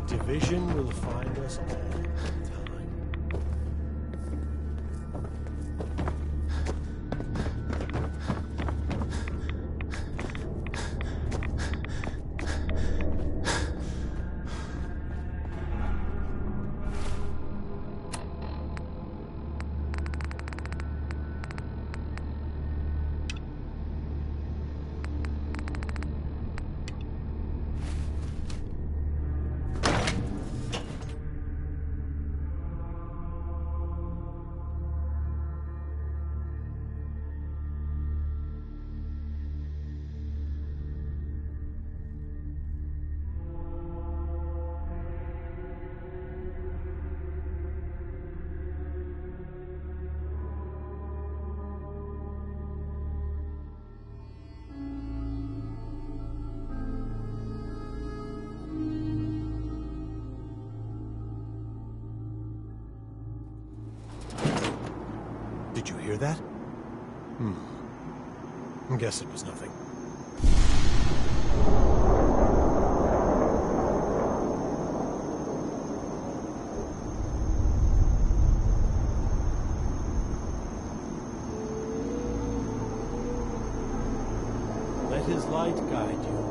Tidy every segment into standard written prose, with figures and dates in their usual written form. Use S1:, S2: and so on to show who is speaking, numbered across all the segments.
S1: Division will find us all. Did you hear that? I guess it was nothing. Let his light guide you.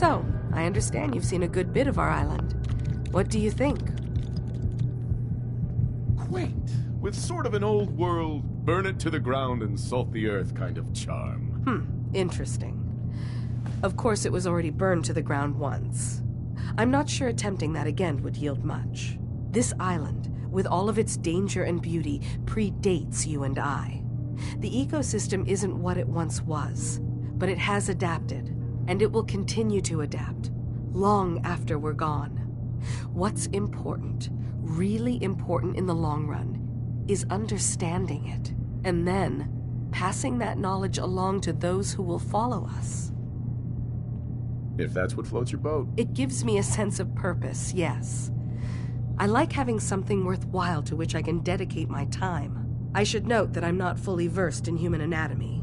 S2: So, I understand you've seen a good bit of our island. What do you think?
S3: Quaint, with sort of an old world, burn it to the ground and salt the earth kind of charm.
S2: Interesting. Of course, it was already burned to the ground once. I'm not sure attempting that again would yield much. This island, with all of its danger and beauty, predates you and I. The ecosystem isn't what it once was, but it has adapted, and it will continue to adapt, long after we're gone. What's important, really important in the long run, is understanding it, and then passing that knowledge along to those who will follow us.
S3: If that's what floats your boat.
S2: It gives me a sense of purpose, yes. I like having something worthwhile to which I can dedicate my time. I should note that I'm not fully versed in human anatomy,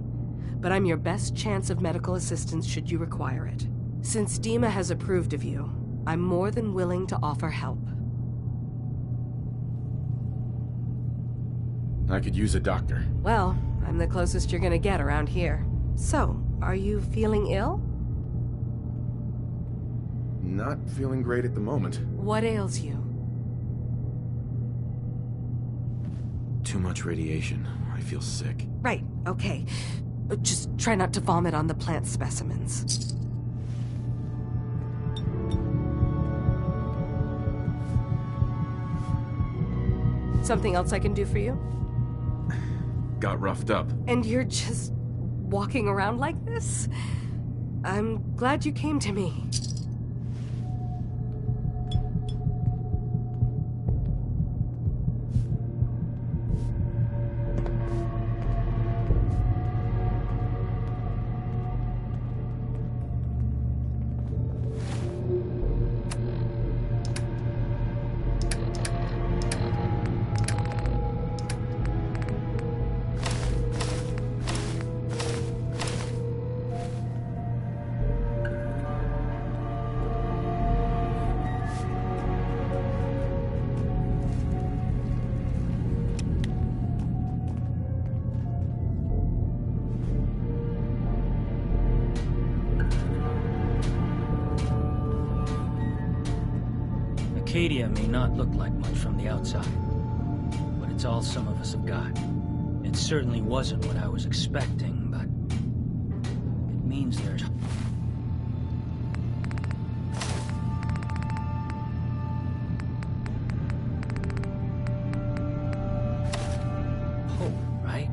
S2: but I'm your best chance of medical assistance should you require it. Since Dima has approved of you, I'm more than willing to offer help.
S3: I could use a doctor.
S2: Well, I'm the closest you're gonna get around here. So, are you feeling ill?
S3: Not feeling great at the moment.
S2: What ails you?
S4: Too much radiation. I feel sick.
S2: Right, okay. Just try not to vomit on the plant specimens. Something else I can do for you?
S4: Got roughed up.
S2: And you're just walking around like this? I'm glad you came to me.
S5: Acadia may not look like much from the outside, but it's all some of us have got. It certainly wasn't what I was expecting, but it means there's hope, right?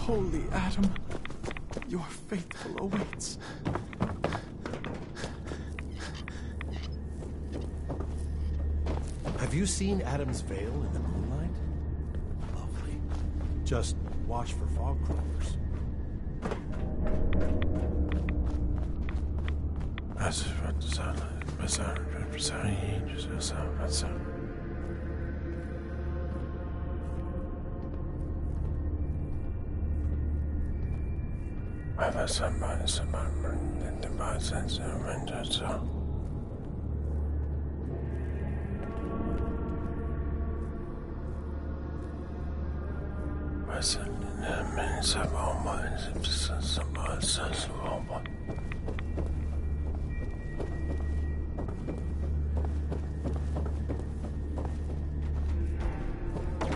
S6: Holy Adam, your faithful awaits.
S1: Have you seen Adam's Veil in the moonlight? Lovely. Just watch for fog crawlers.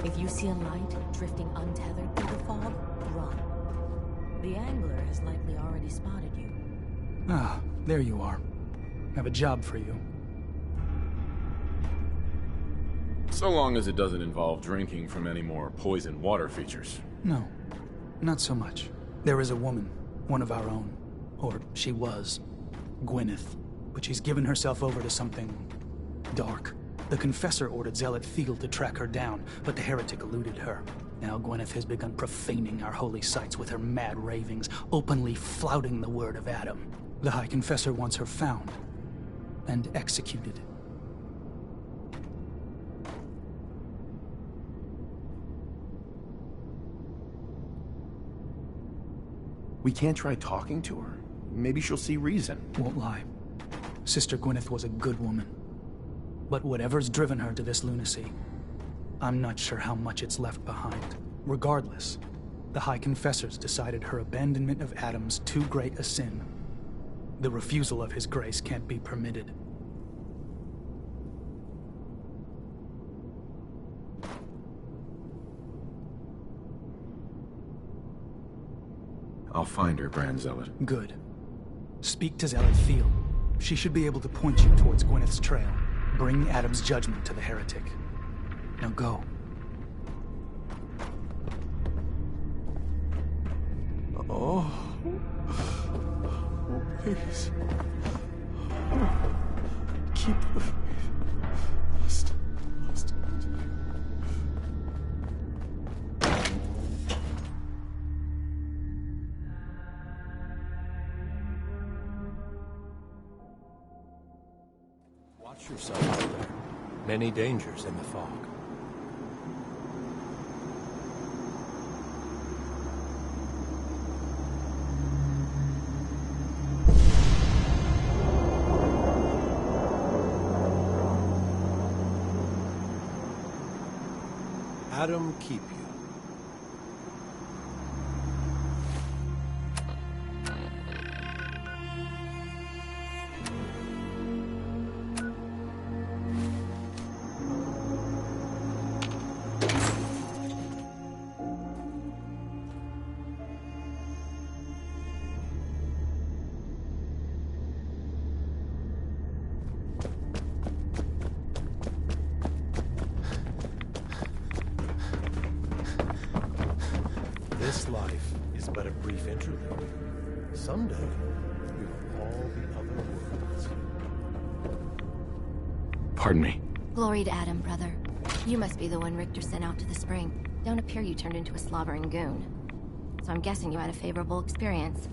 S7: If you see a light drifting untethered through the fog, run. The angler has likely already spotted you.
S8: Ah, there you are. I have a job for you.
S4: So long as it doesn't involve drinking from any more poison water features.
S8: No, not so much. There is a woman, one of our own. Or she was. Gwyneth. But she's given herself over to something dark. The Confessor ordered Zealot Field to track her down, but the heretic eluded her. Now Gwyneth has begun profaning our holy sites with her mad ravings, openly flouting the word of Adam. The High Confessor wants her found and executed.
S4: We can't try talking to her? Maybe she'll see reason.
S8: Won't lie. Sister Gwyneth was a good woman. But whatever's driven her to this lunacy, I'm not sure how much it's left behind. Regardless, the High Confessors decided her abandonment of Adam's too great a sin. The refusal of his grace can't be permitted.
S4: I'll find her, Grand Zealot.
S8: Good. Speak to Zealot Field. She should be able to point you towards Gwyneth's trail. Bring Adam's judgment to the heretic. Now go.
S6: Oh, please. Keep the faith. Must.
S1: Watch yourself out there. Many dangers in the fog. Adam keep you. This life is but a brief interlude. Someday, we will all be other worlds.
S4: Pardon me.
S9: Glory to Adam, brother. You must be the one Richter sent out to the spring. Don't appear you turned into a slobbering goon. So I'm guessing you had a favorable experience.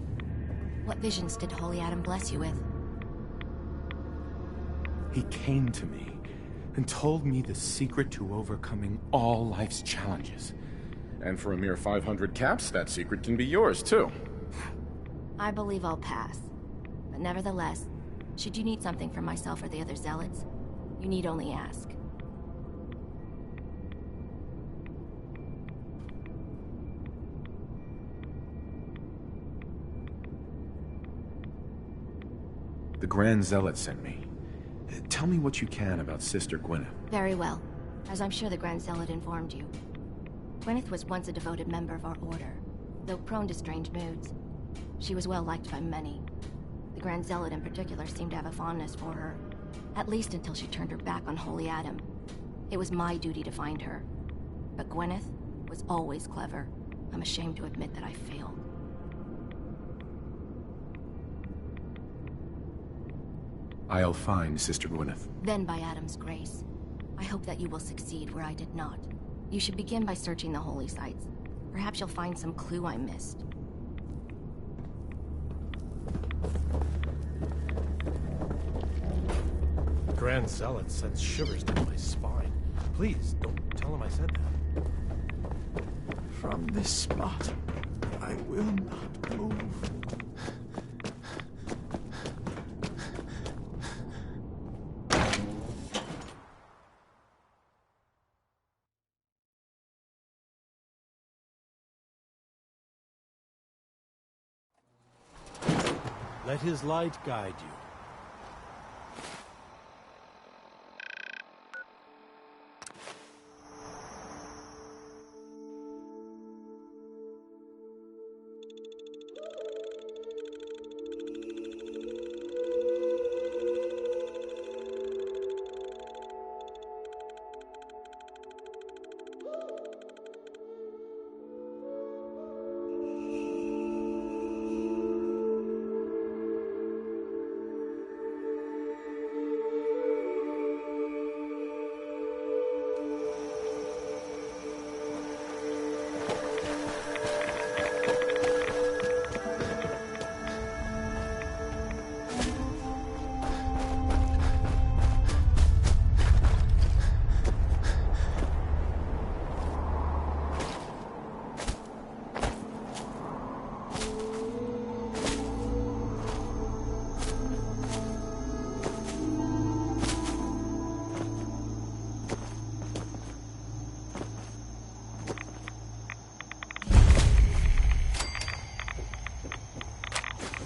S9: What visions did Holy Adam bless you with?
S10: He came to me and told me the secret to overcoming all life's challenges.
S4: And for a mere 500 caps, that secret can be yours, too.
S9: I believe I'll pass. But nevertheless, should you need something from myself or the other zealots, you need only ask.
S10: The Grand Zealot sent me. Tell me what you can about Sister Gwyneth.
S9: Very well, as I'm sure the Grand Zealot informed you. Gwyneth was once a devoted member of our order, though prone to strange moods. She was well liked by many. The Grand Zealot in particular seemed to have a fondness for her, at least until she turned her back on Holy Adam. It was my duty to find her. But Gwyneth was always clever, I'm ashamed to admit that I failed.
S10: I'll find Sister Gwyneth.
S9: Then by Adam's grace, I hope that you will succeed where I did not. You should begin by searching the holy sites. Perhaps you'll find some clue I missed.
S1: The Grand Zealot sends shivers down my spine. Please, don't tell him I said that.
S6: From this spot, I will not move.
S1: Let his light guide you.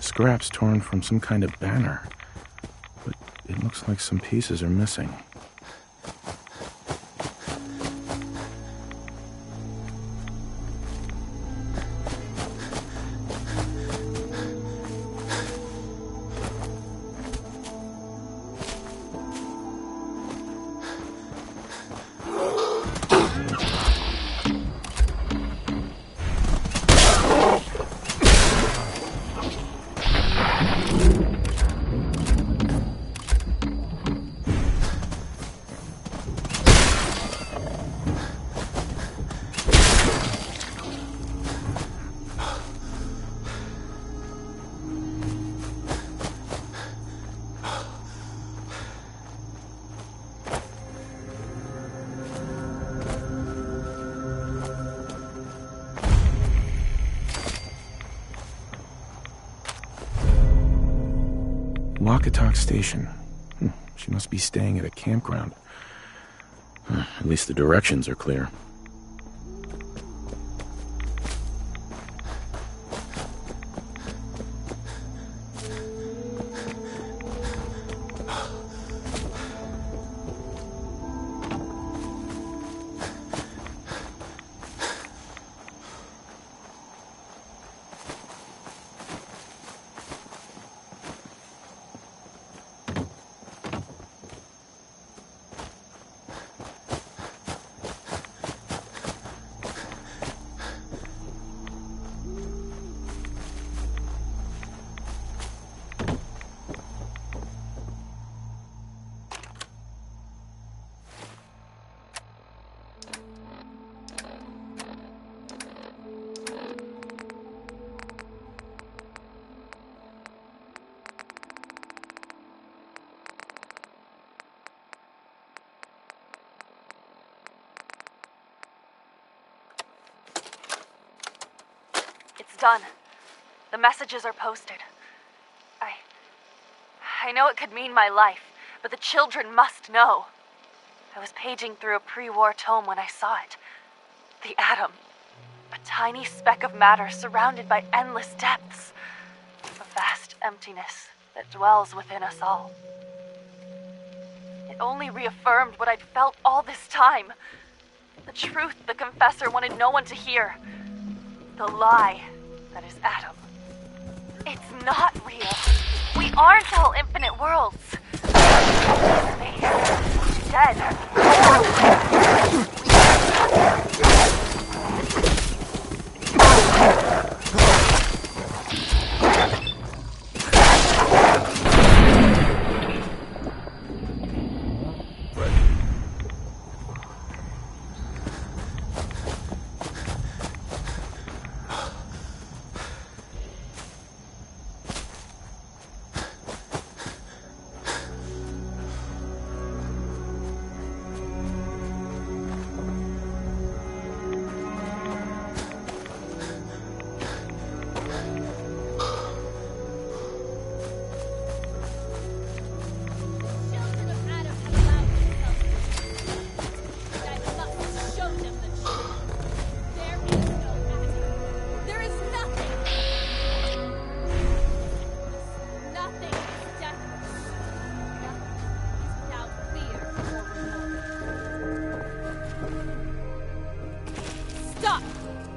S10: Scraps torn from some kind of banner, but it looks like some pieces are missing. Walkatalk Station. She must be staying at a campground. At least the directions are clear.
S11: It's done. The messages are posted. I know it could mean my life, but the children must know. I was paging through a pre-war tome when I saw it. The atom. A tiny speck of matter surrounded by endless depths. A vast emptiness that dwells within us all. It only reaffirmed what I'd felt all this time. The truth the Confessor wanted no one to hear. The lie that is Adam. It's not real. We aren't all infinite worlds. Space. Dead.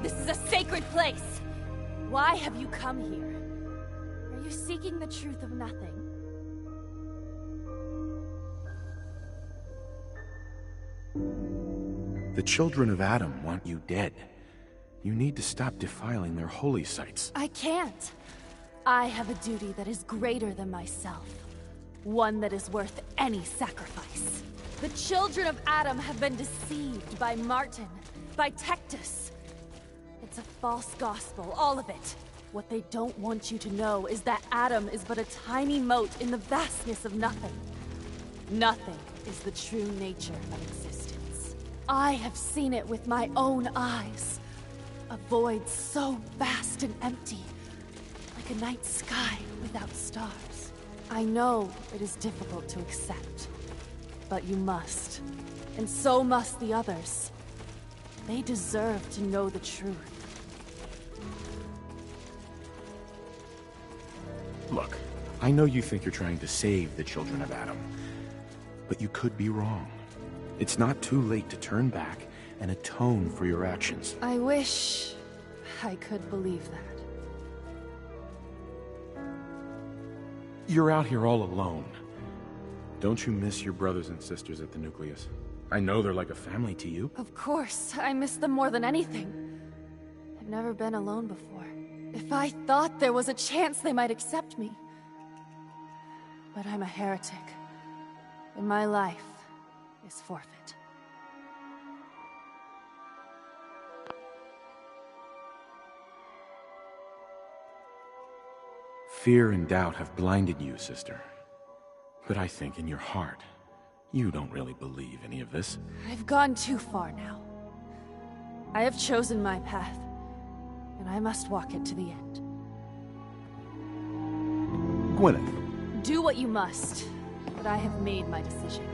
S11: This is a sacred place! Why have you come here? Are you seeking the truth of nothing?
S10: The children of Adam want you dead. You need to stop defiling their holy sites.
S11: I can't. I have a duty that is greater than myself. One that is worth any sacrifice. The children of Adam have been deceived by Martin, by Tectus. It's a false gospel, all of it. What they don't want you to know is that Adam is but a tiny mote in the vastness of nothing. Nothing is the true nature of existence. I have seen it with my own eyes. A void so vast and empty, like a night sky without stars. I know it is difficult to accept, but you must. And so must the others. They deserve to know the truth.
S10: Look, I know you think you're trying to save the children of Adam, but you could be wrong. It's not too late to turn back and atone for your actions.
S11: I wish I could believe that.
S10: You're out here all alone. Don't you miss your brothers and sisters at the nucleus? I know they're like a family to you.
S11: Of course, I miss them more than anything. I've never been alone before. If I thought there was a chance they might accept me. But I'm a heretic. And my life is forfeit.
S10: Fear and doubt have blinded you, sister. But I think in your heart, you don't really believe any of this.
S11: I've gone too far now. I have chosen my path, and I must walk it to the end.
S10: Gwyneth.
S11: Do what you must, but I have made my decision.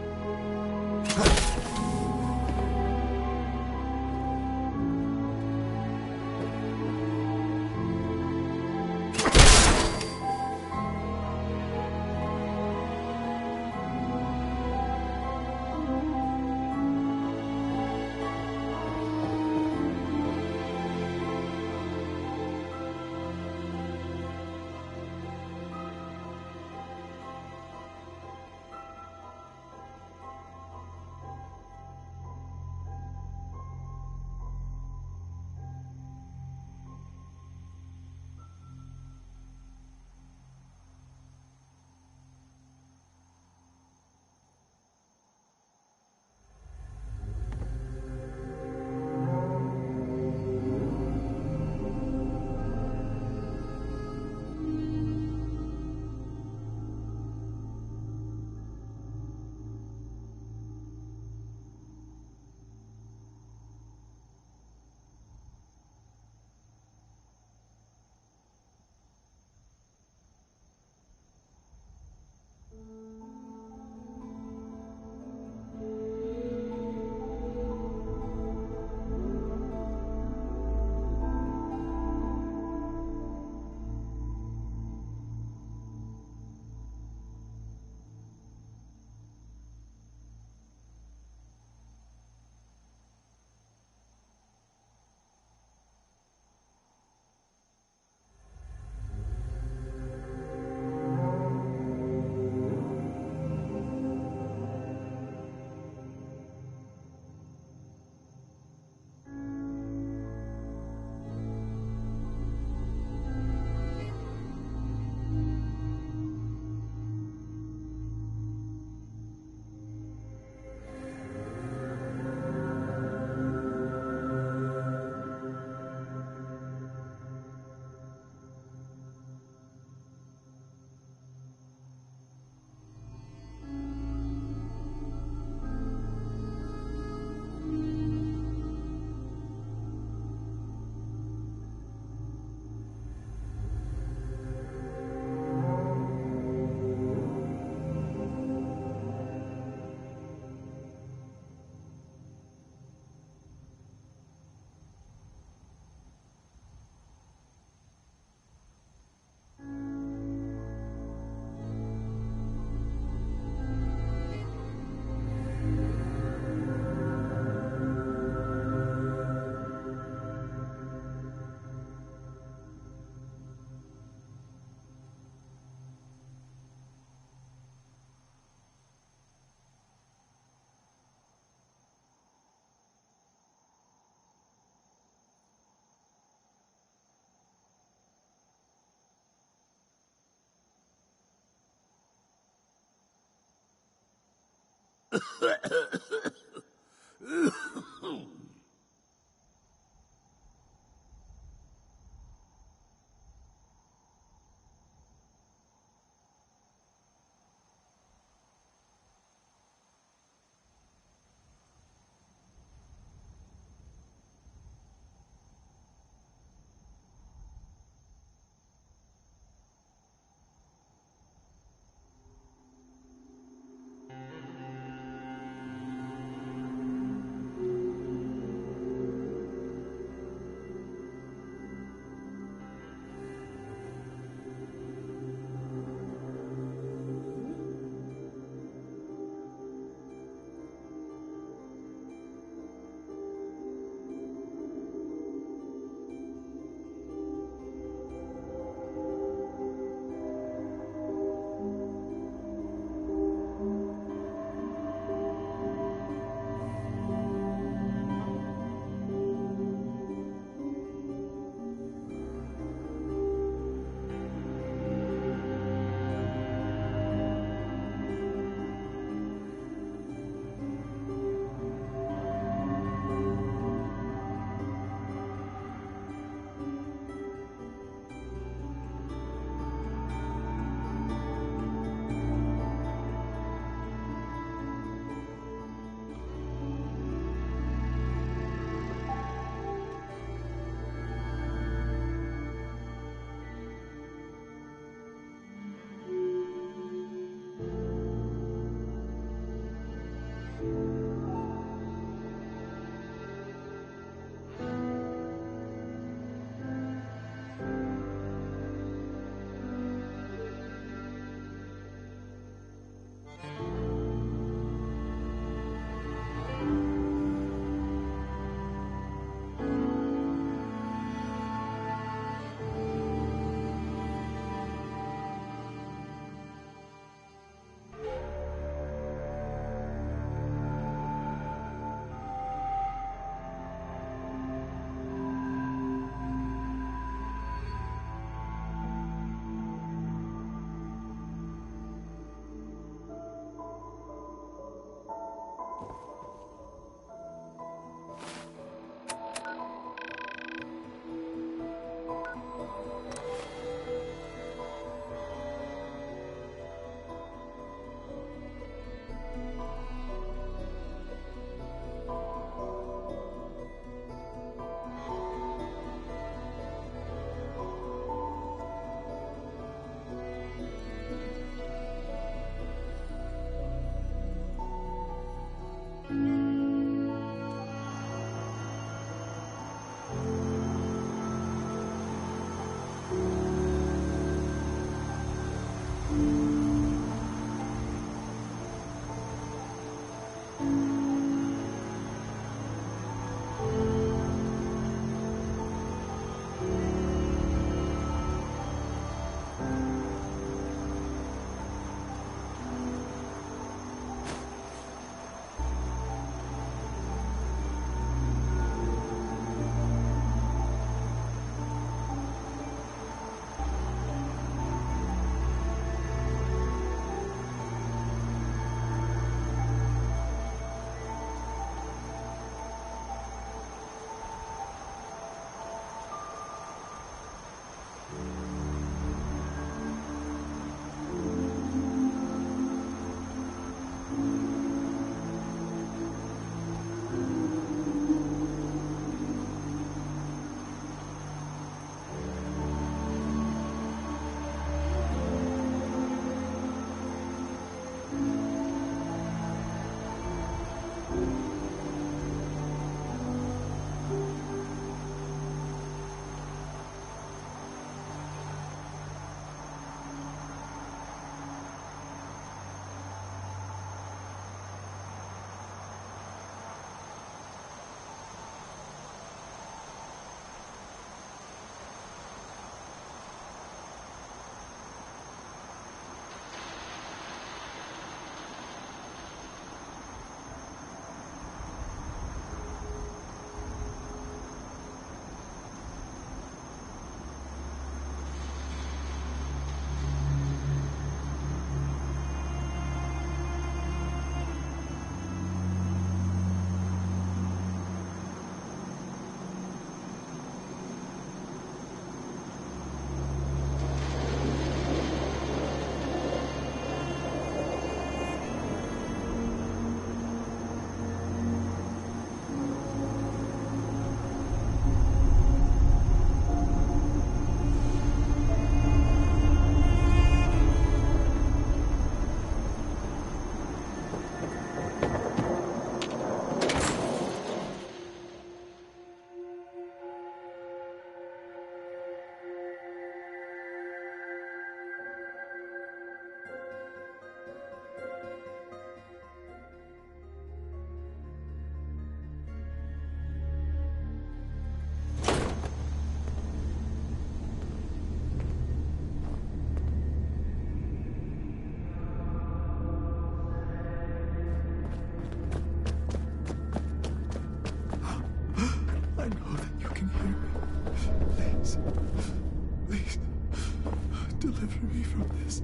S6: deliver me from this.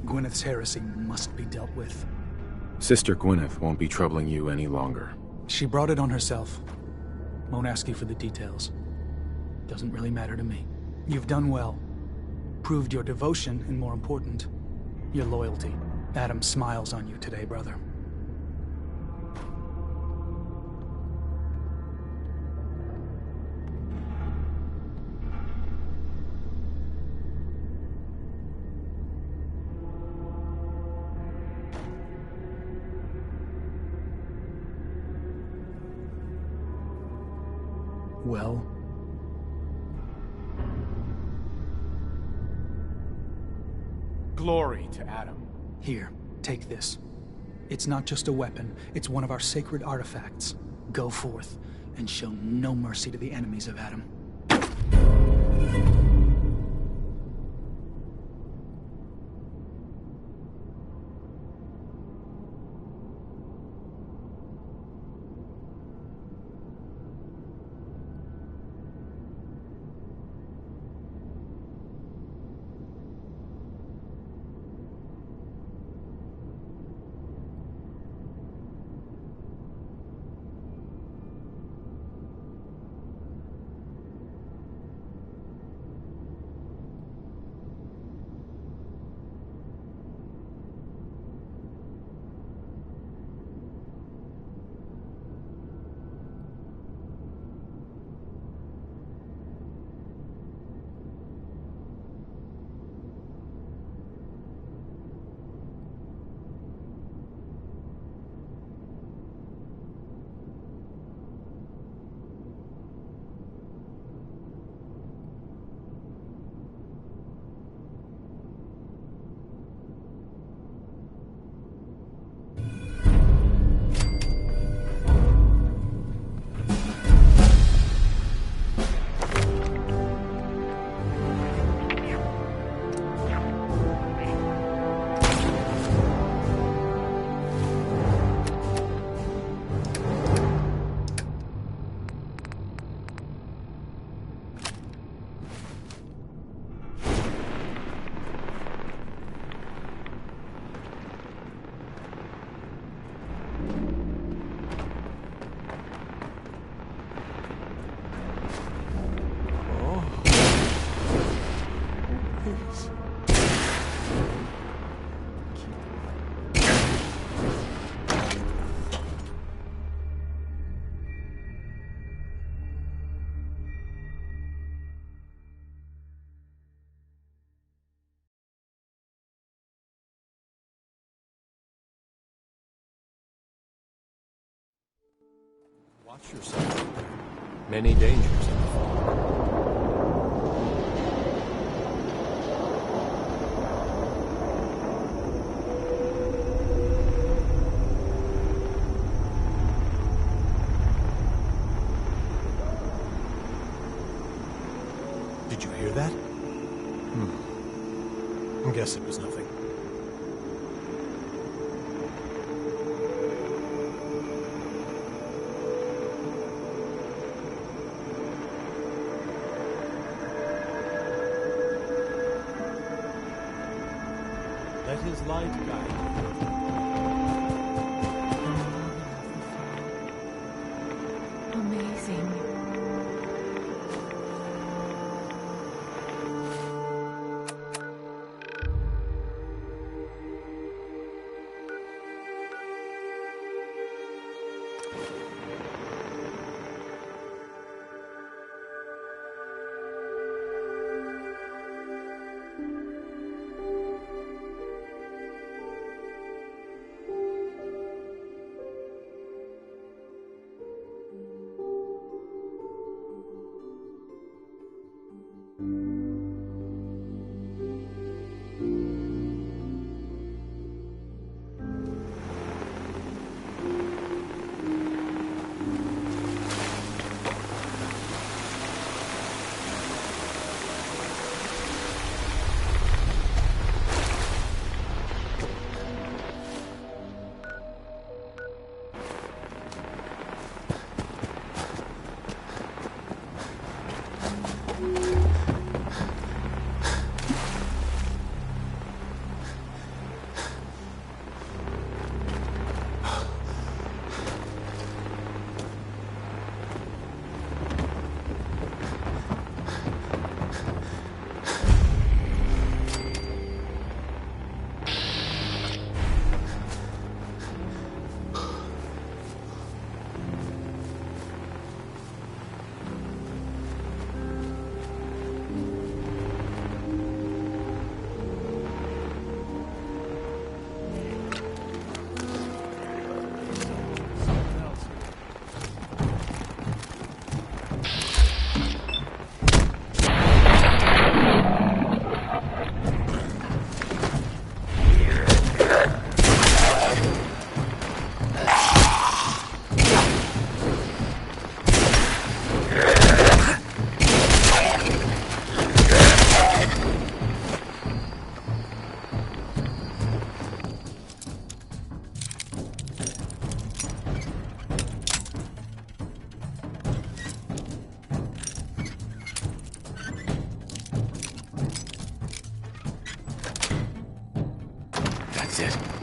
S8: Gwyneth's heresy must be dealt with.
S10: Sister Gwyneth won't be troubling you any longer.
S8: She brought it on herself. Won't ask you for the details. Doesn't really matter to me. You've done well. Proved your devotion, and more important, your loyalty. Adam smiles on you today, brother. Well?
S10: Glory to Adam.
S8: Here, take this. It's not just a weapon, it's one of our sacred artifacts. Go forth, and show no mercy to the enemies of Adam.
S1: Watch yourself. Many dangers in the fall. Did you hear that? I guess it was nothing. Let his light guide you.
S7: Amazing.
S10: is it.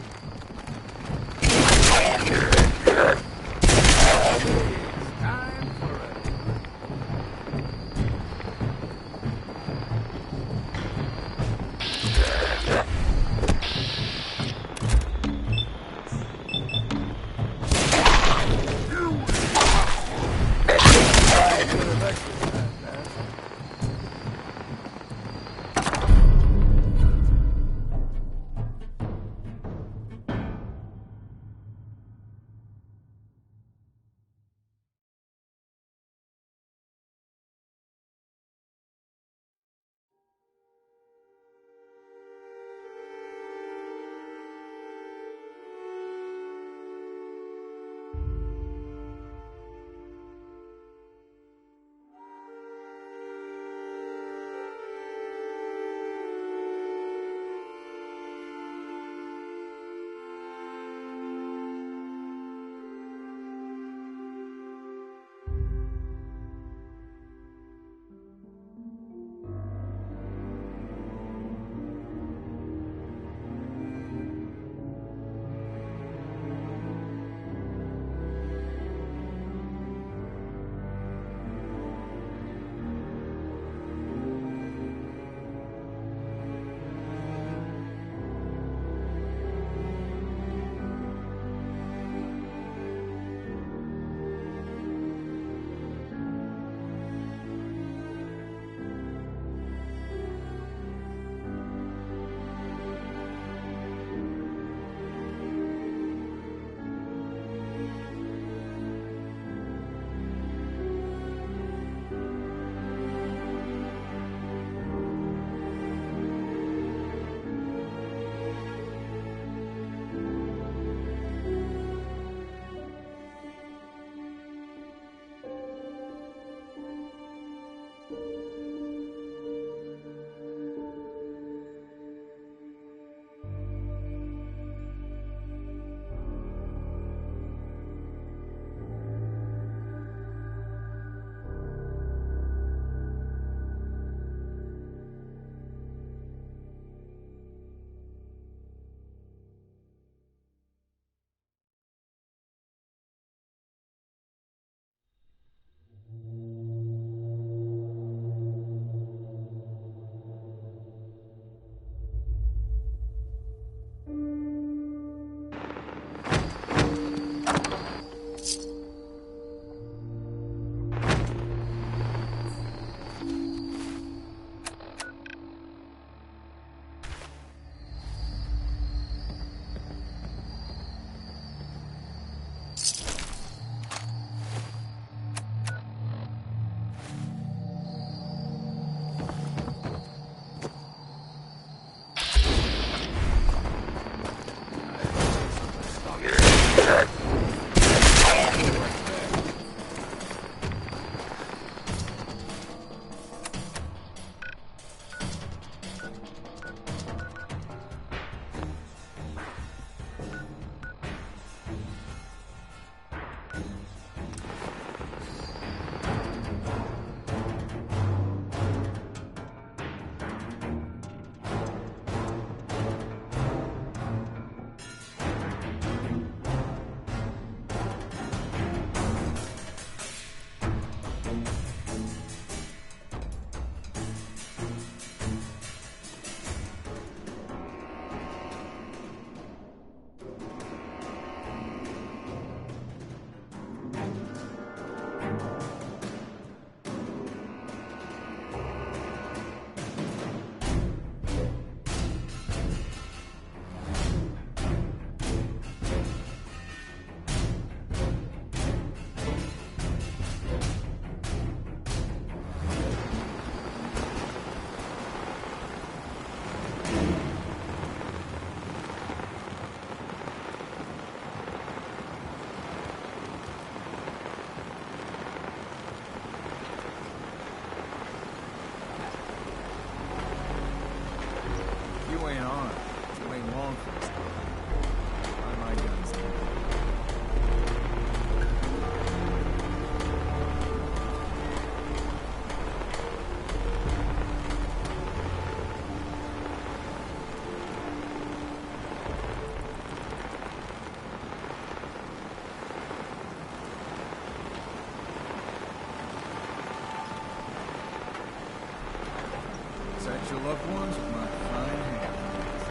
S12: Protect your loved ones with my fine hands.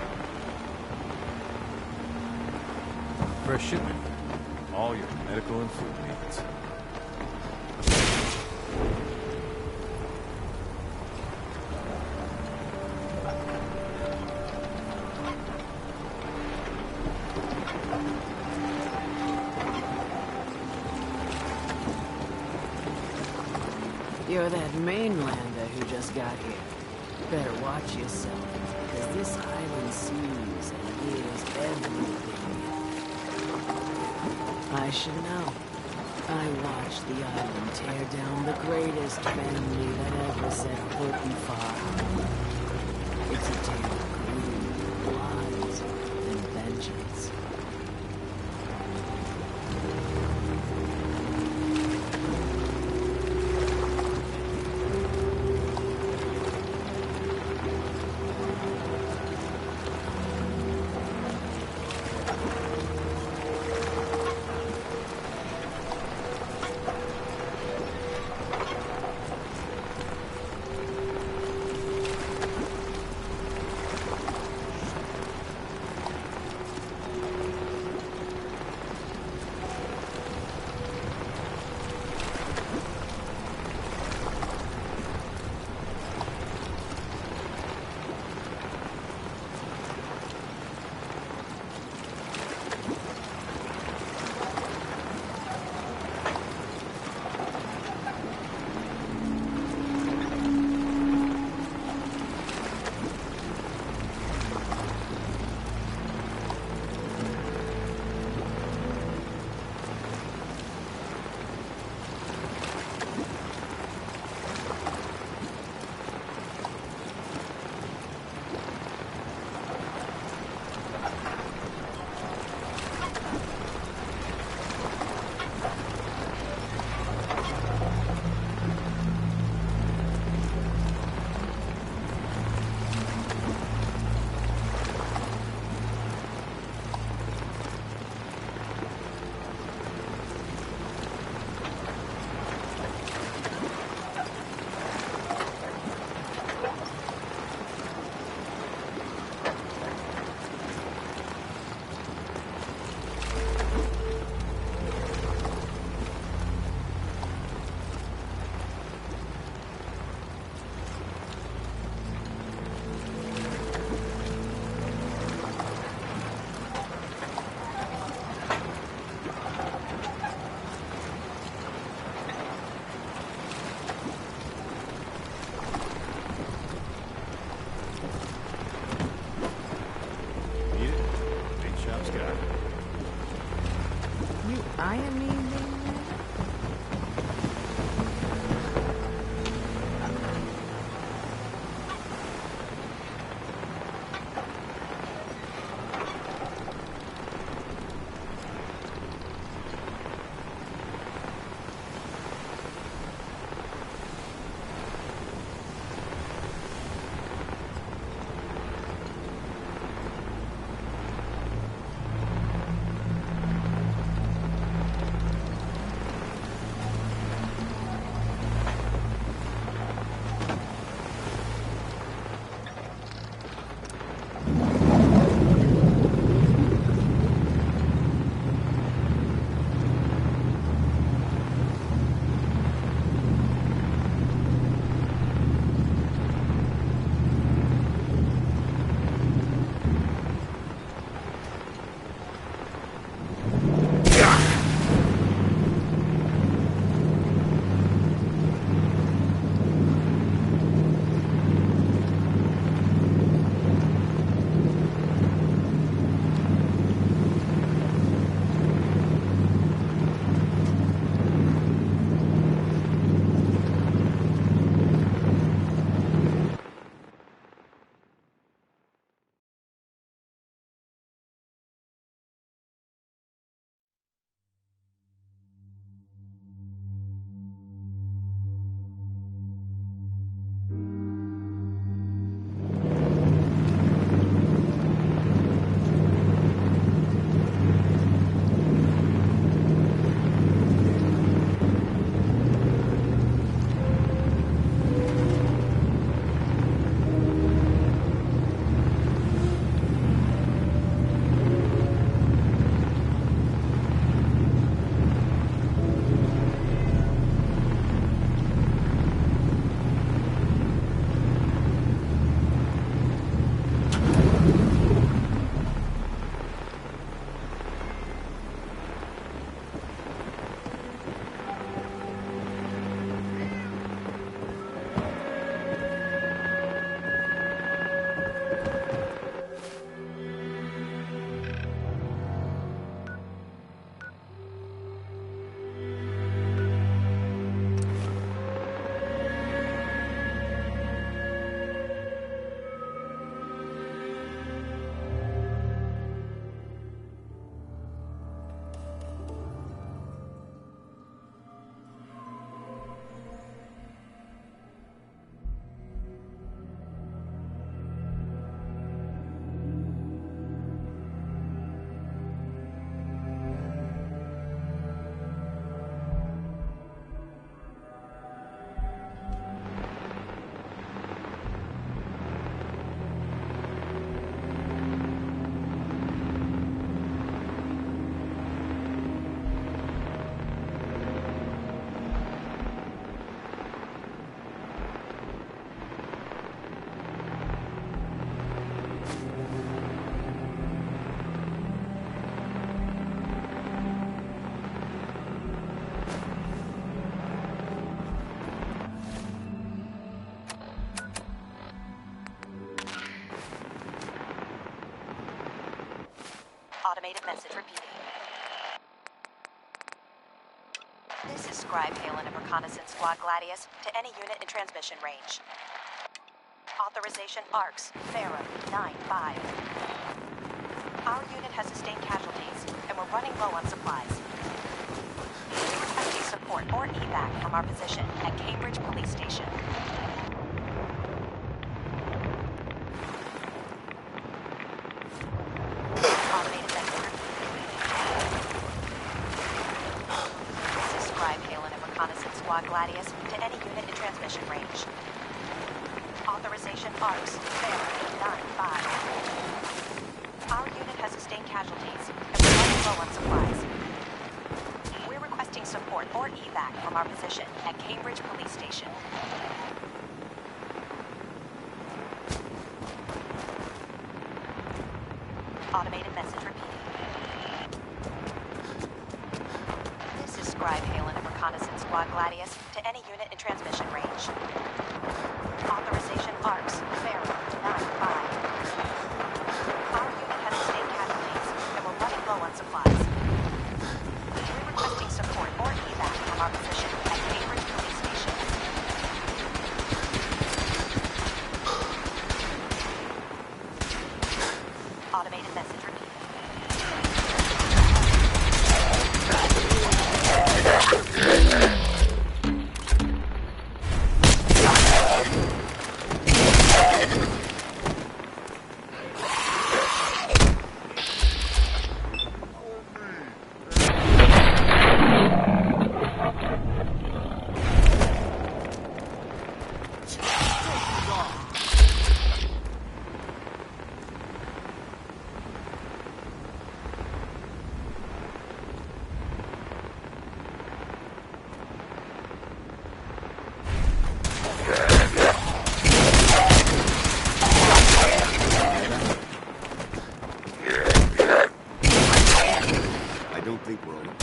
S1: Fresh shipment. All your medical and food needs.
S13: You're that mainlander who just got here. Better watch yourself, because this island sees and hears everything. I should know. I watched the island tear down the greatest family that ever set foot in Far. It's a tale of greed, lies, and vengeance.
S14: Automated message repeating. This is Scribe Halen of Reconnaissance Squad Gladius to any unit in transmission range. Authorization ARCS, Pharaoh, 9-5. Our unit has sustained casualties, and we're running low on supplies. We're requesting support or evac from our position at Cambridge Police Station. Automated message repeating. This is Scribe Halen of Reconnaissance Squad Gladius to any unit in transmission range. Authorization ARCS, Pharaoh, 9-5. Our unit has sustained casualties, and we're running low on supplies. We're requesting support or evac from our position at Cambridge Police Station. Automated message repeating. This is Scribe Halen of Reconnaissance Squad Gladius to any unit in transmission range. Authorization ARCS, Pharaoh, 9-5. Our unit has sustained casualties, and we're running low on supplies. We're requesting support or evac from our position at Cambridge Police Station. Automated message repeating.
S15: I don't think we're alone.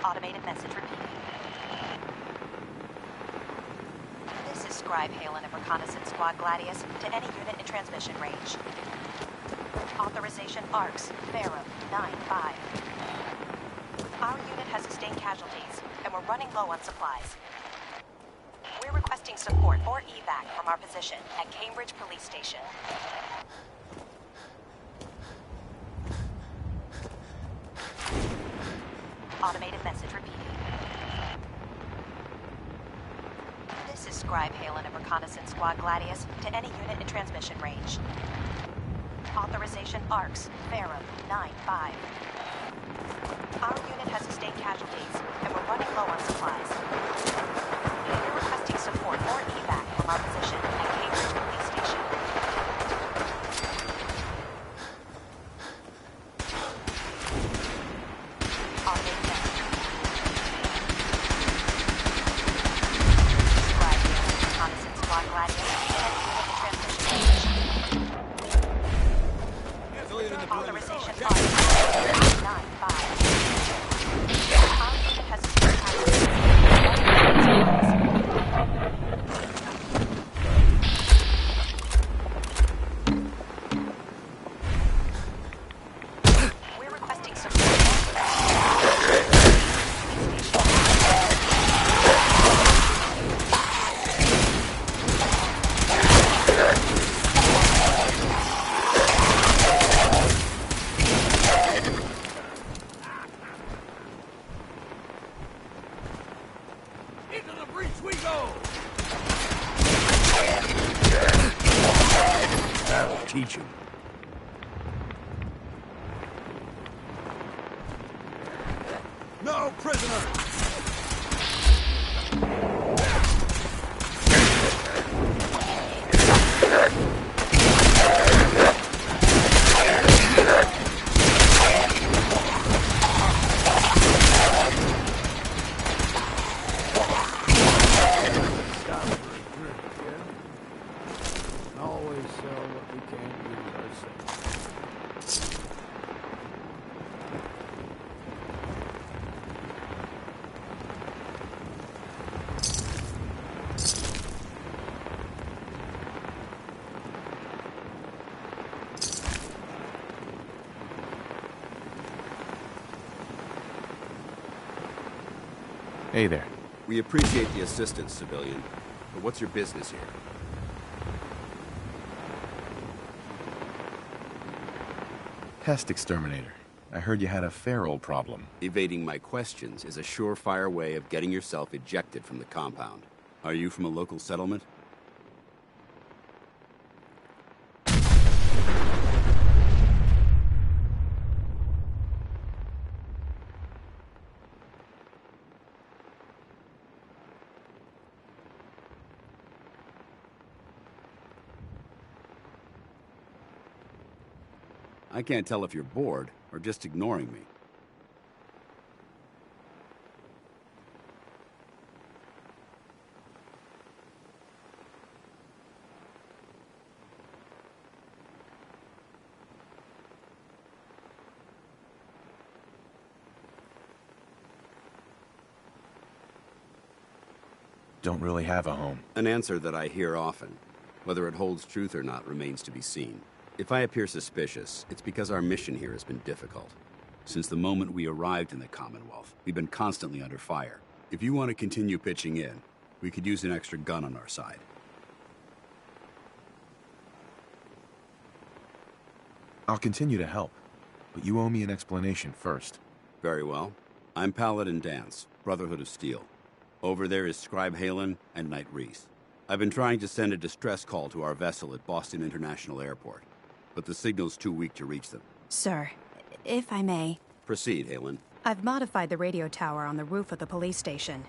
S15: Automated message repeating. This is Scribe Halen of Reconnaissance Squad Gladius to any unit in transmission range. Authorization ARCS, Pharaoh, 9-5. Our unit has sustained casualties, and we're running low on supplies. We're requesting support or evac from our position at Cambridge Police Station. Automated message repeating. This is Scribe Halen of Reconnaissance Squad Gladius to any unit in transmission range. Authorization ARCS, Pharaoh, 9-5. Our unit has sustained casualties, and we're running low on supplies. We're requesting support or evac from our position at Cambridge Police Station. Automated message. Scribe Halen of Reconnaissance Squad Gladius to any unit in transmission range. Authorization ARCS, 9-5. Our unit has sustained casualties.
S16: teaching.
S6: No prisoner!
S12: Always sell what we can't use ourselves.
S10: Hey there.
S17: We appreciate the assistance, civilian. But what's your business here?
S10: Pest exterminator. I heard you had a feral problem.
S17: Evading my questions is a surefire way of getting yourself ejected from the compound. Are you from a local settlement? I can't tell if you're bored or just ignoring me.
S10: Don't really have a home.
S17: An answer that I hear often. Whether it holds truth or not remains to be seen. If I appear suspicious, it's because our mission here has been difficult. Since the moment we arrived in the Commonwealth, we've been constantly under fire. If you want to continue pitching in, we could use an extra gun on our side.
S10: I'll continue to help, but you owe me an explanation first.
S17: Very well. I'm Paladin Dance, Brotherhood of Steel. Over there is Scribe Halen and Knight Reese. I've been trying to send a distress call to our vessel at Boston International Airport, but the signal's too weak to reach them.
S18: Sir, if I may...
S17: Proceed, Halen.
S18: I've modified the radio tower on the roof of the police station,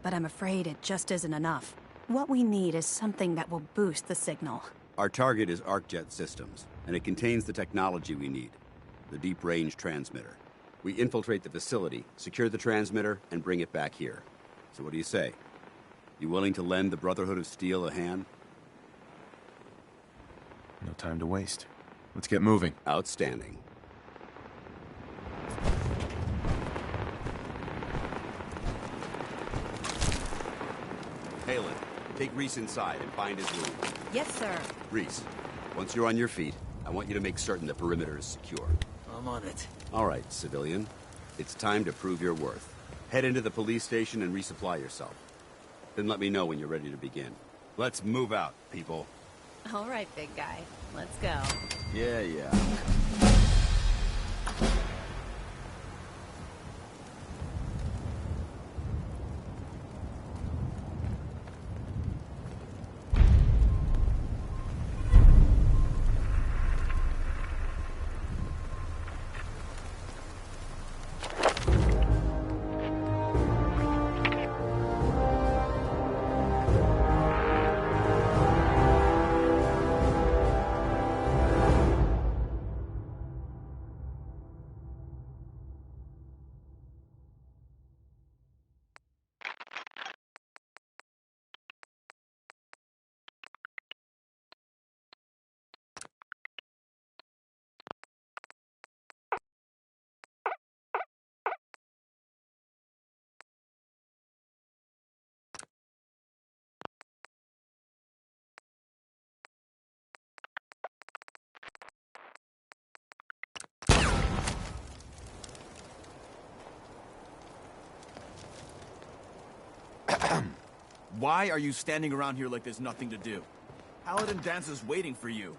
S18: but I'm afraid it just isn't enough. What we need is something that will boost the signal.
S17: Our target is ArcJet Systems, and it contains the technology we need, the deep-range transmitter. We infiltrate the facility, secure the transmitter, and bring it back here. So what do you say? You willing to lend the Brotherhood of Steel a hand?
S10: No time to waste. Let's get moving.
S17: Outstanding. Halen, take Reese inside and find his room.
S18: Yes, sir.
S17: Reese, once you're on your feet, I want you to make certain the perimeter is secure.
S12: I'm on it.
S17: All right, civilian. It's time to prove your worth. Head into the police station and resupply yourself. Then let me know when you're ready to begin. Let's move out, people.
S7: All right, big guy. Let's go.
S17: Yeah.
S6: Why are you standing around here like there's nothing to do? Paladin Dance is waiting for you.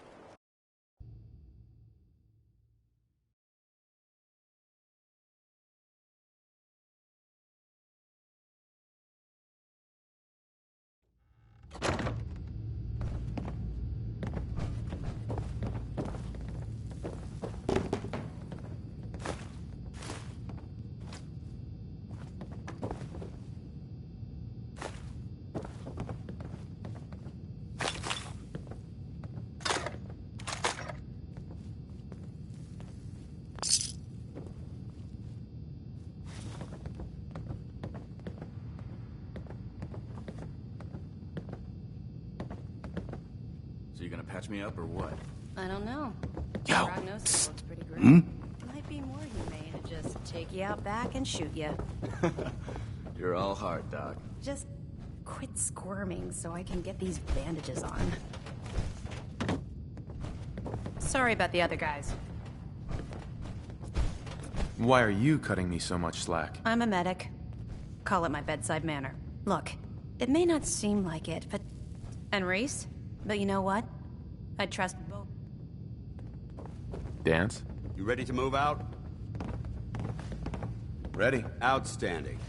S6: patch me up or what?
S18: I don't know.
S8: Yo.
S18: Prognosis looks pretty great.
S8: Hmm?
S18: Might be more humane to just take you out back and shoot you.
S6: You're all heart, Doc.
S18: Just quit squirming so I can get these bandages on. Sorry about the other guys.
S10: Why are you cutting me so much slack?
S18: I'm a medic. Call it my bedside manner. Look, it may not seem like it, but... And Reese? But you know what? I trust both.
S10: Dance?
S17: You ready to move out?
S10: Ready.
S17: Outstanding.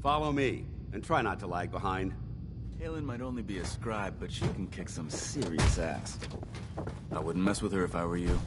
S17: Follow me, and try not to lag behind.
S6: Halen might only be a scribe, but she can kick some serious ass. I wouldn't mess with her if I were you.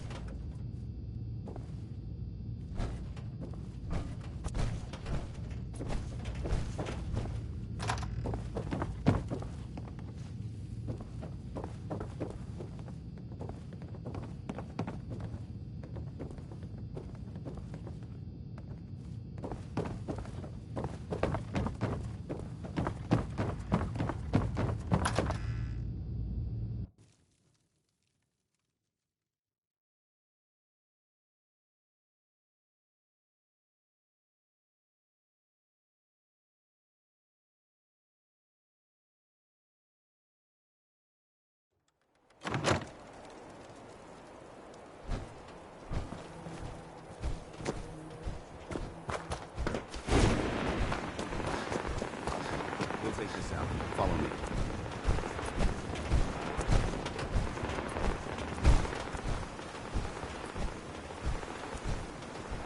S17: We'll take this out. Follow me.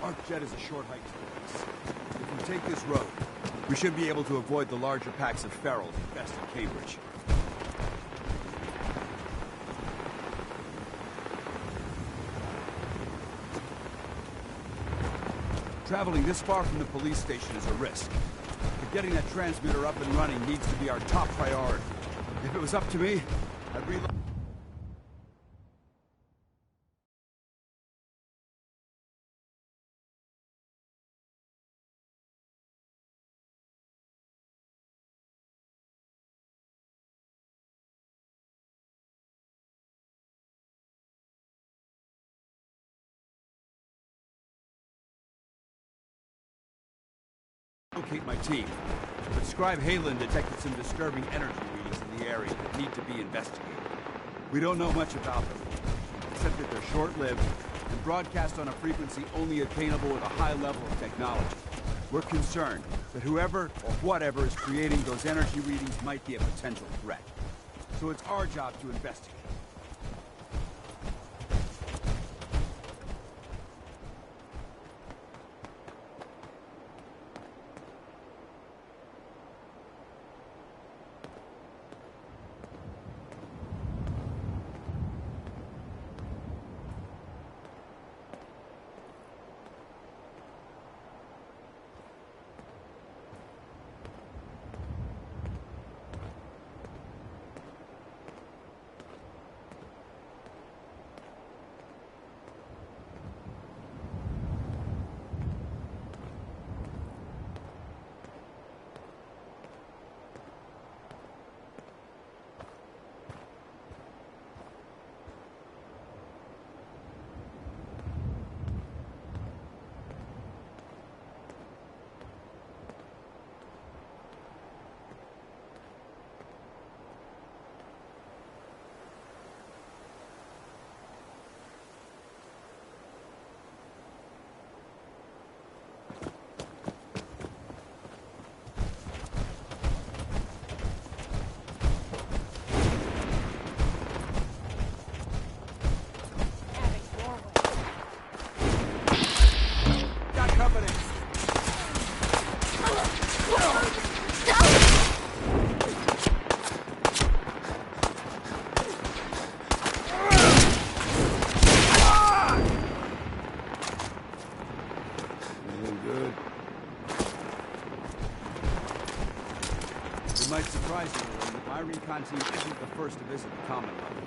S6: Arcjet is a short hike to the base. If we take this road, we should be able to avoid the larger packs of ferals infest in Cambridge. Traveling this far from the police station is a risk. But getting that transmitter up and running needs to be our top priority. If it was up to me, I'd reload. Locate my team. But Scribe Halen detected some disturbing energy readings in the area that need to be investigated. We don't know much about them, except that they're short-lived and broadcast on a frequency only attainable with a high level of technology. We're concerned that whoever or whatever is creating those energy readings might be a potential threat. So it's our job to investigate. It might surprise you, but my recon team isn't the first to visit the common level.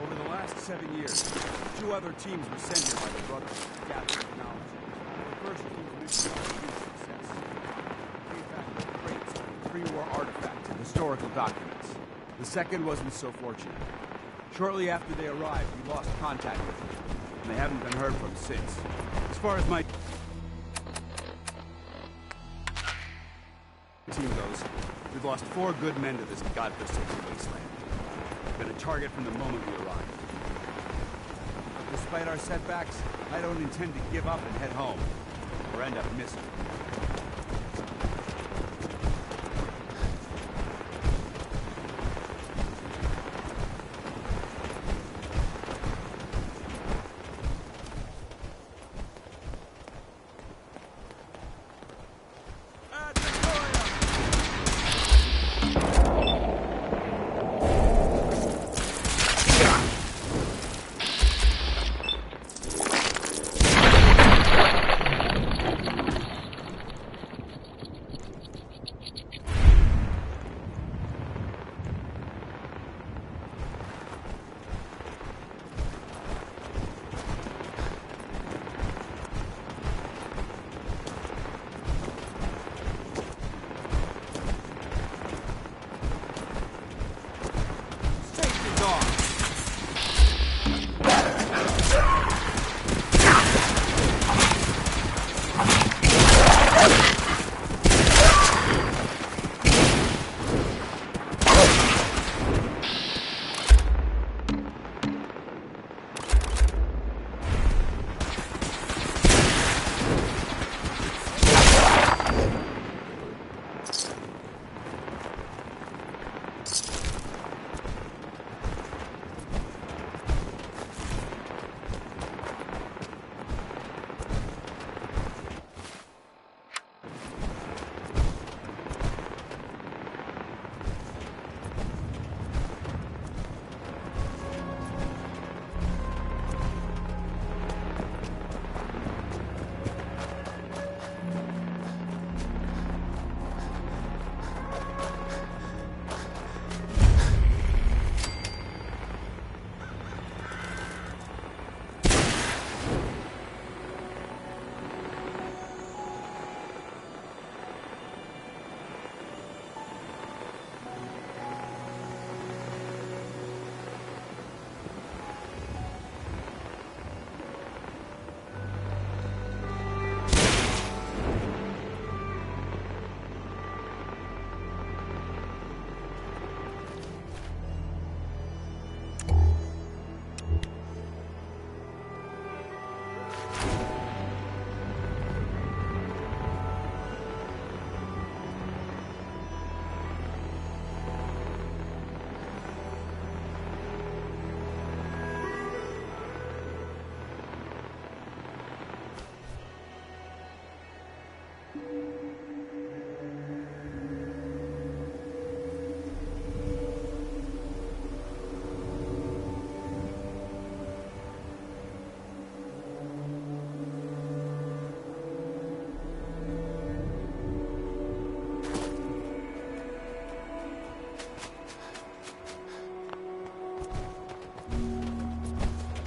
S6: Over the last 7 years, 2 other teams were sent here by the Brotherhood to gather technology. The first team's mission was a huge success. They came back with crates of pre-war artifacts and historical documents. The second wasn't so fortunate. Shortly after they arrived, we lost contact with them, and they haven't been heard from since. As far as my team goes, we've lost 4 good men to this godforsaken wasteland. We've been a target from the moment we arrived. Despite our setbacks, I don't intend to give up and head home, or end up missing.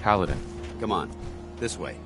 S10: Paladin.
S17: Come on, this way.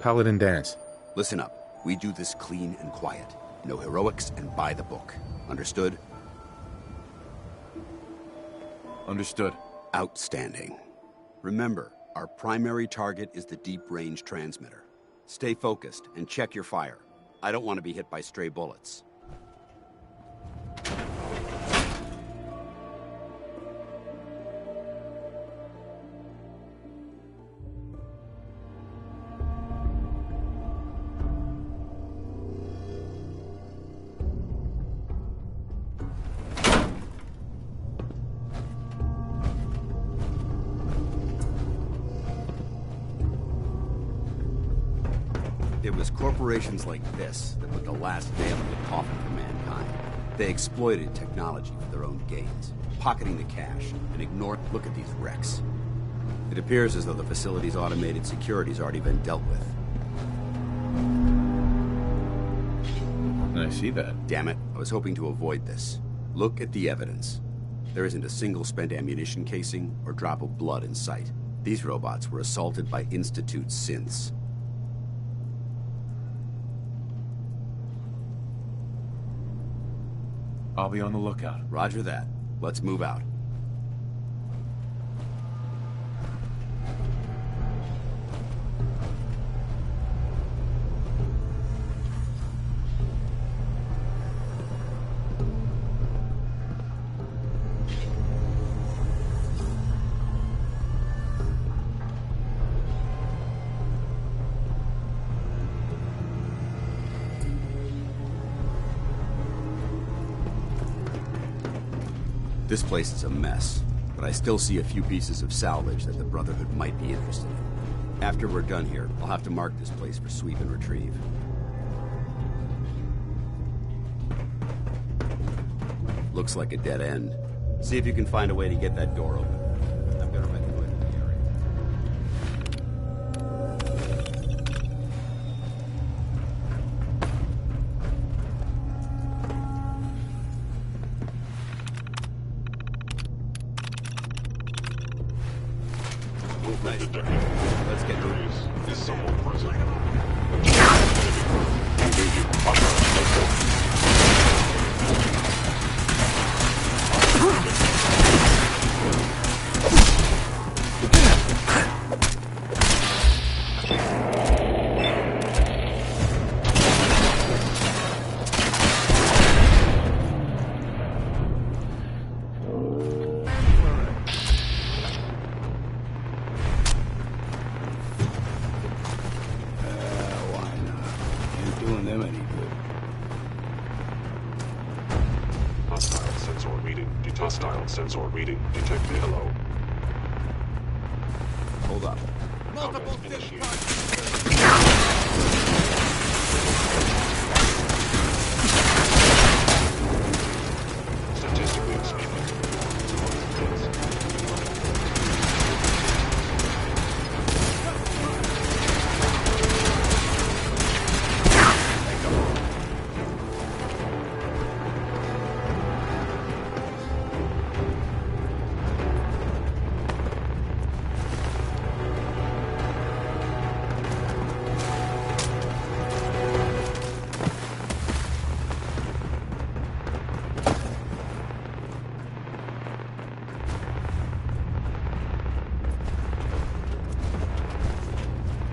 S10: Paladin dance.
S17: Listen up. We do this clean and quiet. No heroics and by the book. Understood?
S4: Understood.
S17: Outstanding. Remember, our primary target is the deep-range transmitter. Stay focused and check your fire. I don't want to be hit by stray bullets. It was corporations like this that put the last nail in the coffin for mankind. They exploited technology for their own gains, pocketing the cash and ignored... Look at these wrecks. It appears as though the facility's automated security's already been dealt with.
S4: I see that.
S17: Damn it, I was hoping to avoid this. Look at the evidence. There isn't a single spent ammunition casing or drop of blood in sight. These robots were assaulted by Institute synths.
S4: I'll be on the lookout.
S17: Roger that. Let's move out. This place is a mess, but I still see a few pieces of salvage that the Brotherhood might be interested in. After we're done here, I'll have to mark this place for sweep and retrieve. Looks like a dead end. See if you can find a way to get that door open. I'm gonna make my way to the area. Let's get moving.
S16: Is someone present? Hostile sensor reading detected. Hello.
S17: Hold up.
S16: Multiple initiated. Statistically speaking.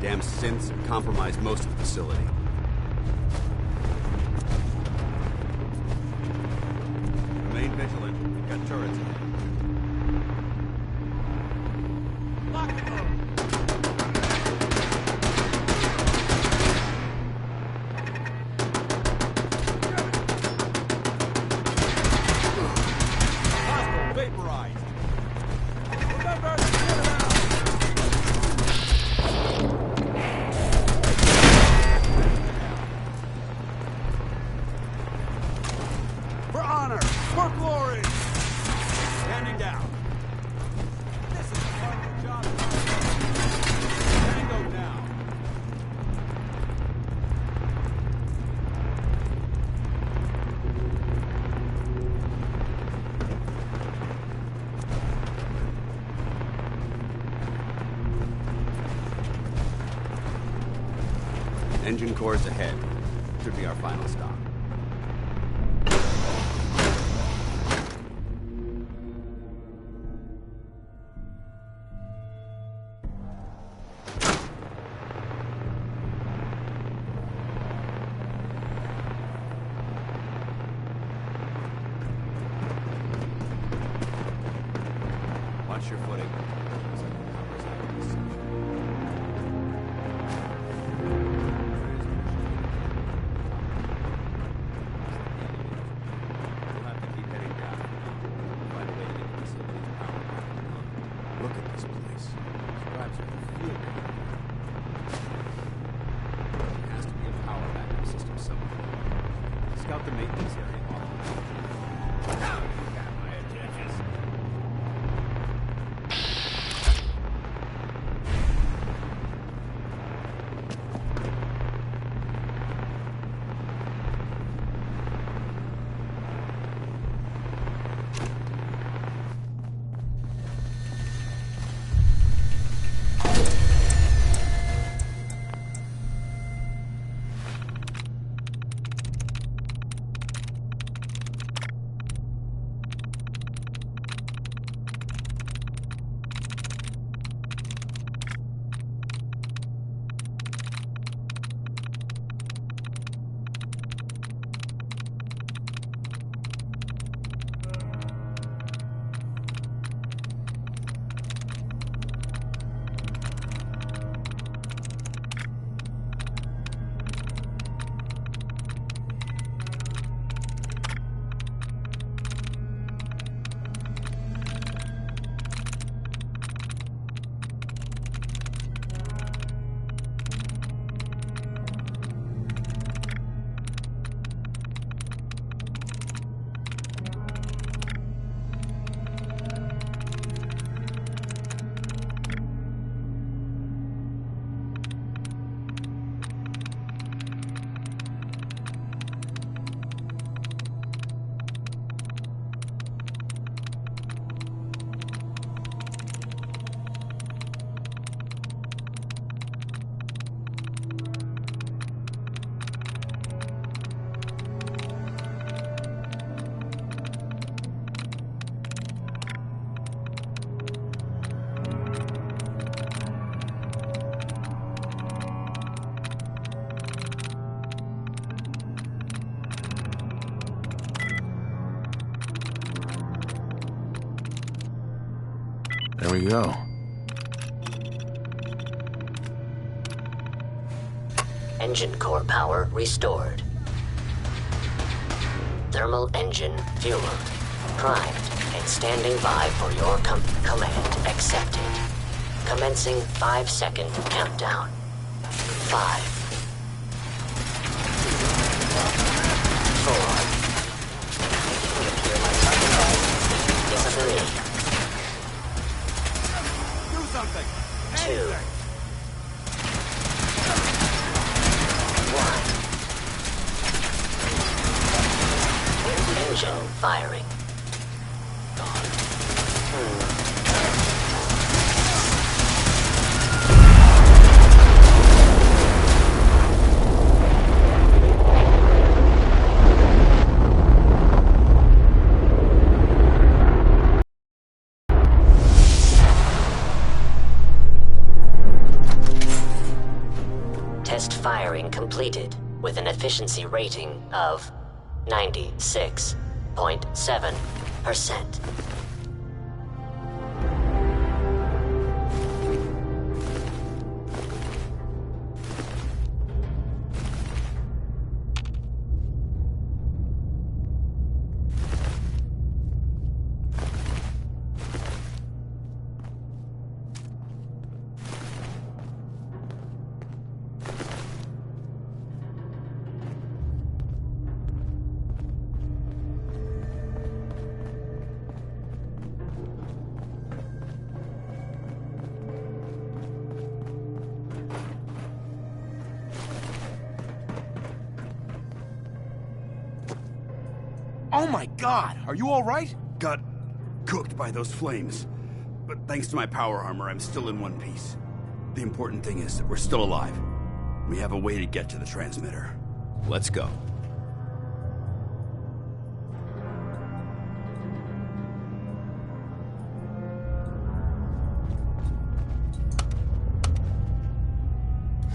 S17: Damn synths have compromised most of the facility. Remain vigilant. We've got turrets ahead.
S6: Hostile vaporized. Remember, get him out. For honor! For glory! Standing down. This is a fucking job. Tango down.
S17: Engine cores ahead. Should be our final stop. Watch your footing. We'll have to keep heading down. Find a way to get the facility's power back online. Look at this place. Scribes are the field. It has to
S6: out the maintenance area.
S10: There we go.
S19: Engine core power restored. Thermal engine fueled, primed, and standing by for your command accepted. Commencing 5-second countdown. 5, 4, 3,
S6: Do something!
S19: 2, 1. Engine firing. Test firing completed with an efficiency rating of 96.7%.
S6: Oh my god! Are you alright? Got cooked by those flames. But thanks to my power armor, I'm still in one piece. The important thing is that we're still alive. We have a way to get to the transmitter.
S17: Let's go.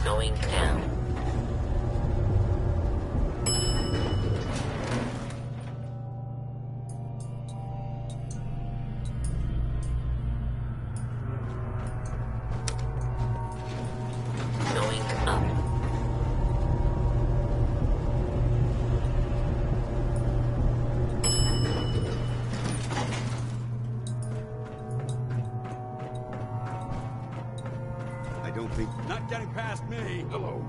S19: Going down. Going up.
S6: I don't think... Not getting past me! Hello.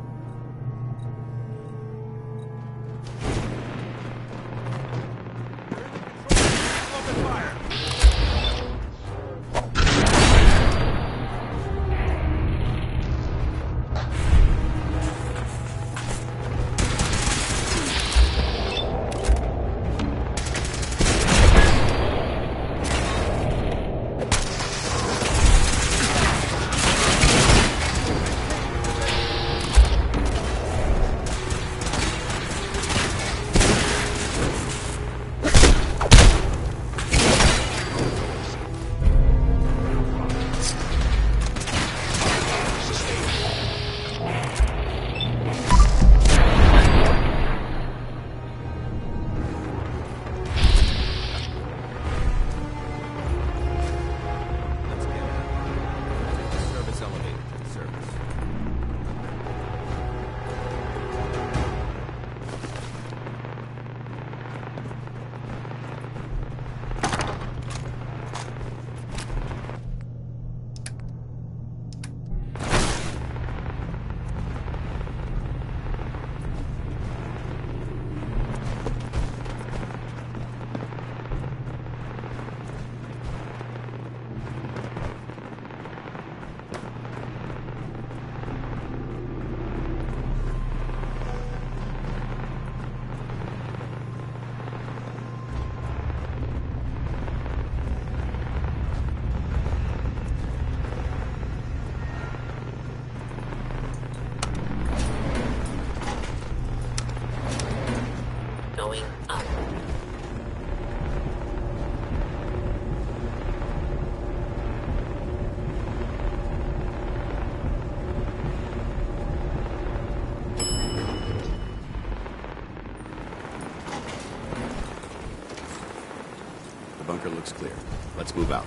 S17: looks clear. Let's move out.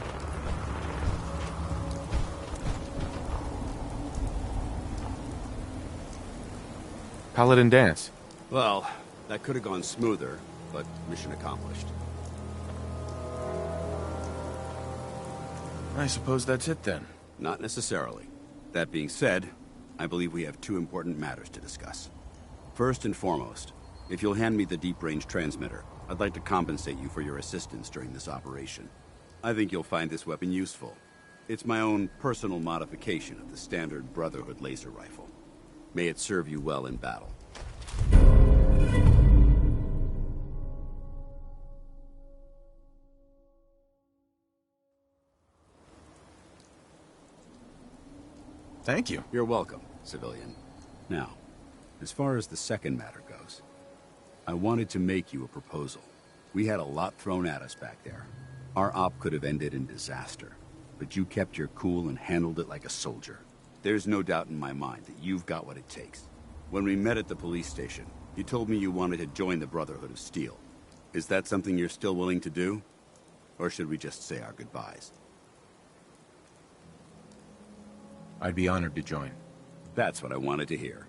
S10: Paladin dance.
S17: Well, that could have gone smoother, but mission accomplished.
S10: I suppose that's it then.
S17: Not necessarily. That being said, I believe we have two important matters to discuss. First and foremost, if you'll hand me the deep-range transmitter, I'd like to compensate you for your assistance during this operation. I think you'll find this weapon useful. It's my own personal modification of the standard Brotherhood laser rifle. May it serve you well in battle.
S10: Thank you.
S17: You're welcome, civilian. Now, as far as the second matter goes, I wanted to make you a proposal. We had a lot thrown at us back there. Our op could have ended in disaster, but you kept your cool and handled it like a soldier. There's no doubt in my mind that you've got what it takes. When we met at the police station, you told me you wanted to join the Brotherhood of Steel. Is that something you're still willing to do? Or should we just say our goodbyes?
S10: I'd be honored to join.
S17: That's what I wanted to hear.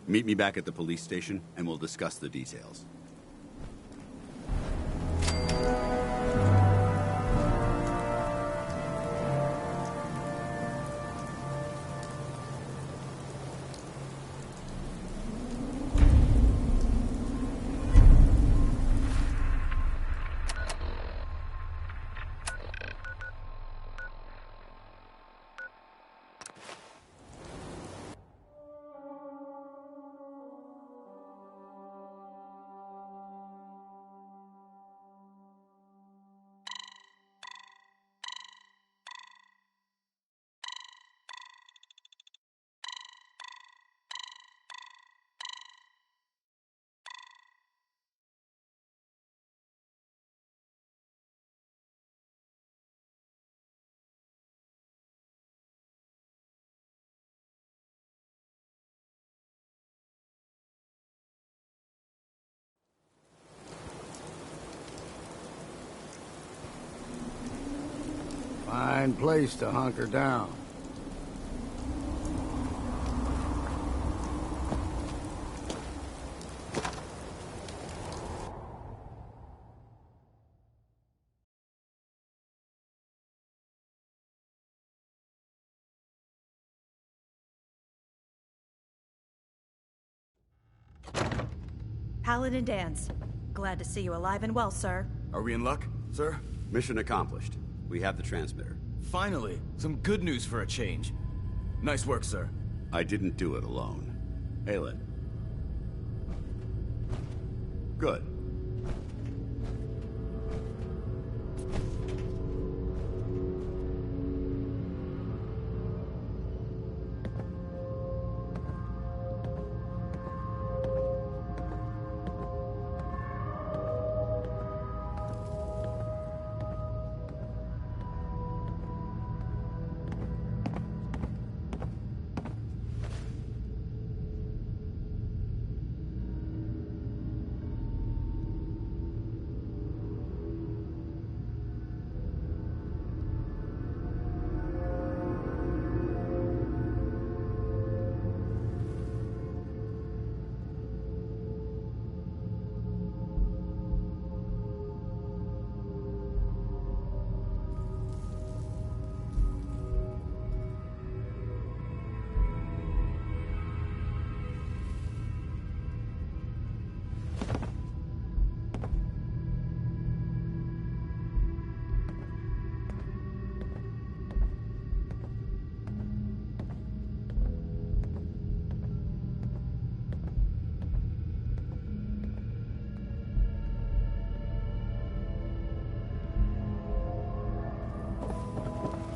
S17: Meet me back at the police station, and we'll discuss the details.
S12: Fine place to hunker down.
S18: Paladin Dance. Glad to see you alive and well, sir.
S6: Are we in luck, sir?
S17: Mission accomplished. We have the transmitter.
S6: Finally, some good news for a change. Nice work, sir.
S17: I didn't do it alone. Aelin. Good.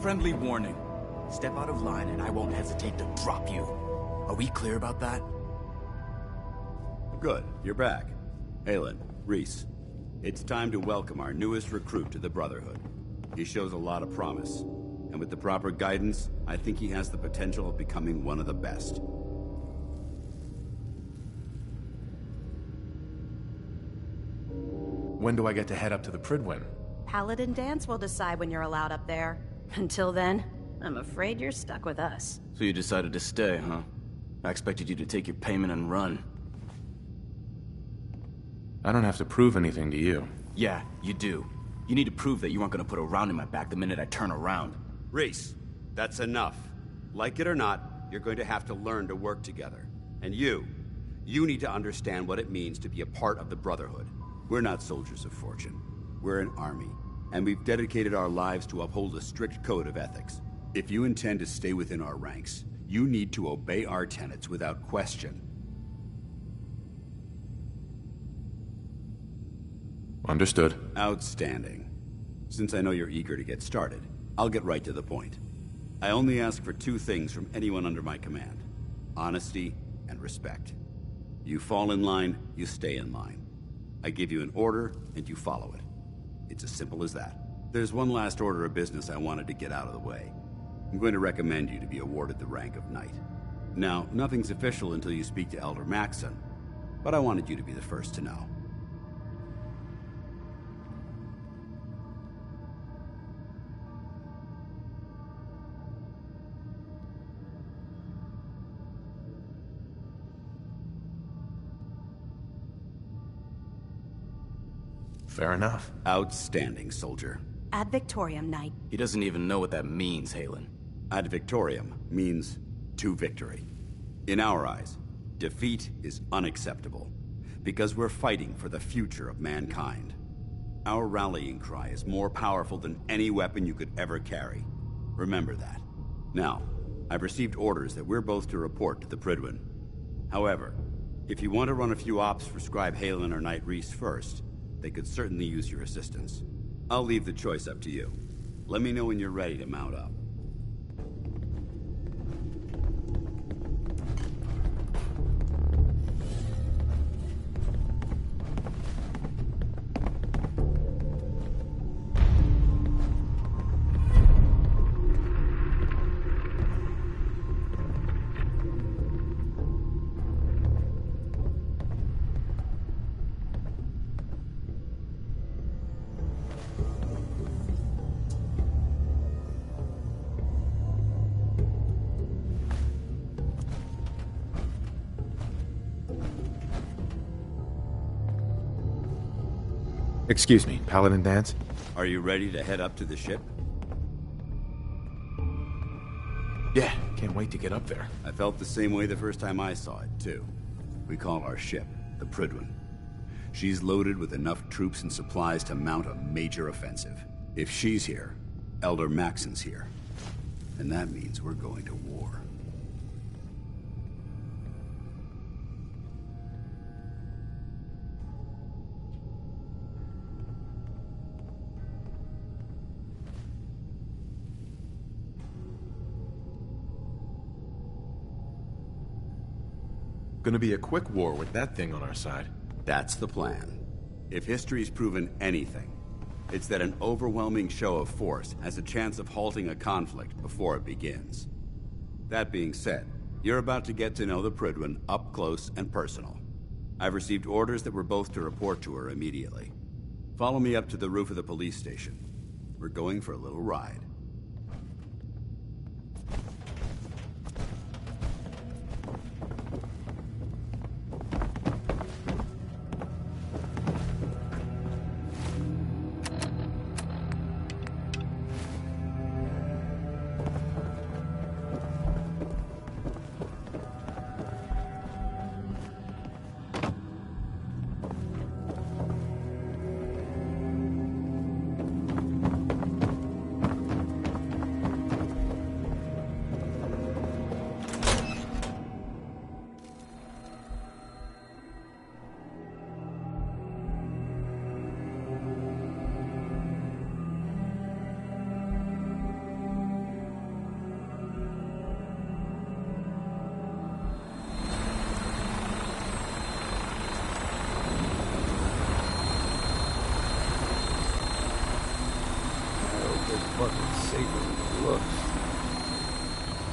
S6: Friendly warning. Step out of line and I won't hesitate to drop you. Are we clear about that?
S17: Good, you're back. Aelin, Reese, it's time to welcome our newest recruit to the Brotherhood. He shows a lot of promise, and with the proper guidance, I think he has the potential of becoming one of the best.
S10: When do I get to head up to the Pridwen?
S18: Paladin Dance will decide when you're allowed up there. Until then, I'm afraid you're stuck with us.
S20: So you decided to stay, huh? I expected you to take your payment and run.
S10: I don't have to prove anything to you.
S20: Yeah, you do. You need to prove that you aren't gonna put a round in my back the minute I turn around.
S17: Reese, that's enough. Like it or not, you're going to have to learn to work together. And you need to understand what it means to be a part of the Brotherhood. We're not soldiers of fortune. We're an army, and we've dedicated our lives to uphold a strict code of ethics. If you intend to stay within our ranks, you need to obey our tenets without question.
S10: Understood.
S17: Outstanding. Since I know you're eager to get started, I'll get right to the point. I only ask for two things from anyone under my command: honesty and respect. You fall in line, you stay in line. I give you an order, and you follow it. It's as simple as that. There's one last order of business I wanted to get out of the way. I'm going to recommend you to be awarded the rank of Knight. Now, nothing's official until you speak to Elder Maxson, but I wanted you to be the first to know.
S10: Fair enough.
S17: Outstanding, soldier.
S18: Ad Victoriam, Knight.
S20: He doesn't even know what that means, Halen.
S17: Ad Victoriam means to victory. In our eyes, defeat is unacceptable, because we're fighting for the future of mankind. Our rallying cry is more powerful than any weapon you could ever carry. Remember that. Now, I've received orders that we're both to report to the Prydwen. However, if you want to run a few ops for Scribe Halen or Knight Reese first, they could certainly use your assistance. I'll leave the choice up to you. Let me know when you're ready to mount up.
S10: Excuse me, Paladin Dance?
S17: Are you ready to head up to the ship?
S10: Yeah, can't wait to get up there.
S17: I felt the same way the first time I saw it, too. We call our ship the Prydwen. She's loaded with enough troops and supplies to mount a major offensive. If she's here, Elder Maxson's here. And that means we're going to war.
S10: Gonna be a quick war with that thing on our side.
S17: That's the plan. If history's proven anything, it's that an overwhelming show of force has a chance of halting a conflict before it begins. That being said, you're about to get to know the Prydwen up close and personal. I've received orders that we're both to report to her immediately. Follow me up to the roof of the police station. We're going for a little ride.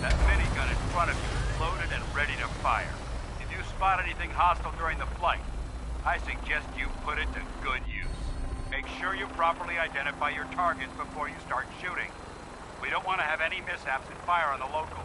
S6: That minigun in front of you is loaded and ready to fire. If you spot anything hostile during the flight, I suggest you put it to good use. Make Make sure you properly identify your targets before you start shooting. We don't want to have any mishaps and fire on the local.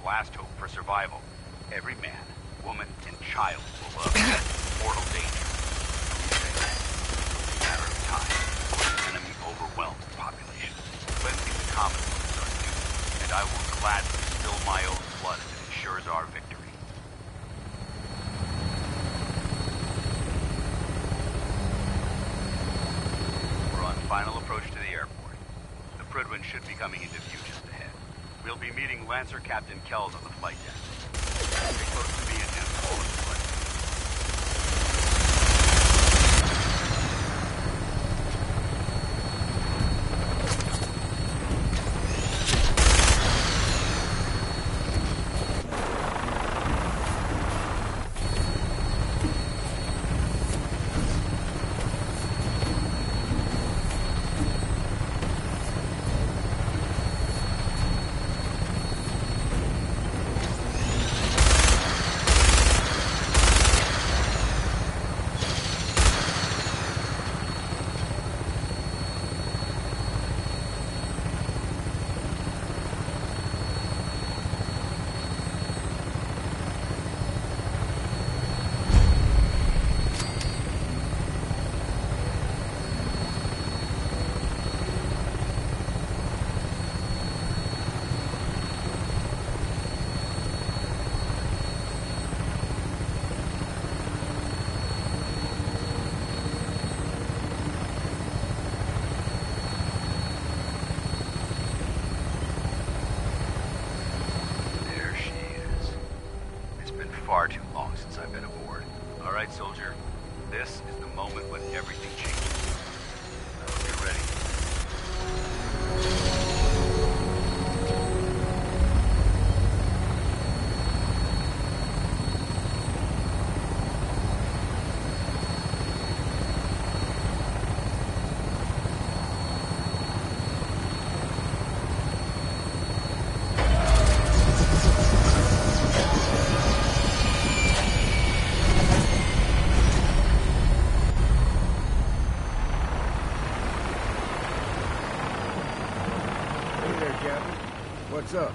S6: Last hope for survival. Every man, woman, and child will love mortal danger. It's a matter of time before the enemy overwhelms the population. Cleansing the Commonwealth is our duty, and I will gladly spill my own blood if it ensures our victory. We're on final approach to the airport. The Prydwen should be coming into view just ahead. We'll be meeting Lancer Captain Kells on the flight deck. Stay close to me and him all of the flight. Far too long since I've been aboard. All right, soldier. This is the moment when everything changes. I hope you're ready.
S12: What's up?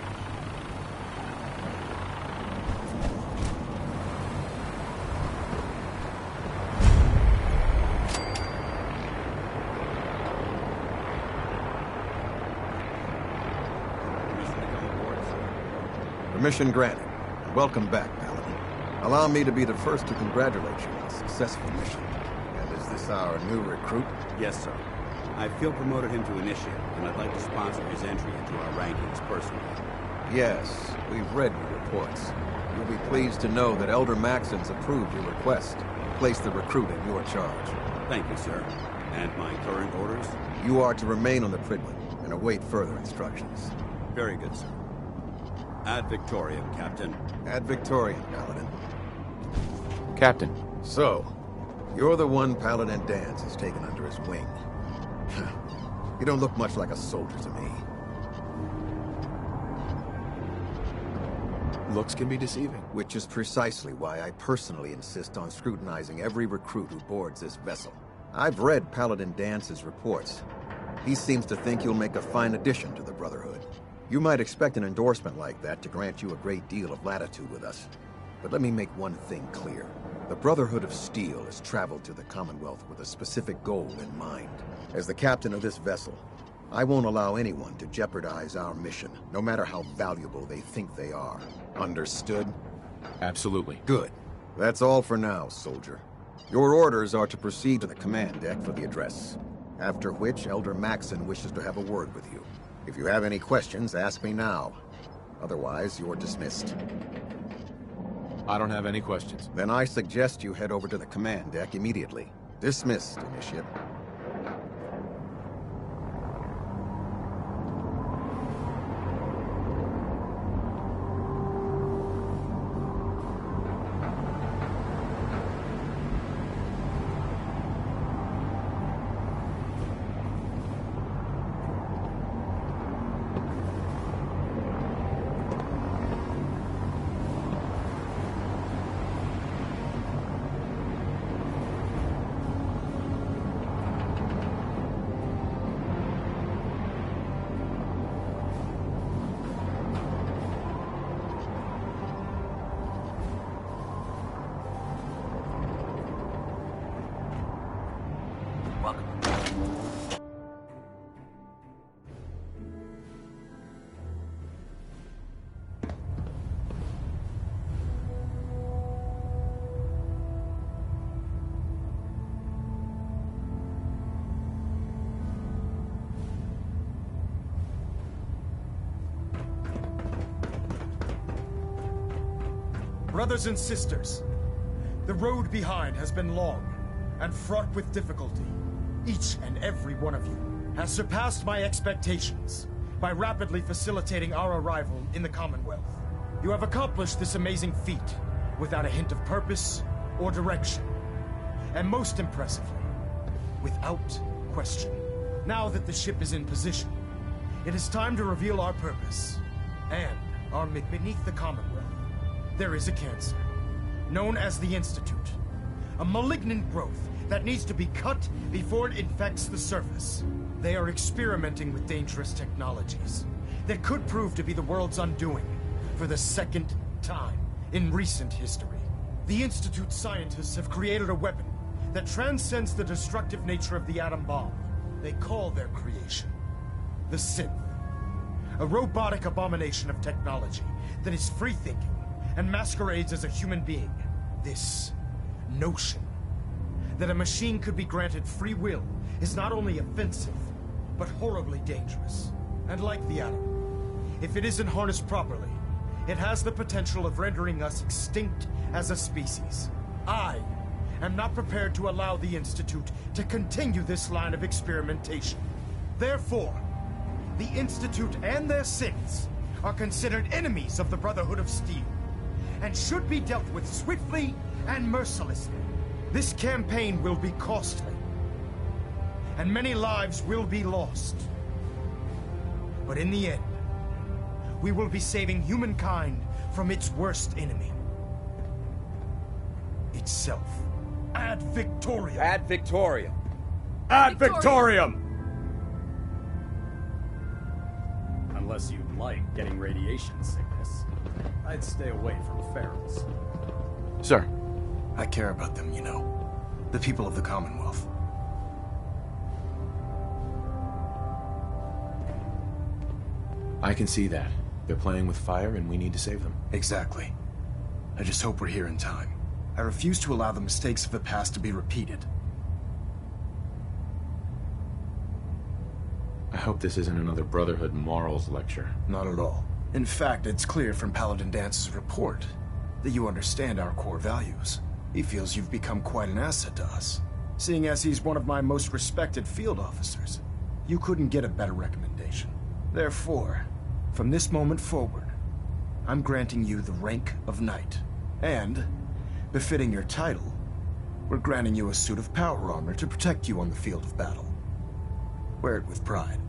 S21: Permission granted. Welcome back, Paladin. Allow me to be the first to congratulate you on a successful mission. And is this our new recruit?
S17: Yes, sir. I feel promoted him to initiate, and I'd like to sponsor his entry into our rankings personally.
S21: Yes, we've read your reports. You'll be pleased to know that Elder Maxon's approved your request to place the recruit in your charge.
S17: Thank you, sir. And my current orders?
S21: You are to remain on the Prydwen and await further instructions.
S17: Very good, sir. Ad Victoriam, Captain.
S21: Ad Victoriam, Paladin.
S10: Captain.
S21: So, you're the one Paladin Danse has taken under his wing. You don't look much like a soldier to me.
S10: Looks can be deceiving.
S21: Which is precisely why I personally insist on scrutinizing every recruit who boards this vessel. I've read Paladin Dance's reports. He seems to think you'll make a fine addition to the Brotherhood. You might expect an endorsement like that to grant you a great deal of latitude with us. But let me make one thing clear. The Brotherhood of Steel has traveled to the Commonwealth with a specific goal in mind. As the captain of this vessel, I won't allow anyone to jeopardize our mission, no matter how valuable they think they are. Understood?
S10: Absolutely.
S21: Good. That's all for now, soldier. Your orders are to proceed to the command deck for the address, after which Elder Maxon wishes to have a word with you. If you have any questions, ask me now. Otherwise, you're dismissed.
S10: I don't have any questions.
S21: Then I suggest you head over to the command deck immediately. Dismissed, Initiate.
S3: Brothers and sisters, the road behind has been long and fraught with difficulty. Each and every one of you has surpassed my expectations by rapidly facilitating our arrival in the Commonwealth. You have accomplished this amazing feat without a hint of purpose or direction. And most impressively, without question. Now that the ship is in position, it is time to reveal our purpose and our mission. Beneath the Commonwealth, there is a cancer, known as the Institute. A malignant growth that needs to be cut before it infects the surface. They are experimenting with dangerous technologies that could prove to be the world's undoing for the second time in recent history. The Institute scientists have created a weapon that transcends the destructive nature of the atom bomb. They call their creation the Synth. A robotic abomination of technology that is free-thinking and masquerades as a human being. This notion that a machine could be granted free will is not only offensive, but horribly dangerous. And like the atom, if it isn't harnessed properly, it has the potential of rendering us extinct as a species. I am not prepared to allow the Institute to continue this line of experimentation. Therefore, the Institute and their synths are considered enemies of the Brotherhood of Steel, and should be dealt with swiftly and mercilessly. This campaign will be costly, and many lives will be lost. But in the end, we will be saving humankind from its worst enemy. Itself. Ad Victoriam!
S6: Ad Victoriam! Ad Victoriam!
S22: Unless you like getting radiation sickness, I'd stay away from ferals.
S10: Sir.
S3: I care about them, you know. The people of the Commonwealth.
S10: I can see that. They're playing with fire and we need to save them.
S3: Exactly. I just hope we're here in time. I refuse to allow the mistakes of the past to be repeated.
S10: I hope this isn't another Brotherhood morals lecture.
S3: Not at all. In fact, it's clear from Paladin Dance's report that you understand our core values. He feels you've become quite an asset to us, seeing as he's one of my most respected field officers. You couldn't get a better recommendation. Therefore, from this moment forward, I'm granting you the rank of Knight. And, befitting your title, we're granting you a suit of power armor to protect you on the field of battle. Wear it with pride.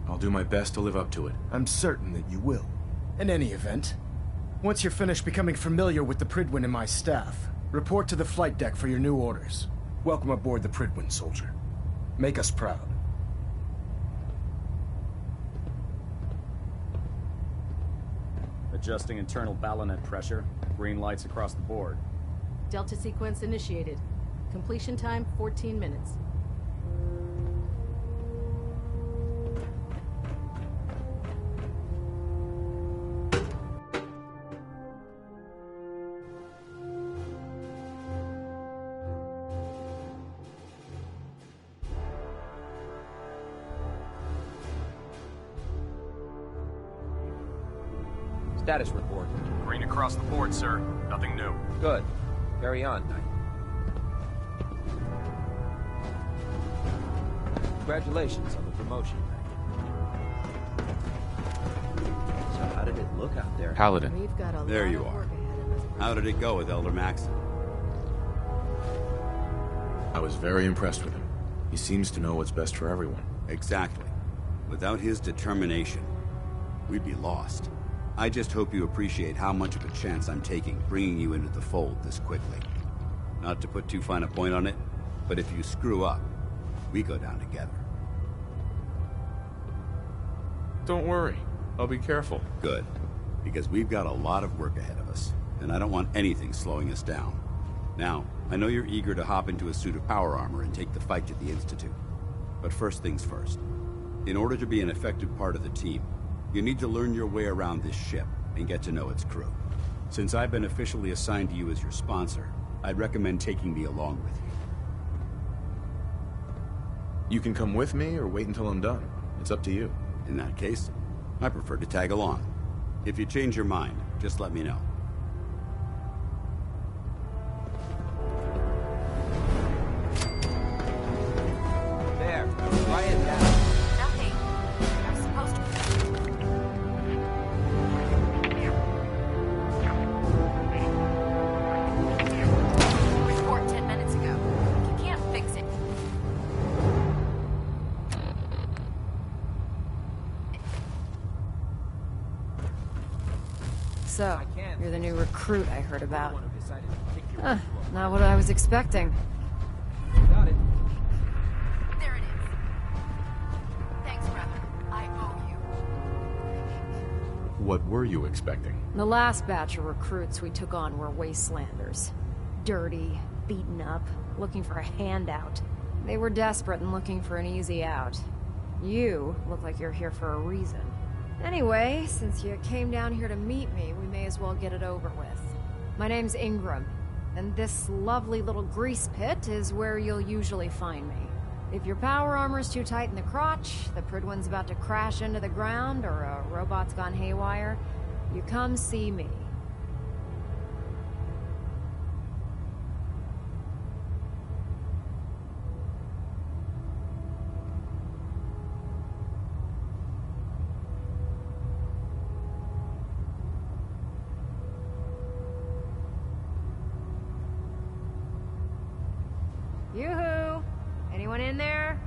S10: I'll do my best to live up to it.
S3: I'm certain that you will. In any event, once you're finished becoming familiar with the Pridwin and my staff, report to the flight deck for your new orders. Welcome aboard the Pridwin, soldier. Make us proud.
S22: The Adjusting internal ballonet pressure. Green lights across the board.
S2: Delta sequence initiated. Completion time 14 minutes.
S5: Status report.
S22: Green across the board, sir. Nothing new.
S5: Good. Carry on, Knight. Congratulations on the promotion, Knight. So how did it look out there?
S10: Paladin.
S2: We've got a
S17: There
S2: lot
S17: you
S2: of
S17: are.
S2: work ahead of us.
S17: How did it go with Elder Maxon?
S10: I was very impressed with him. He seems to know what's best for everyone.
S17: Exactly. Without his determination, we'd be lost. I just hope you appreciate how much of a chance I'm taking bringing you into the fold this quickly. Not to put too fine a point on it, but if you screw up, we go down together.
S10: Don't worry. I'll be careful.
S17: Good. Because we've got a lot of work ahead of us, and I don't want anything slowing us down. Now, I know you're eager to hop into a suit of power armor and take the fight to the Institute. But first things first. In order to be an effective part of the team, you need to learn your way around this ship and get to know its crew. Since I've been officially assigned to you as your sponsor, I'd recommend taking me along with you.
S10: You can come with me or wait until I'm done. It's up to you.
S17: In that case, I prefer to tag along. If you change your mind, just let me know.
S5: There. Try it down.
S14: Nothing. I'm supposed to... Report 10 minutes ago. You can't fix it.
S23: So, you're the new recruit I heard about. Not what I was expecting.
S5: Got it.
S14: There it is. Thanks, brother. I owe you.
S10: What were you expecting?
S23: The last batch of recruits we took on were wastelanders. Dirty, beaten up, looking for a handout. They were desperate and looking for an easy out. You look like you're here for a reason. Anyway, since you came down here to meet me, we may as well get it over with. My name's Ingram, and this lovely little grease pit is where you'll usually find me. If your power armor's too tight in the crotch, the Pridwin's about to crash into the ground, or a robot's gone haywire, you come see me. Yoo-hoo! Anyone in there?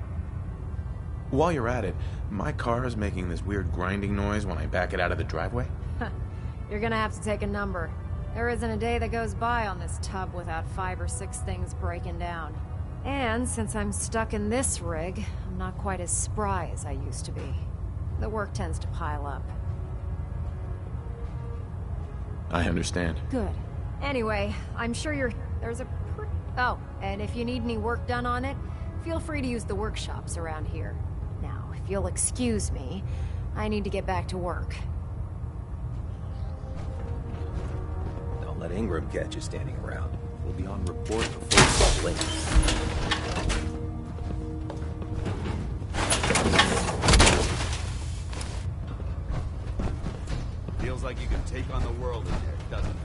S10: While you're at it, my car is making this weird grinding noise when I back it out of the driveway.
S23: You're gonna have to take a number. There isn't a day that goes by on this tub without 5 or 6 things breaking down. And since I'm stuck in this rig, I'm not quite as spry as I used to be. The work tends to pile up.
S10: I understand.
S23: Good. Anyway, I'm sure there's a Oh, and if you need any work done on it, feel free to use the workshops around here. Now, if you'll excuse me, I need to get back to work.
S5: Don't let Ingram catch you standing around. We'll be on report before it's late.
S17: Feels like you can take on the world in there, doesn't it?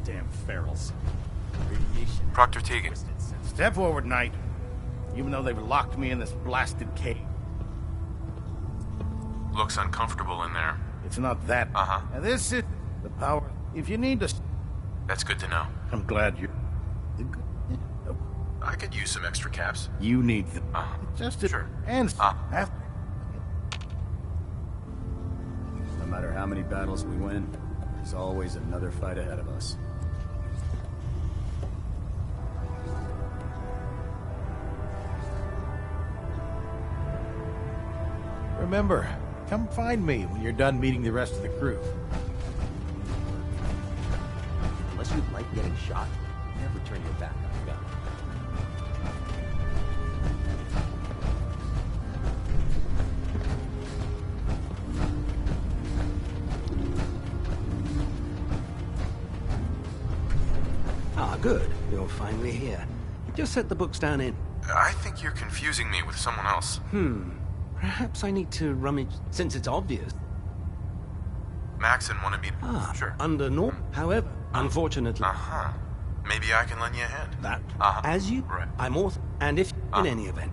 S22: Damn ferals. Radiation.
S24: Proctor Tegan.
S25: Step forward, Knight. Even though they've locked me in this blasted cave.
S24: Looks uncomfortable in there.
S25: It's not that.
S24: Uh-huh.
S25: Now this is the power. If you need to...
S24: That's good to know.
S25: I'm glad you...
S24: I could use some extra caps.
S25: You need them. Just to...
S24: Sure.
S25: And...
S22: No matter how many battles we win, there's always another fight ahead of us.
S1: remember, come find me when you're done meeting the rest of the crew.
S5: Unless you like getting shot, never turn your back on a gun.
S9: Ah, good. You're finally here. Just set the books down in.
S24: I think you're confusing me with someone else.
S9: Perhaps I need to rummage, since it's obvious.
S24: Maxon wanted me to...
S9: Ah,
S24: sure.
S9: under norm. However, unfortunately...
S24: Uh-huh. Maybe I can lend you a hand.
S9: That,
S24: Uh-huh.
S9: as you...
S24: Right.
S9: I'm author, and if, in any event...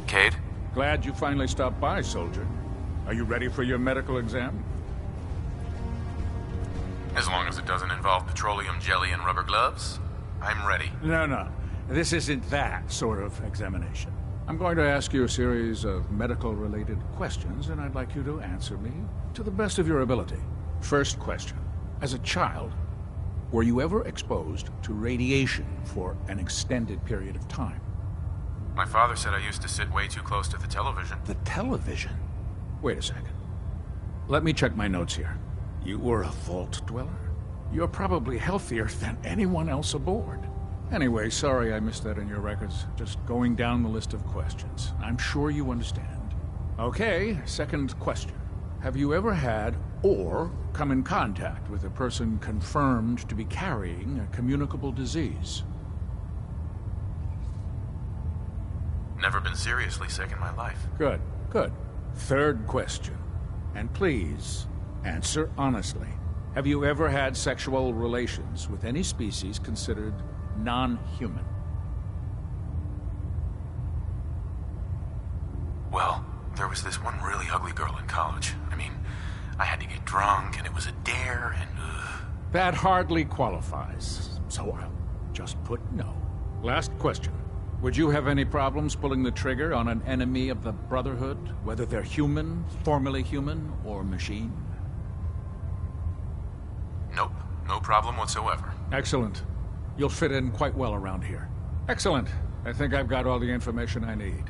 S24: Cade?
S11: Glad you finally stopped by, soldier. Are you ready for your medical exam?
S24: As long as it doesn't involve petroleum jelly and rubber gloves, I'm ready.
S11: No. This isn't that sort of examination. I'm going to ask you a series of medical-related questions, and I'd like you to answer me to the best of your ability. First question. As a child, were you ever exposed to radiation for an extended period of time?
S24: My father said I used to sit way too close to the television.
S11: The television? Wait a second. Let me check my notes here. You were a vault dweller? You're probably healthier than anyone else aboard. Anyway, sorry I missed that in your records. Just going down the list of questions. I'm sure you understand. Okay, second question. Have you ever had or come in contact with a person confirmed to be carrying a communicable disease?
S24: Never been seriously sick in my life.
S11: Good. Third question. And please, answer honestly. Have you ever had sexual relations with any species considered non-human?
S24: Well, there was this one really ugly girl in college. I mean, I had to get drunk, and it was a dare, and
S11: That hardly qualifies, so I'll just put no. Last question. Would you have any problems pulling the trigger on an enemy of the Brotherhood, whether they're human, formerly human, or machine?
S24: Nope. No problem whatsoever.
S11: Excellent. You'll fit in quite well around here. Excellent. I think I've got all the information I need.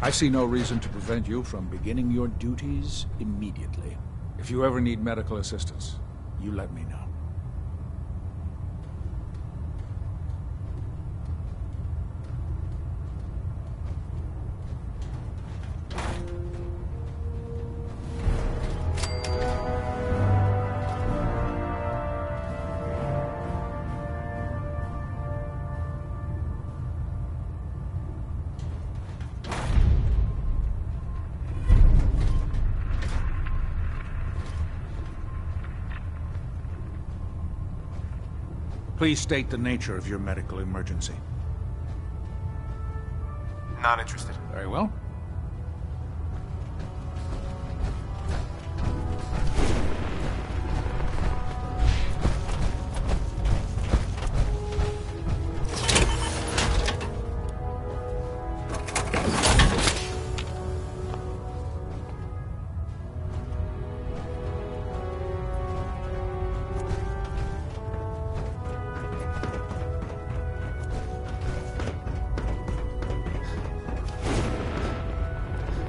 S11: I see no reason to prevent you from beginning your duties immediately. If you ever need medical assistance, you let me know. Please state the nature of your medical emergency.
S24: Not interested.
S11: Very well.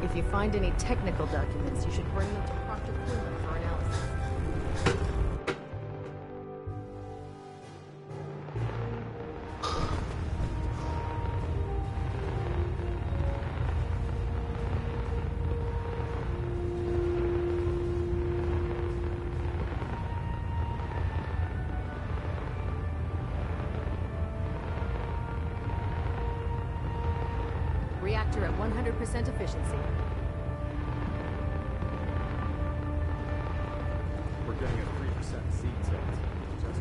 S2: If you find any technical documents, you should bring them to Proctor Quinlan for analysis. Reactor at 100% efficiency.
S22: We're getting a 3% seed tilt. Just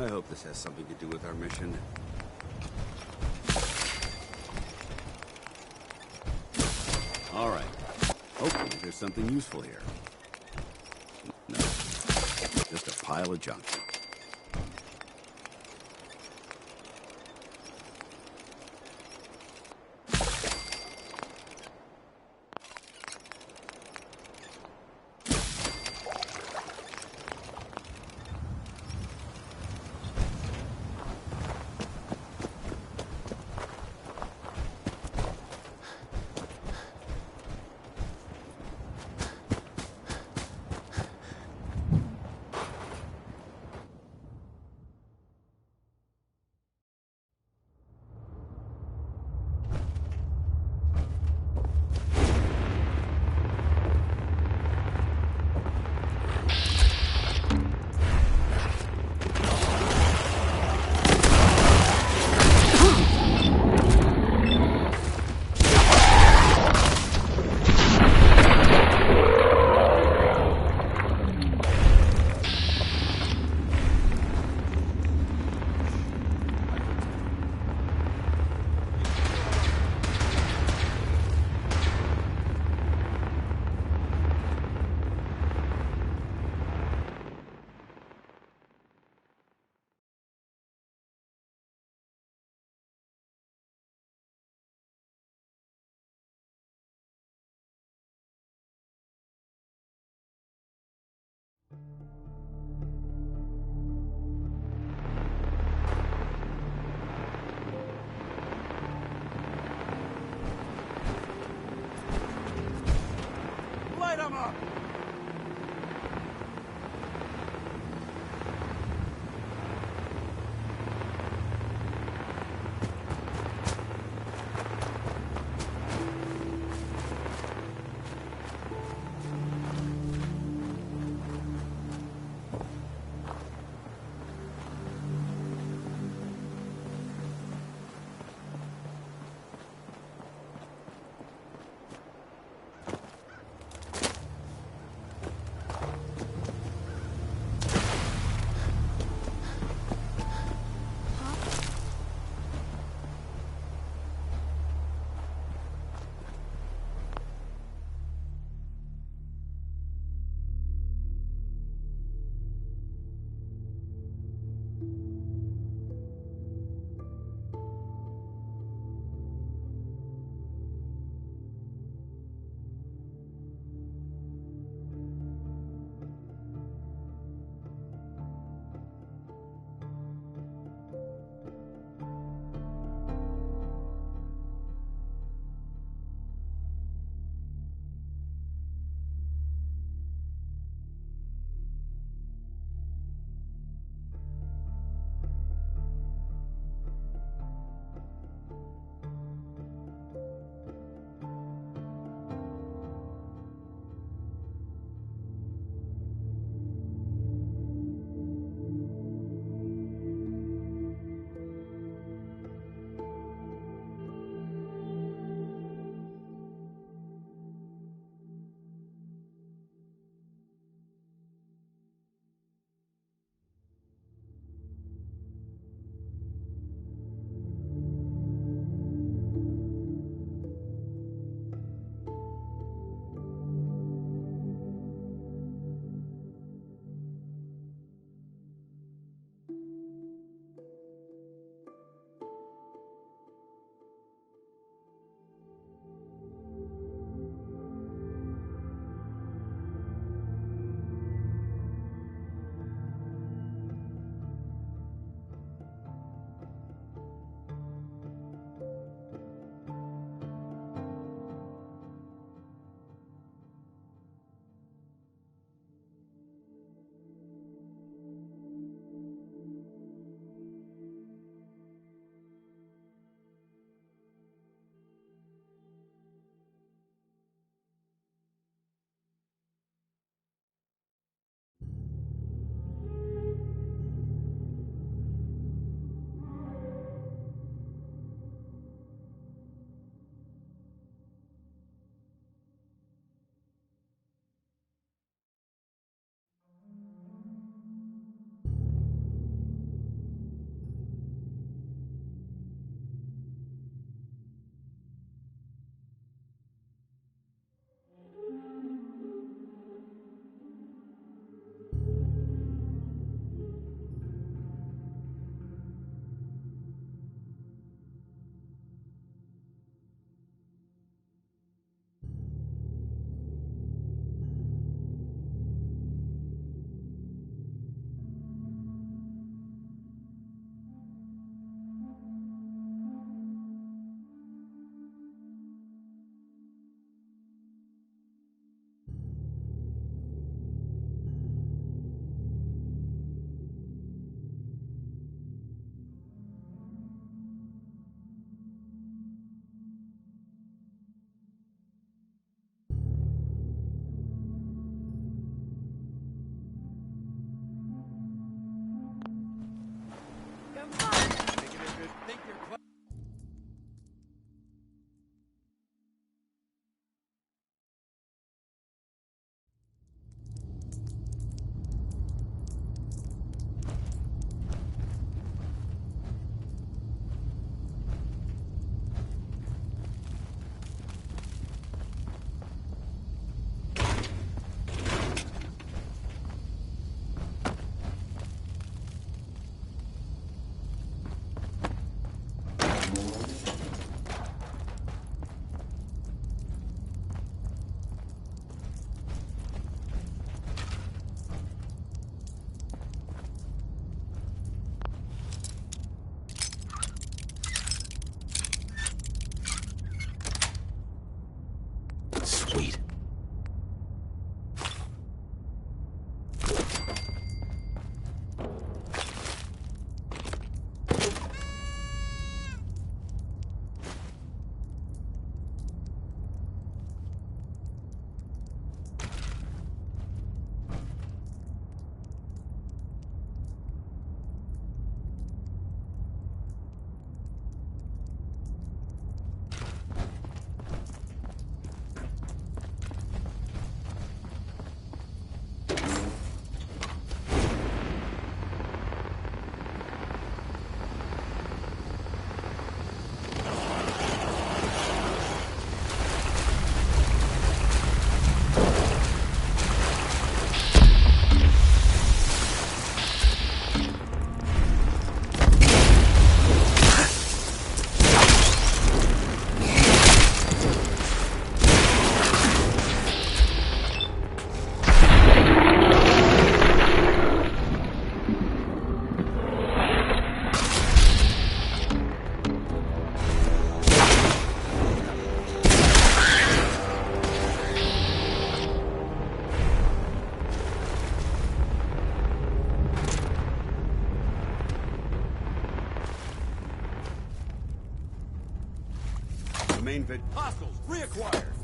S17: I hope this has something to do with our mission. All right. Hopefully there's something useful here. No. Just a pile of junk.
S6: Light 'em up! main vid. Hostiles reacquired.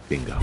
S10: Bingo.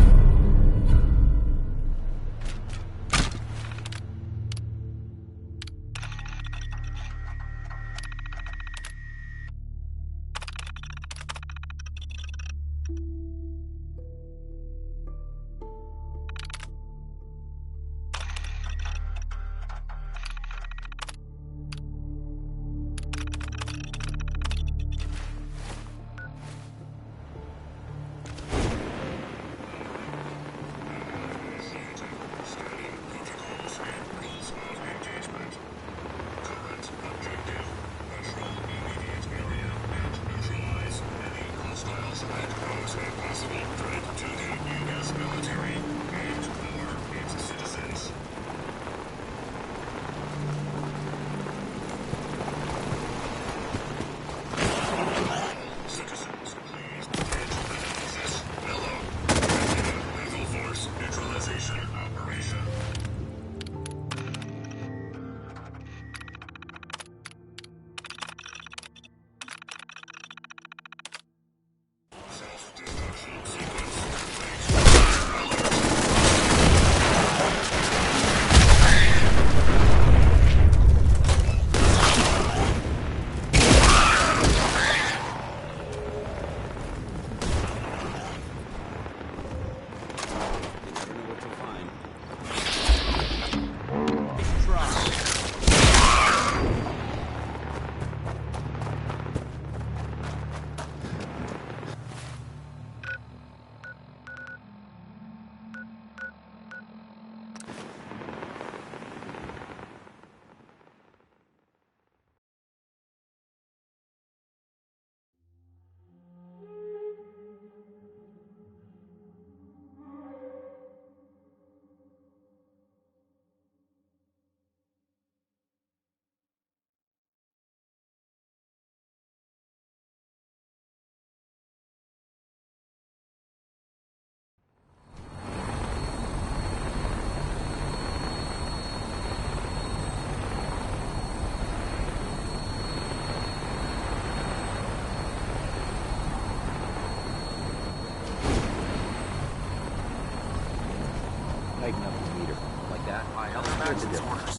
S5: Tighten up his meter. Like that?
S24: By Elder Maxon's orders.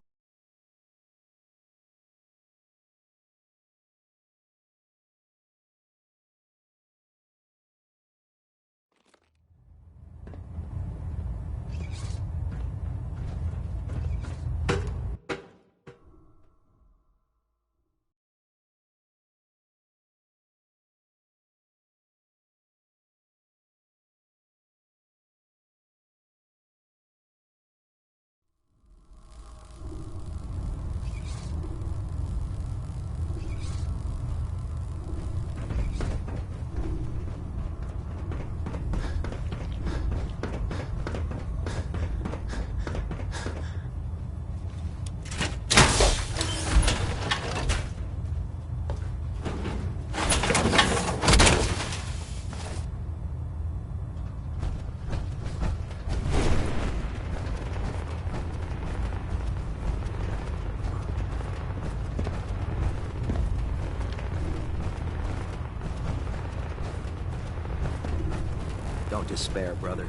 S5: Don't despair, brother.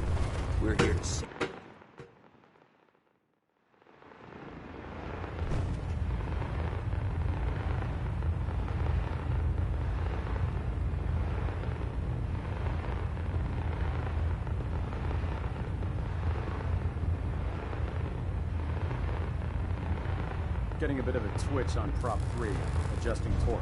S5: We're here to see.
S22: Getting a bit of a twitch on prop 3, adjusting torque.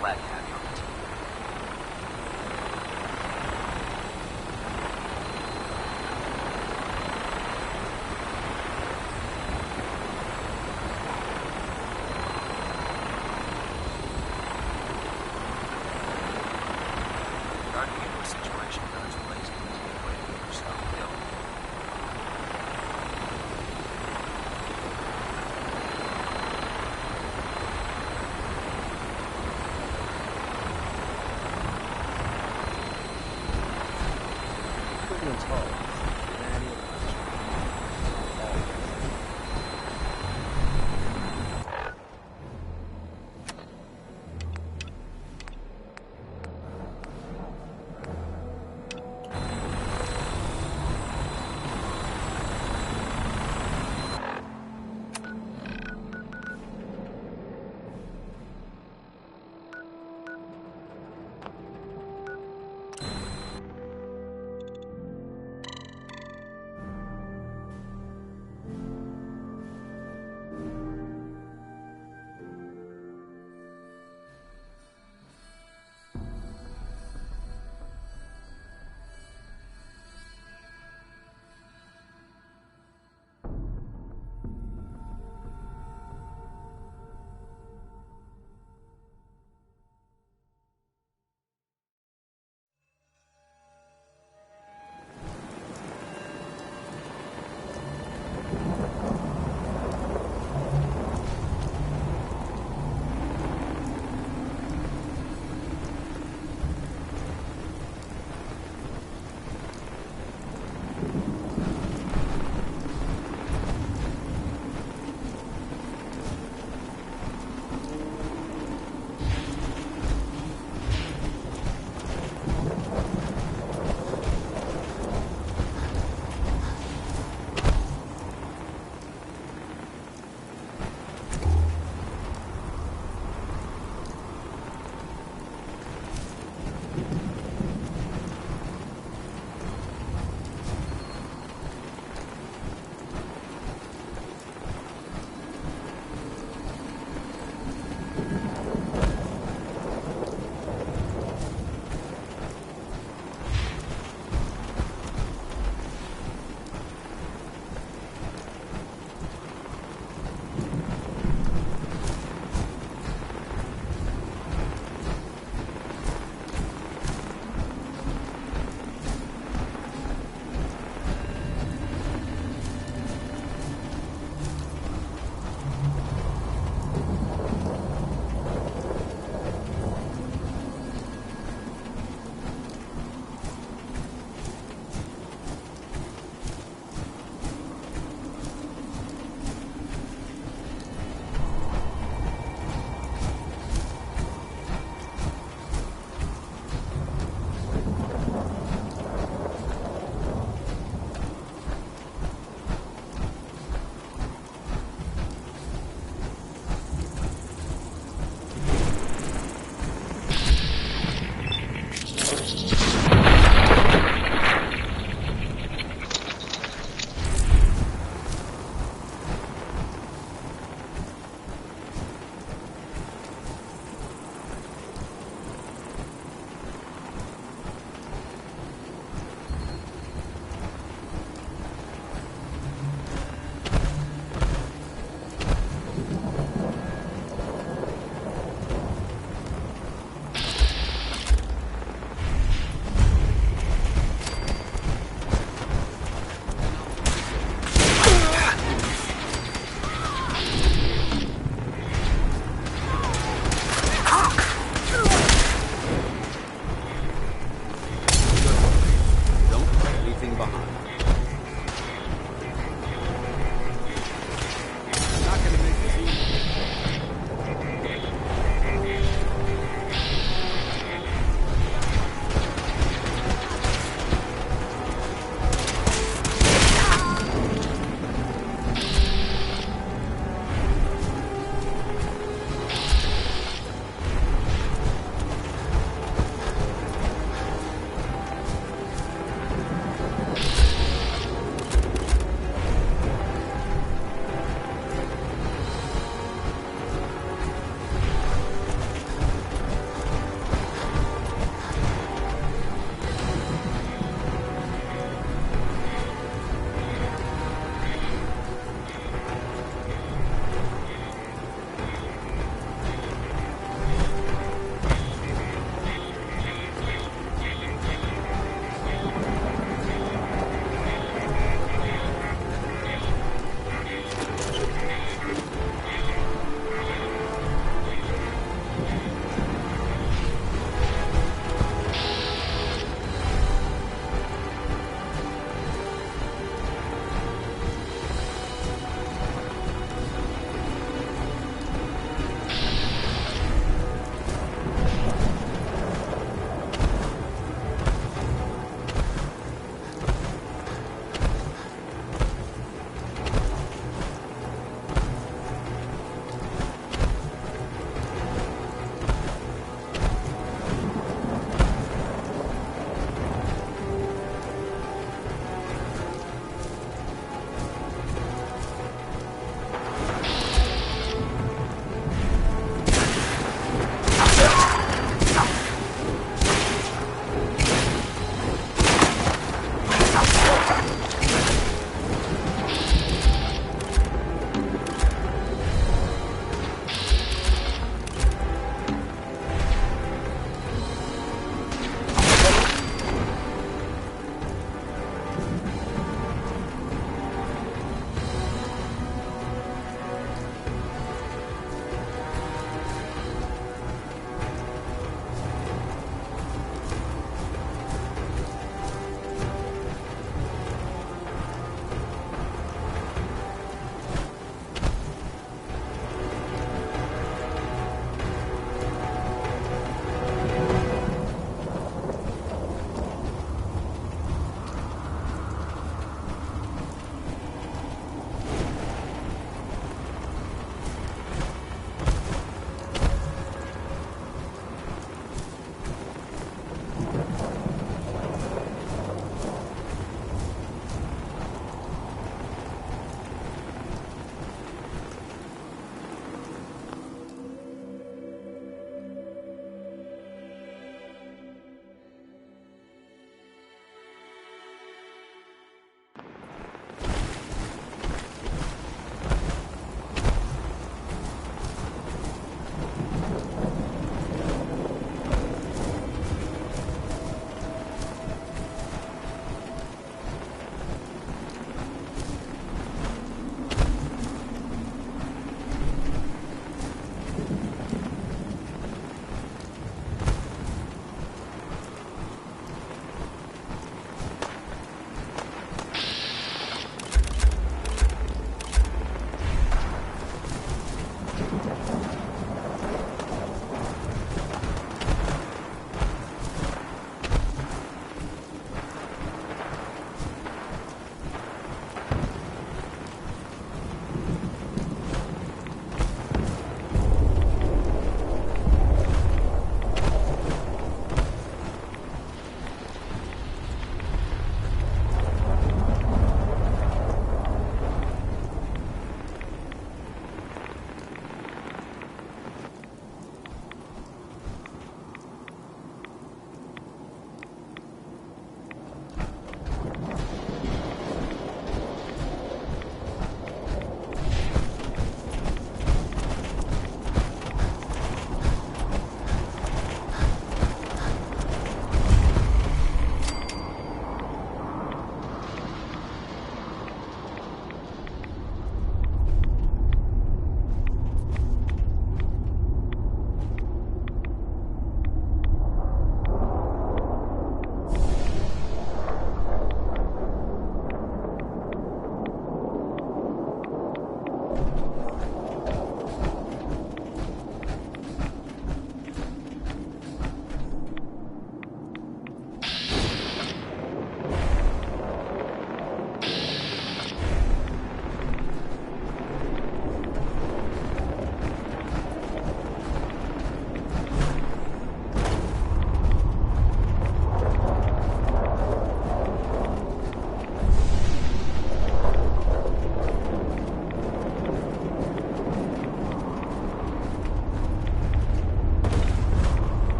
S5: Glad to have you on the team. Starting to get into a situation where it's lazy to keep away from yourself, Bill. Equipment's home.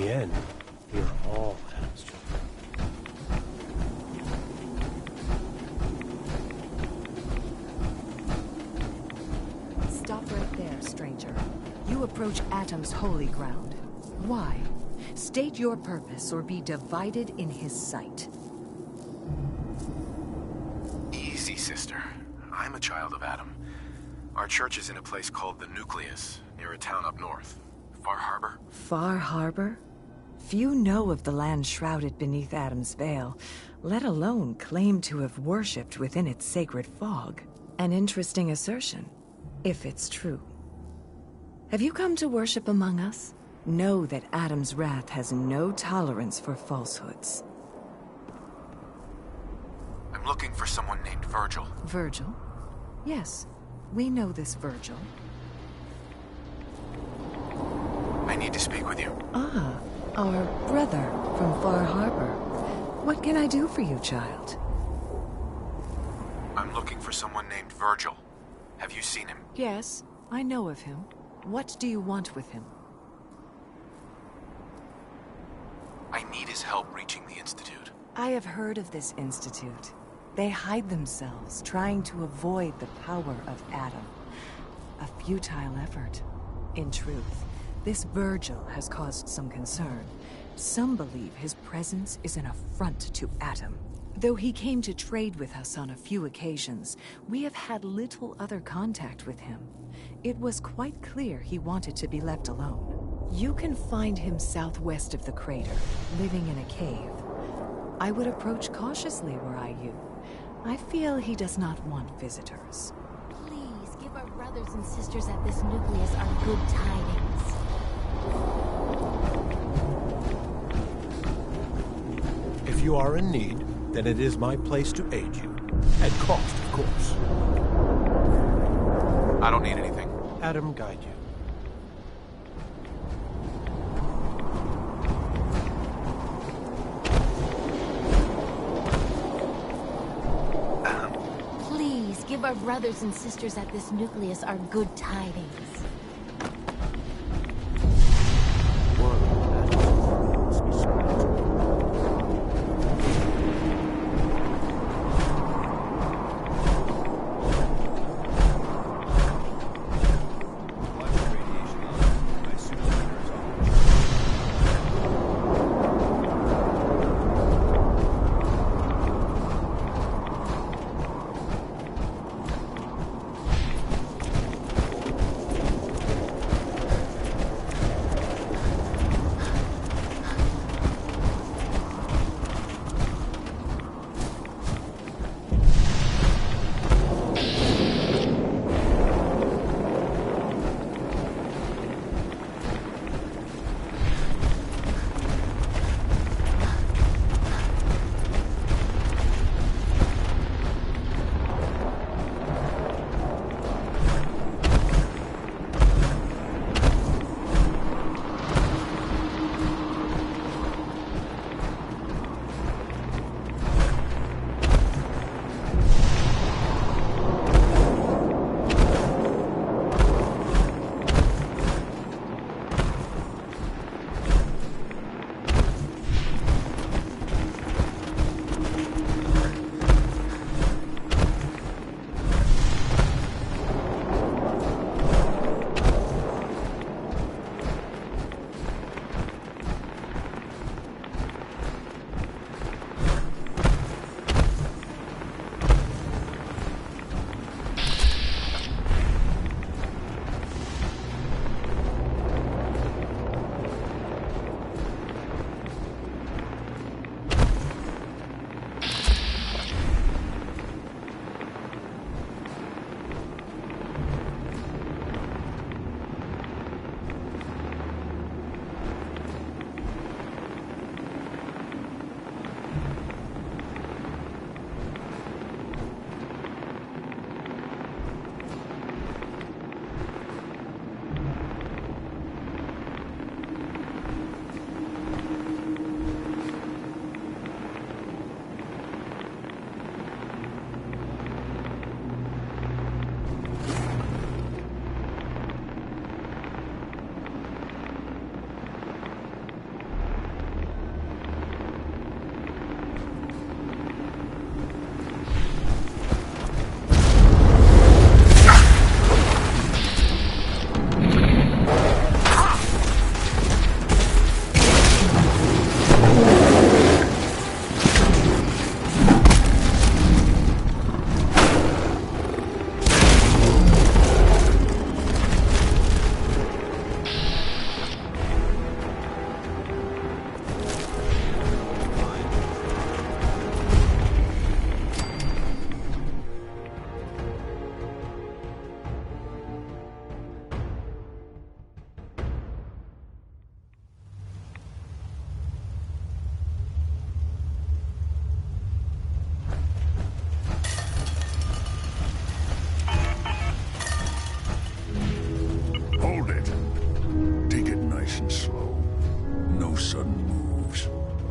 S4: the end, we are all Adam's children.
S7: Stop right there, stranger. You approach Atom's holy ground. Why? State your purpose or be divided in his sight.
S24: Easy, sister. I'm a child of Adam. Our church is in a place called the Nucleus, near a town up north. Far Harbor?
S7: Far Harbor? Few know of the land shrouded beneath Adam's veil, let alone claim to have worshipped within its sacred fog. An interesting assertion, if it's true. Have you come to worship among us? Know that Adam's wrath has no tolerance for falsehoods.
S24: I'm looking for someone named Virgil.
S7: Virgil? Yes, we know this Virgil.
S24: I need to speak with you.
S7: Ah, our brother from Far Harbor. What can I do for you, child?
S24: I'm looking for someone named Virgil. Have you seen him?
S7: Yes, I know of him. What do you want with him?
S24: I need his help reaching the Institute.
S7: I have heard of this institute. They hide themselves, trying to avoid the power of Adam. A futile effort. In truth, this Virgil has caused some concern. Some believe his presence is an affront to Adam. Though he came to trade with us on a few occasions, we have had little other contact with him. It was quite clear he wanted to be left alone. You can find him southwest of the crater, living in a cave. I would approach cautiously were I you. I feel he does not want visitors.
S8: Please give our brothers and sisters at this nucleus our good tidings.
S4: If you are in need, then it is my place to aid you. At cost, of course.
S24: I don't need anything.
S4: Adam guide you.
S8: Please give our brothers and sisters at this nucleus our good tidings.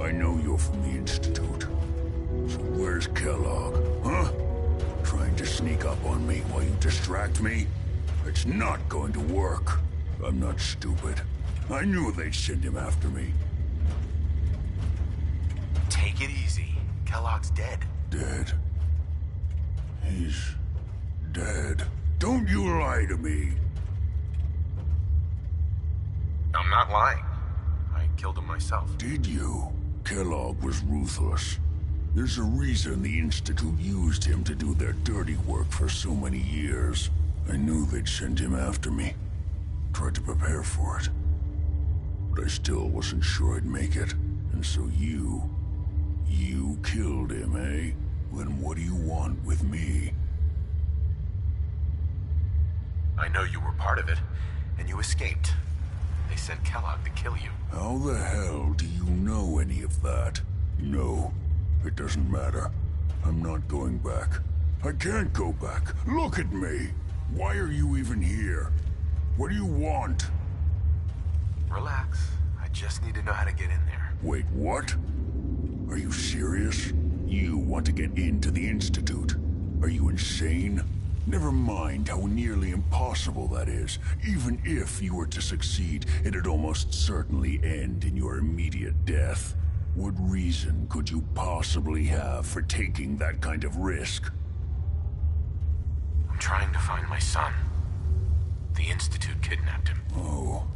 S13: I know you're from the Institute. So where's Kellogg, huh? Trying to sneak up on me while you distract me? It's not going to work. I'm not stupid. I knew they'd send him after me.
S24: Take it easy. Kellogg's dead.
S13: Dead? He's dead. Don't you lie to me.
S24: I'm not lying. I killed him myself.
S13: Did you? Kellogg was ruthless. There's a reason the Institute used him to do their dirty work for so many years. I knew they'd send him after me. Tried to prepare for it. But I still wasn't sure I'd make it. And so you killed him, eh? Then what do you want with me?
S24: I know you were part of it, and you escaped. They sent Kellogg to kill you.
S13: How the hell do you know any of that? No, it doesn't matter. I'm not going back. I can't go back. Look at me. Why are you even here? What do you want?
S24: Relax. I just need to know how to get in there.
S13: Wait, what? Are you serious? You want to get into the Institute? Are you insane? Never mind how nearly impossible that is. Even if you were to succeed, it'd almost certainly end in your immediate death. What reason could you possibly have for taking that kind of risk?
S24: I'm trying to find my son. The Institute kidnapped him.
S13: Oh.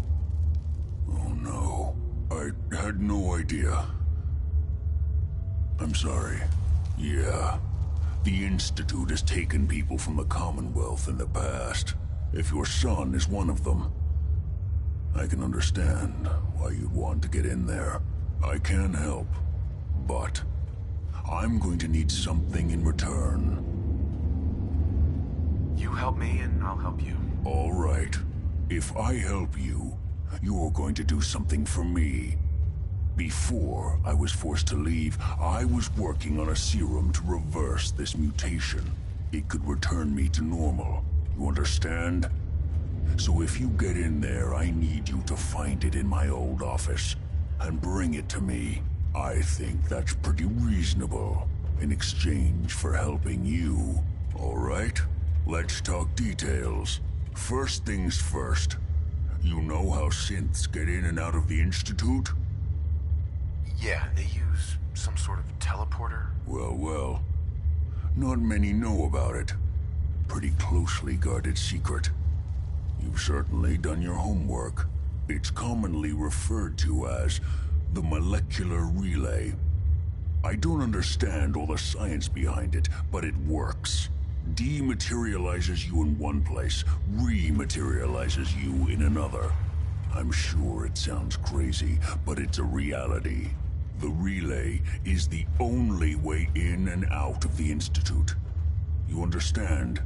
S13: Oh no. I had no idea. I'm sorry. Yeah. The Institute has taken people from the Commonwealth in the past. If your son is one of them, I can understand why you'd want to get in there. I can help, but I'm going to need something in return.
S24: You help me and I'll help you.
S13: All right. If I help you, you're going to do something for me. Before I was forced to leave, I was working on a serum to reverse this mutation. It could return me to normal. You understand? So if you get in there, I need you to find it in my old office and bring it to me. I think that's pretty reasonable in exchange for helping you. All right? Let's talk details. First things first. You know how synths get in and out of the Institute?
S24: Yeah, they use some sort of teleporter.
S13: Well. Not many know about it. Pretty closely guarded secret. You've certainly done your homework. It's commonly referred to as the molecular relay. I don't understand all the science behind it, but it works. Dematerializes you in one place, rematerializes you in another. I'm sure it sounds crazy, but it's a reality. The relay is the only way in and out of the Institute. You understand?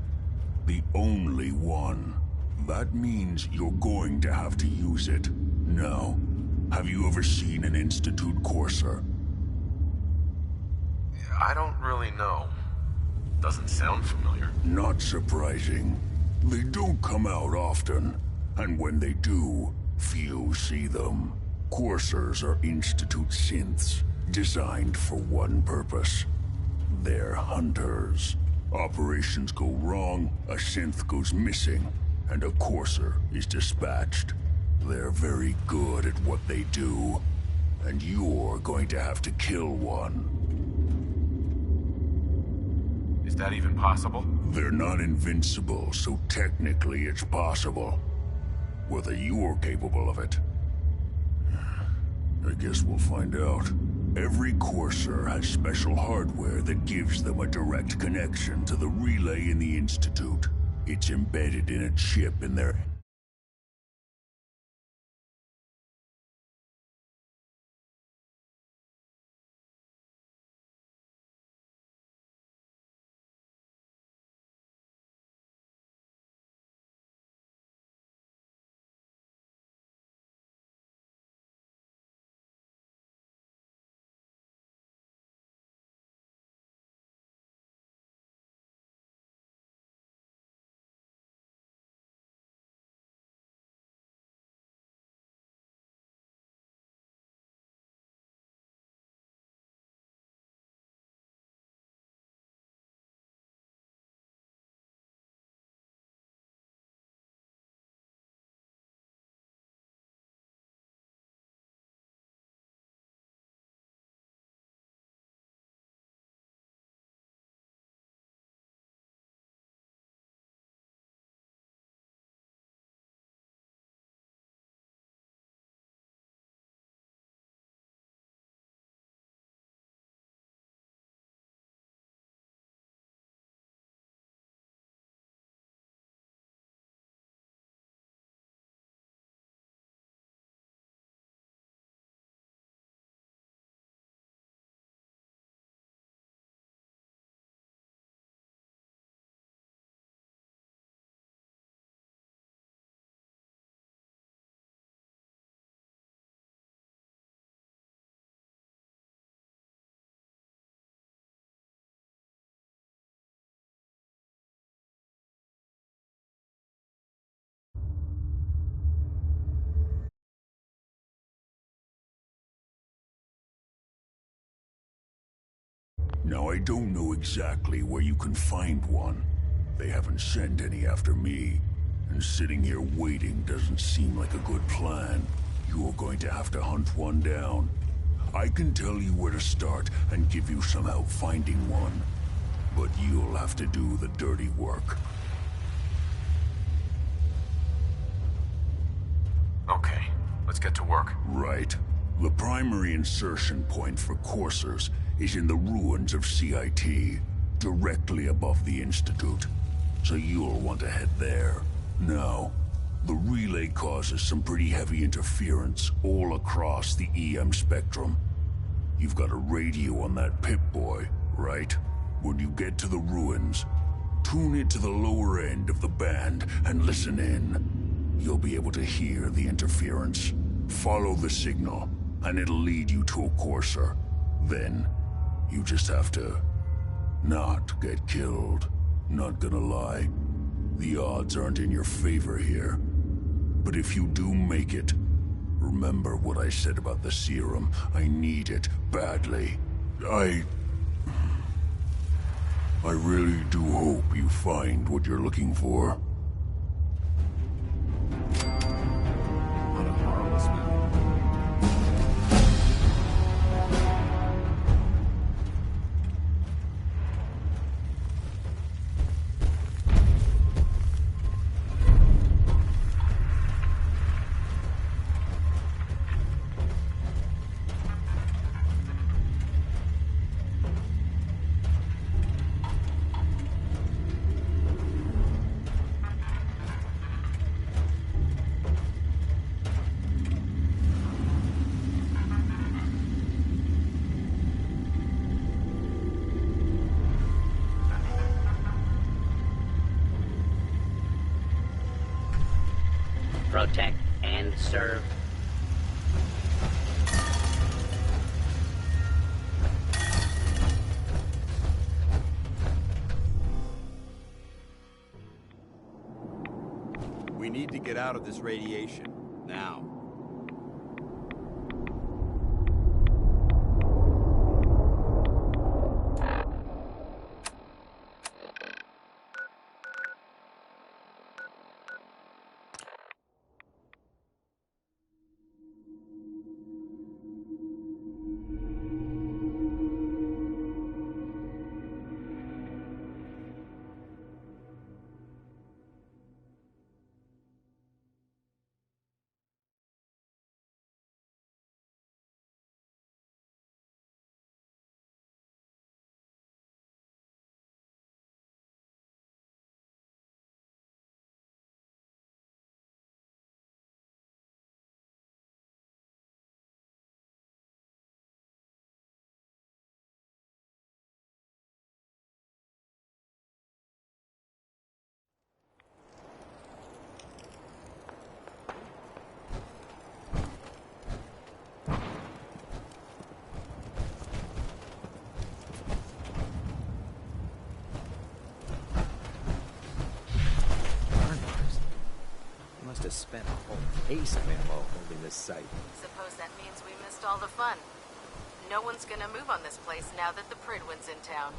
S13: The only one. That means you're going to have to use it. Now, have you ever seen an Institute courser?
S24: I don't really know. Doesn't sound familiar.
S13: Not surprising. They don't come out often, and when they do, few see them. Coursers are Institute synths, designed for one purpose. They're hunters. Operations go wrong, a synth goes missing, and a courser is dispatched. They're very good at what they do, and you're going to have to kill one.
S24: Is that even possible?
S13: They're not invincible, so technically it's possible. Whether you're capable of it, I guess we'll find out. Every courser has special hardware that gives them a direct connection to the relay in the Institute. It's embedded in a chip in their Now, I don't know exactly where you can find one. They haven't sent any after me. And sitting here waiting doesn't seem like a good plan. You're going to have to hunt one down. I can tell you where to start and give you some help finding one. But you'll have to do the dirty work.
S24: Okay, let's get to work.
S13: Right. The primary insertion point for coursers is in the ruins of CIT, directly above the Institute. So you'll want to head there. Now, the relay causes some pretty heavy interference all across the EM spectrum. You've got a radio on that Pip-Boy, right? When you get to the ruins, tune it to the lower end of the band and listen in. You'll be able to hear the interference. Follow the signal, and it'll lead you to a courser. Then, you just have to not get killed. Not gonna lie, the odds aren't in your favor here. But if you do make it, remember what I said about the serum. I need it badly. I really do hope you find what you're looking for.
S5: What a horrible smell.
S15: Protect and serve.
S6: We need to get out of this radiation, now.
S5: To spend a whole case of ammo holding this site.
S2: Suppose that means we missed all the fun. No one's gonna move on this place now that the Pridwin's in town.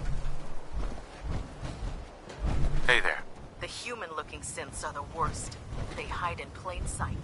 S24: Hey there.
S2: The human-looking synths are the worst. They hide in plain sight.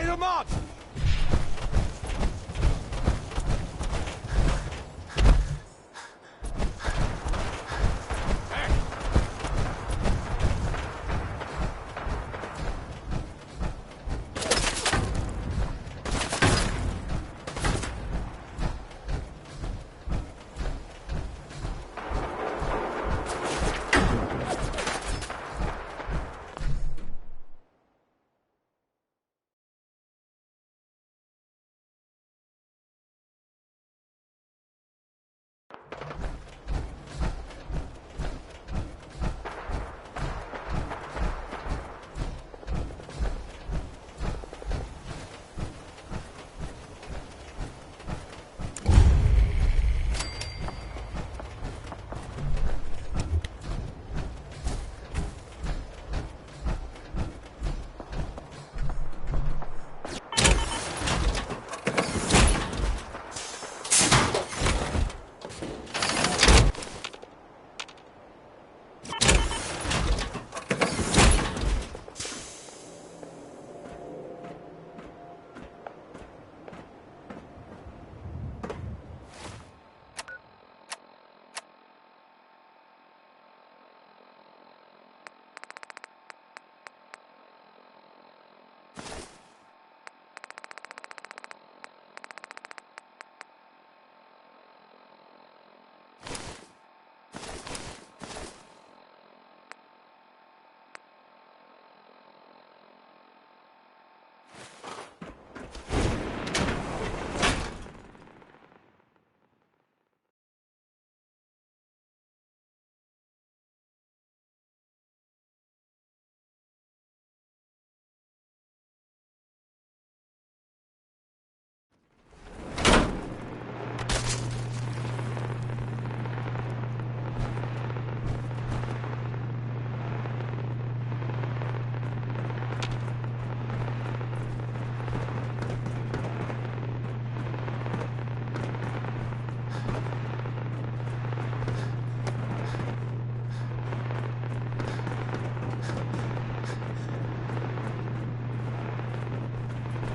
S4: him up!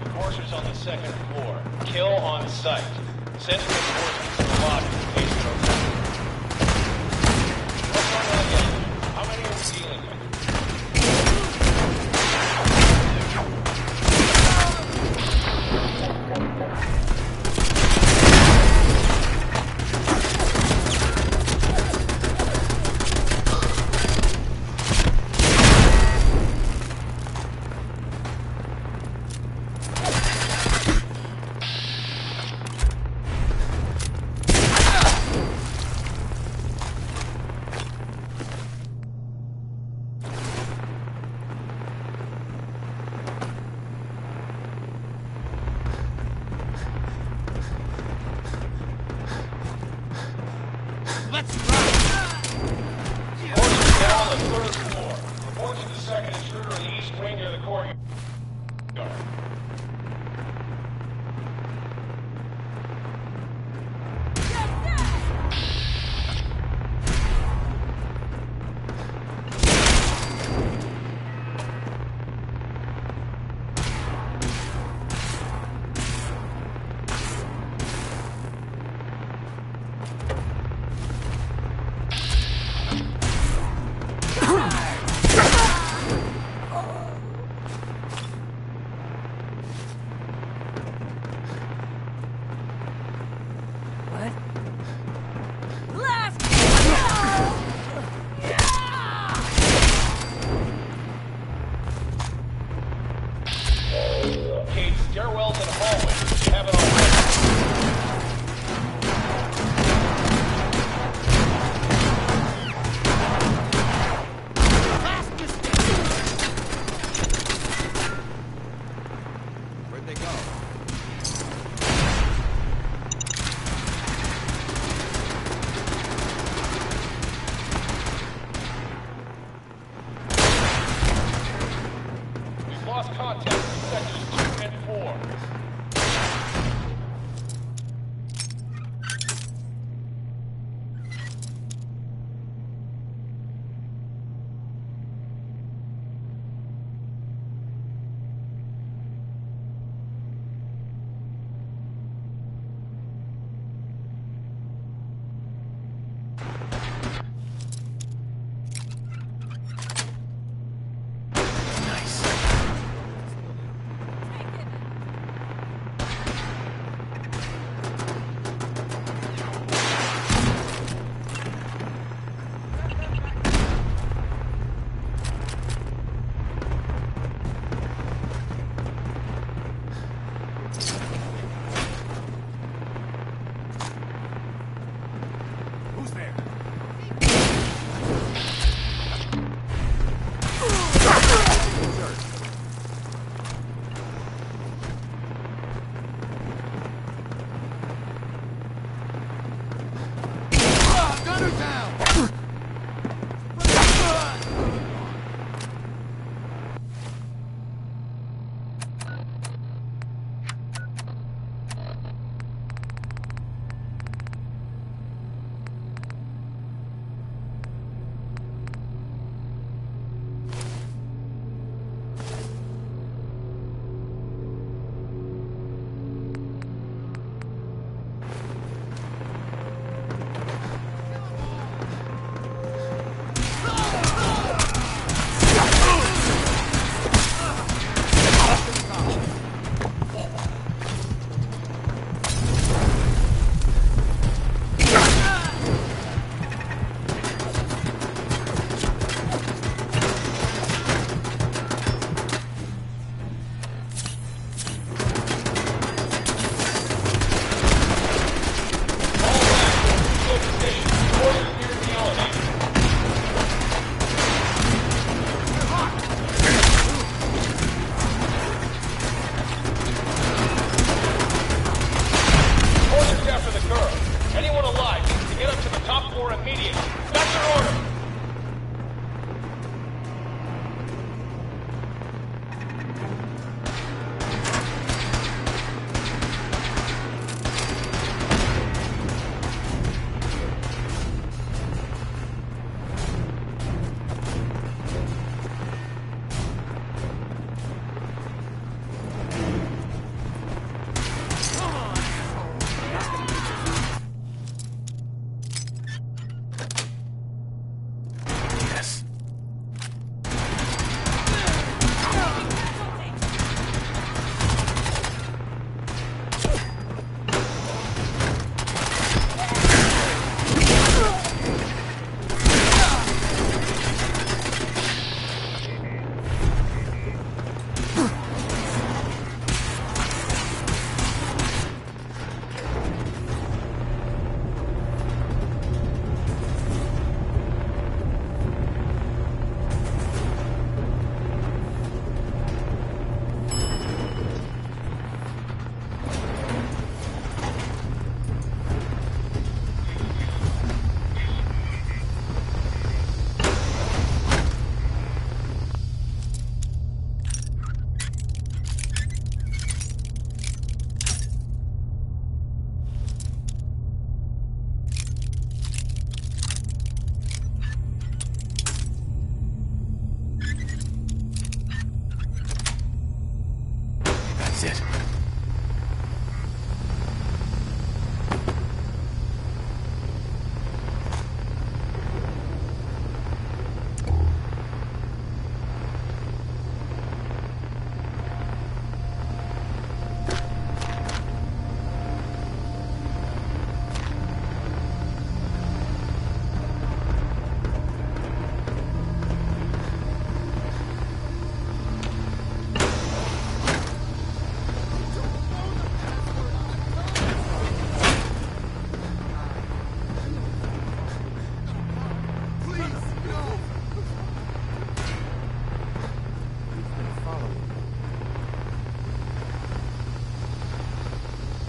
S12: Enforcers on the second floor. Kill on sight. Send reinforcements to the lobby. Please protect. What's going on again? How many are we dealing with?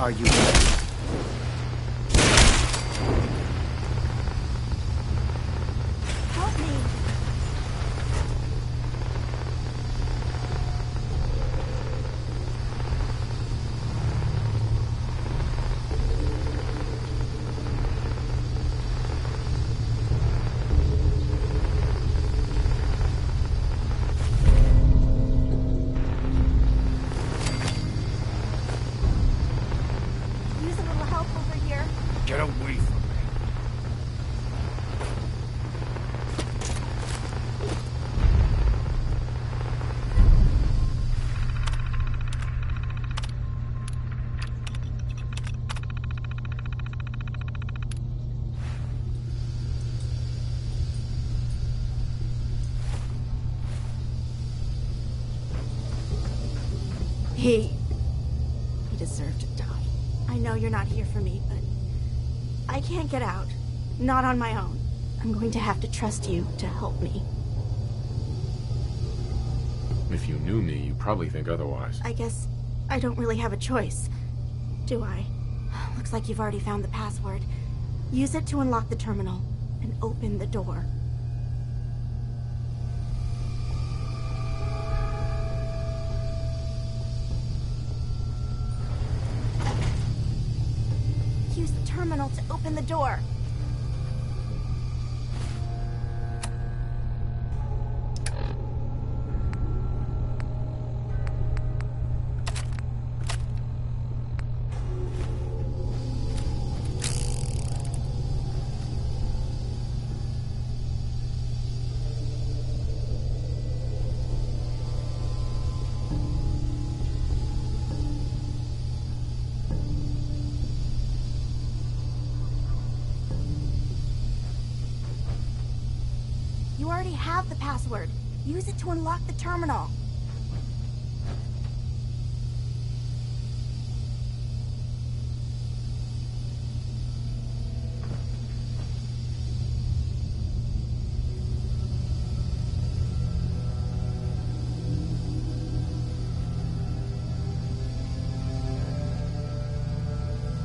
S9: Are you ready?
S16: Help me. Use a little help over here.
S25: Get away from me.
S16: He deserved to die. I know you're not here for me, but I can't get out. Not on my own. I'm going to have to trust you to help me.
S10: If you knew me, you'd probably think otherwise.
S16: I guess I don't really have a choice, do I? Looks like you've already found the password. Use it to unlock the terminal and open the door. Use the terminal to open the door. You already have the password. Use it to unlock the terminal.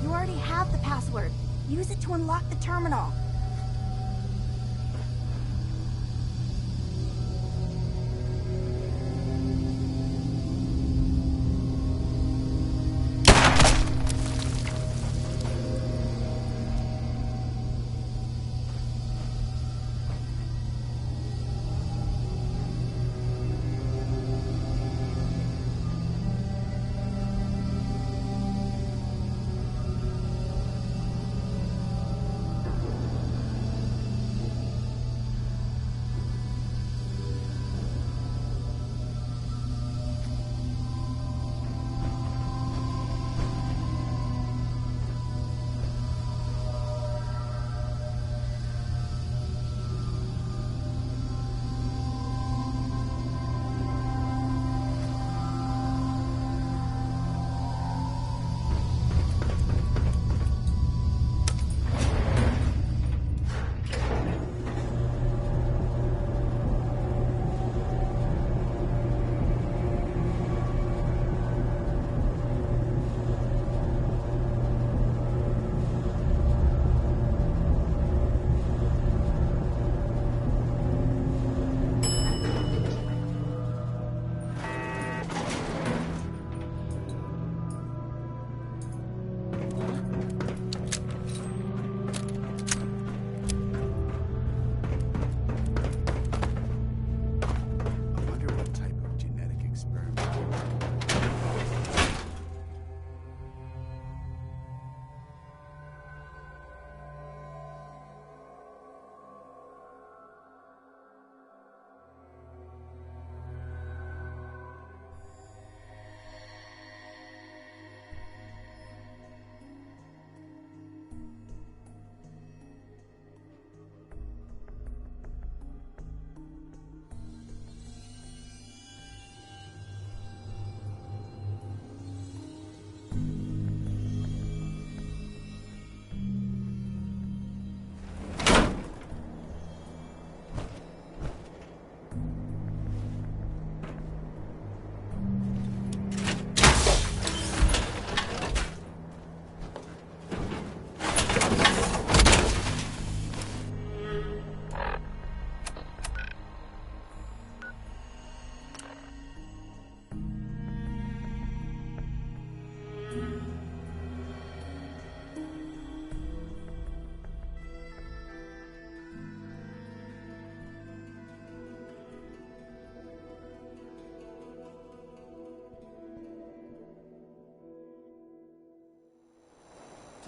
S16: You already have the password. Use it to unlock the terminal.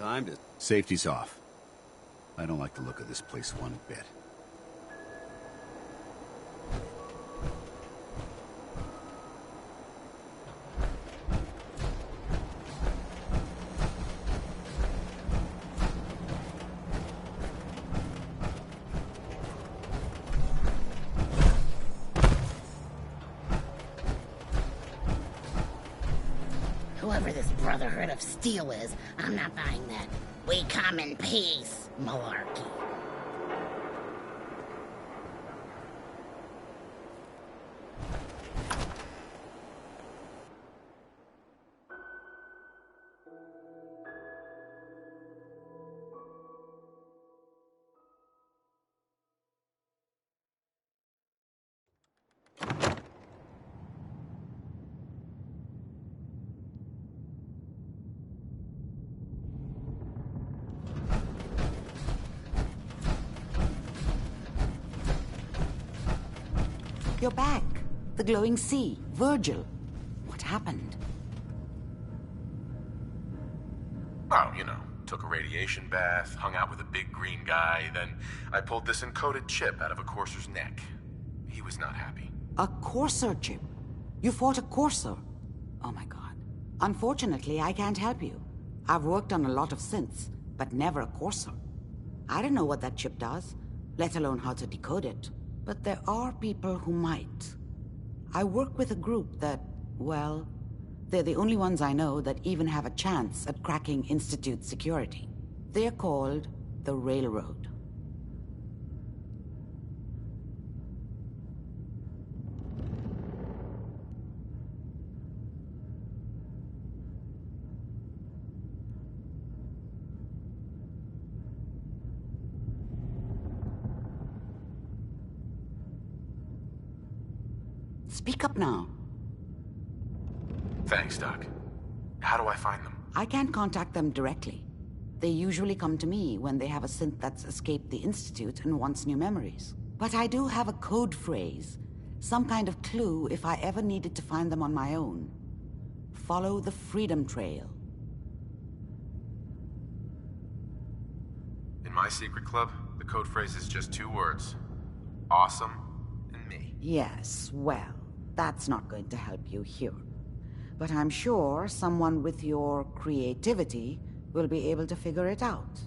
S17: Time to... Safety's off. I don't like the look of this place one bit.
S8: Whoever this Brotherhood of Steel is, I'm not buying that. We come in peace, malarkey.
S3: You're back. The glowing sea. Virgil. What happened?
S24: Oh, you know, took a radiation bath, hung out with a big green guy, then I pulled this encoded chip out of a courser's neck. He was not happy.
S3: A courser chip? You fought a courser? Oh my god. Unfortunately, I can't help you. I've worked on a lot of synths, but never a courser. I don't know what that chip does, let alone how to decode it. But there are people who might. I work with a group that, well, they're the only ones I know that even have a chance at cracking Institute security. They're called the Railroad. Speak up now.
S24: Thanks, Doc. How do I find them?
S3: I can't contact them directly. They usually come to me when they have a synth that's escaped the Institute and wants new memories. But I do have a code phrase, some kind of clue if I ever needed to find them on my own. Follow the Freedom Trail.
S24: In my secret club, the code phrase is just 2 words. Awesome and me.
S3: Yes, well, that's not going to help you here. But I'm sure someone with your creativity will be able to figure it out.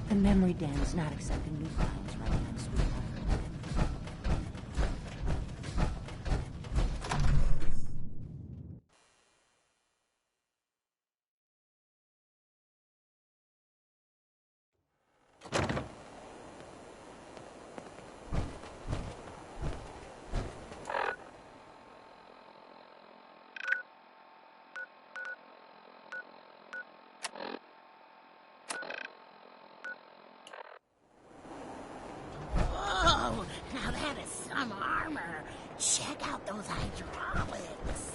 S8: The memory den's not accepting new clients right now, sweetheart. Whoa! Now that is some armor. Check out those hydraulics.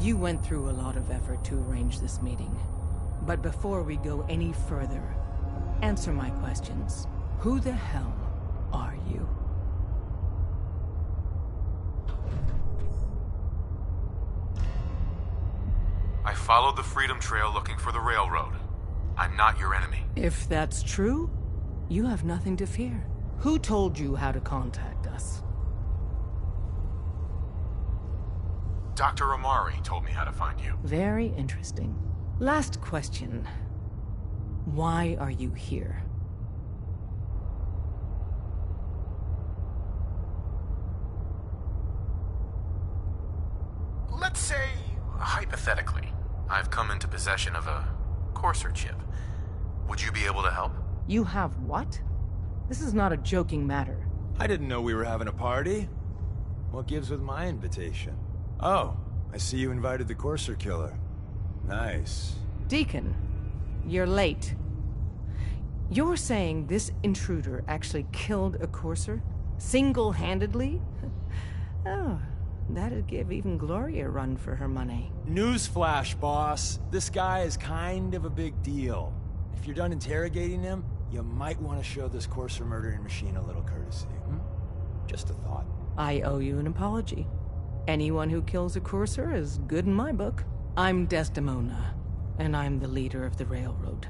S14: You went through a lot of effort to arrange this meeting. But before we go any further, answer my questions. Who the hell are you?
S10: I followed the Freedom Trail looking for the railroad. I'm not your enemy.
S14: If that's true, you have nothing to fear. Who told you how to contact us?
S10: Dr. Amari told me how to find you.
S14: Very interesting. Last question. Why are you here?
S10: Let's say, hypothetically, I've come into possession of a Courser chip. Would you be able to help?
S14: You have what? This is not a joking matter.
S18: I didn't know we were having a party. What gives with my invitation? Oh, I see you invited the Courser killer. Nice.
S14: Deacon, you're late. You're saying this intruder actually killed a Courser? Single-handedly? Oh, that'd give even Gloria a run for her money.
S18: Newsflash, boss. This guy is kind of a big deal. If you're done interrogating him, you might want to show this Courser murdering machine a little courtesy. Just a thought.
S14: I owe you an apology. Anyone who kills a Courser is good in my book. I'm Desdemona, and I'm the leader of the railroad.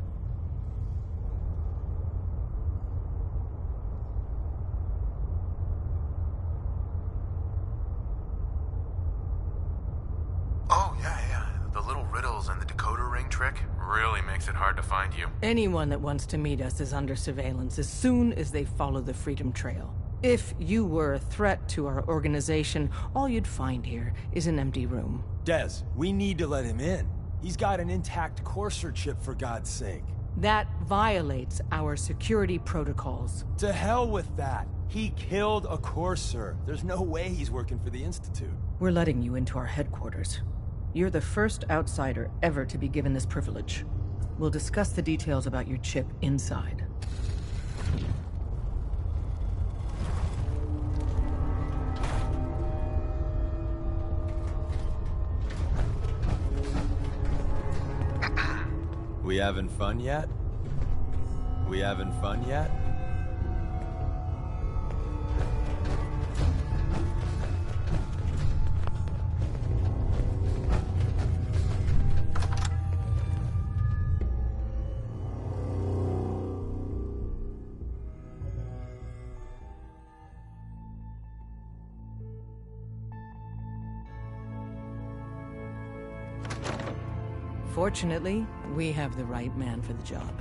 S10: Oh, yeah. The little riddles and the decoder ring trick really makes it hard to find you.
S14: Anyone that wants to meet us is under surveillance as soon as they follow the Freedom Trail. If you were a threat to our organization, all you'd find here is an empty room.
S18: Des, we need to let him in. He's got an intact Courser chip, for God's sake.
S14: That violates our security protocols.
S18: To hell with that. He killed a Courser. There's no way he's working for the Institute.
S14: We're letting you into our headquarters. You're the first outsider ever to be given this privilege. We'll discuss the details about your chip inside.
S18: We having fun yet? We having fun yet?
S14: Fortunately, we have the right man for the job.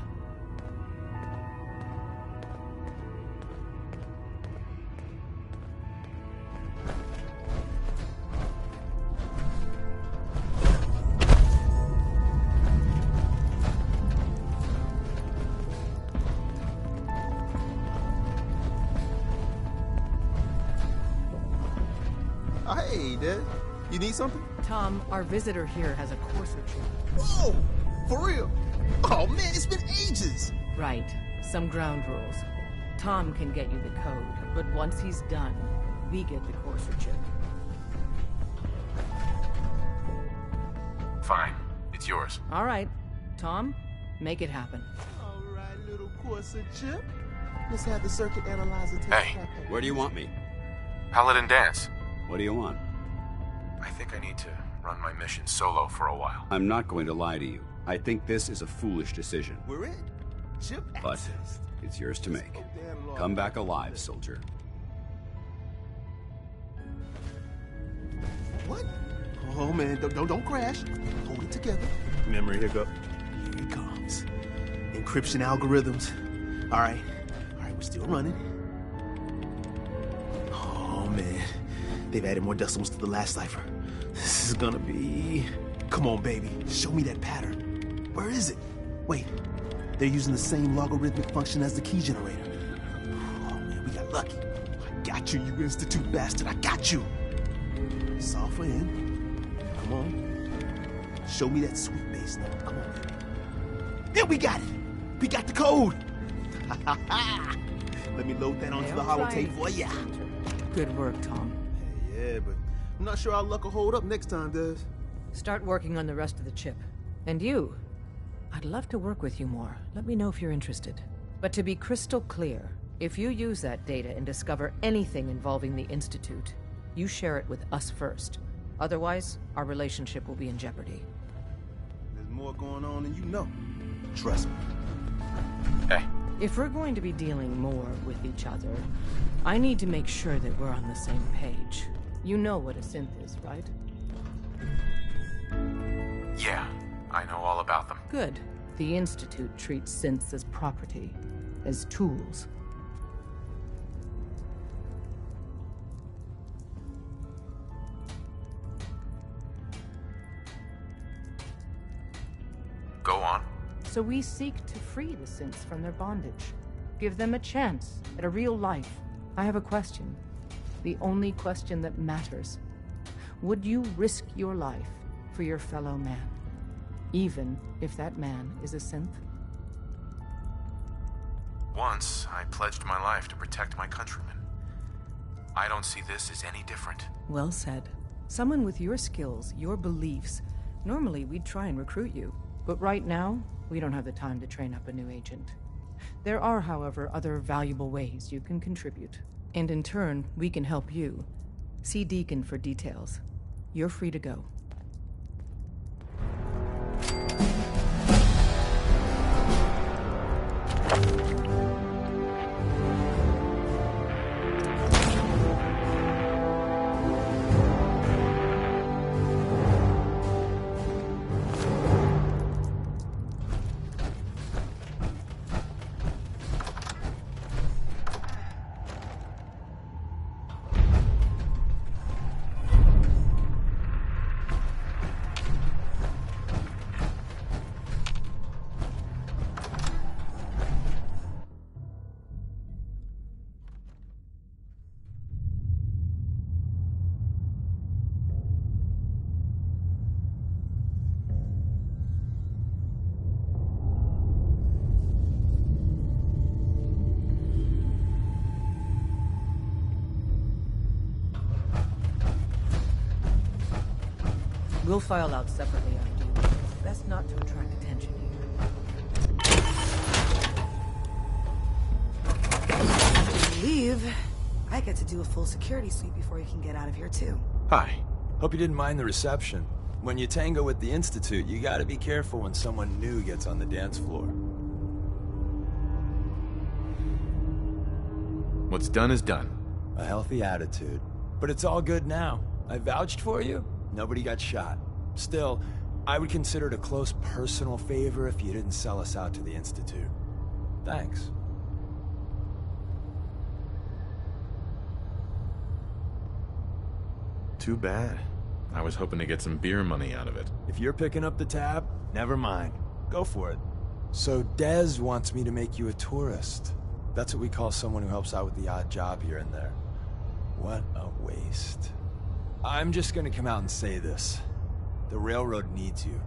S19: Hey, Dad. You need something?
S14: Tom, our visitor here has a Courser chip.
S19: Whoa! For real? Oh, man, it's been ages!
S14: Right. Some ground rules. Tom can get you the code, but once he's done, we get the Courser chip.
S10: Fine. It's yours.
S14: All right. Tom, make it happen.
S19: All right, little Courser chip. Let's have the circuit analyzer take
S17: Hey,
S19: a
S17: where do you want me?
S10: Paladin Dance.
S17: What do you want?
S10: I think I need to run my mission solo for a while.
S17: I'm not going to lie to you. I think this is a foolish decision.
S19: We're in. Chip
S17: But
S19: access.
S17: it's yours to make.
S19: damn long.
S17: Come back alive, soldier.
S19: What? Oh, man, don't crash. Hold it together. Memory hiccup. Here it comes. Encryption algorithms. All right, we're still running. Oh, man. They've added more decimals to the last cipher. This is gonna be... Come on, baby. Show me that pattern. Where is it? Wait. They're using the same logarithmic function as the key generator. Oh, man, we got lucky. I got you, you Institute bastard. I got you. Software in. Come on. Show me that sweet bass number. Come on, baby. There, we got it. We got the code. Let me load that onto the holotape for ya.
S14: Good work, Tom.
S19: Yeah, but I'm not sure our luck will hold up next time, Des.
S14: Start working on the rest of the chip. And you, I'd love to work with you more. Let me know if you're interested. But to be crystal clear, if you use that data and discover anything involving the Institute, you share it with us first. Otherwise, our relationship will be in jeopardy.
S19: There's more going on than you know. Trust me.
S4: Hey.
S14: If we're going to be dealing more with each other, I need to make sure that we're on the same page. You know what a synth is, right?
S24: Yeah, I know all about them.
S14: Good. The Institute treats synths as property, as tools.
S24: Go on.
S14: So we seek to free the synths from their bondage. Give them a chance at a real life. I have a question. The only question that matters. Would you risk your life for your fellow man? Even if that man is a synth?
S24: Once, I pledged my life to protect my countrymen. I don't see this as any different.
S14: Well said. Someone with your skills, your beliefs. Normally, we'd try and recruit you. But right now, we don't have the time to train up a new agent. There are, however, other valuable ways you can contribute. And in turn, we can help you. See Deacon for details. You're free to go. We'll file out separately after you leave. It's best not to attract attention here.
S1: After you leave, I get to do a full security sweep before you can get out of here, too.
S18: Hi. Hope you didn't mind the reception. When you tango with the Institute, you gotta be careful when someone new gets on the dance floor.
S10: What's done is done.
S18: A healthy attitude. But it's all good now. I vouched for you. Nobody got shot. Still, I would consider it a close personal favor if you didn't sell us out to the Institute. Thanks.
S10: Too bad. I was hoping to get some beer money out of it.
S18: If you're picking up the tab, never mind. Go for it. So Dez wants me to make you a tourist. That's what we call someone who helps out with the odd job here and there. What a waste. I'm just gonna come out and say this. The railroad needs you.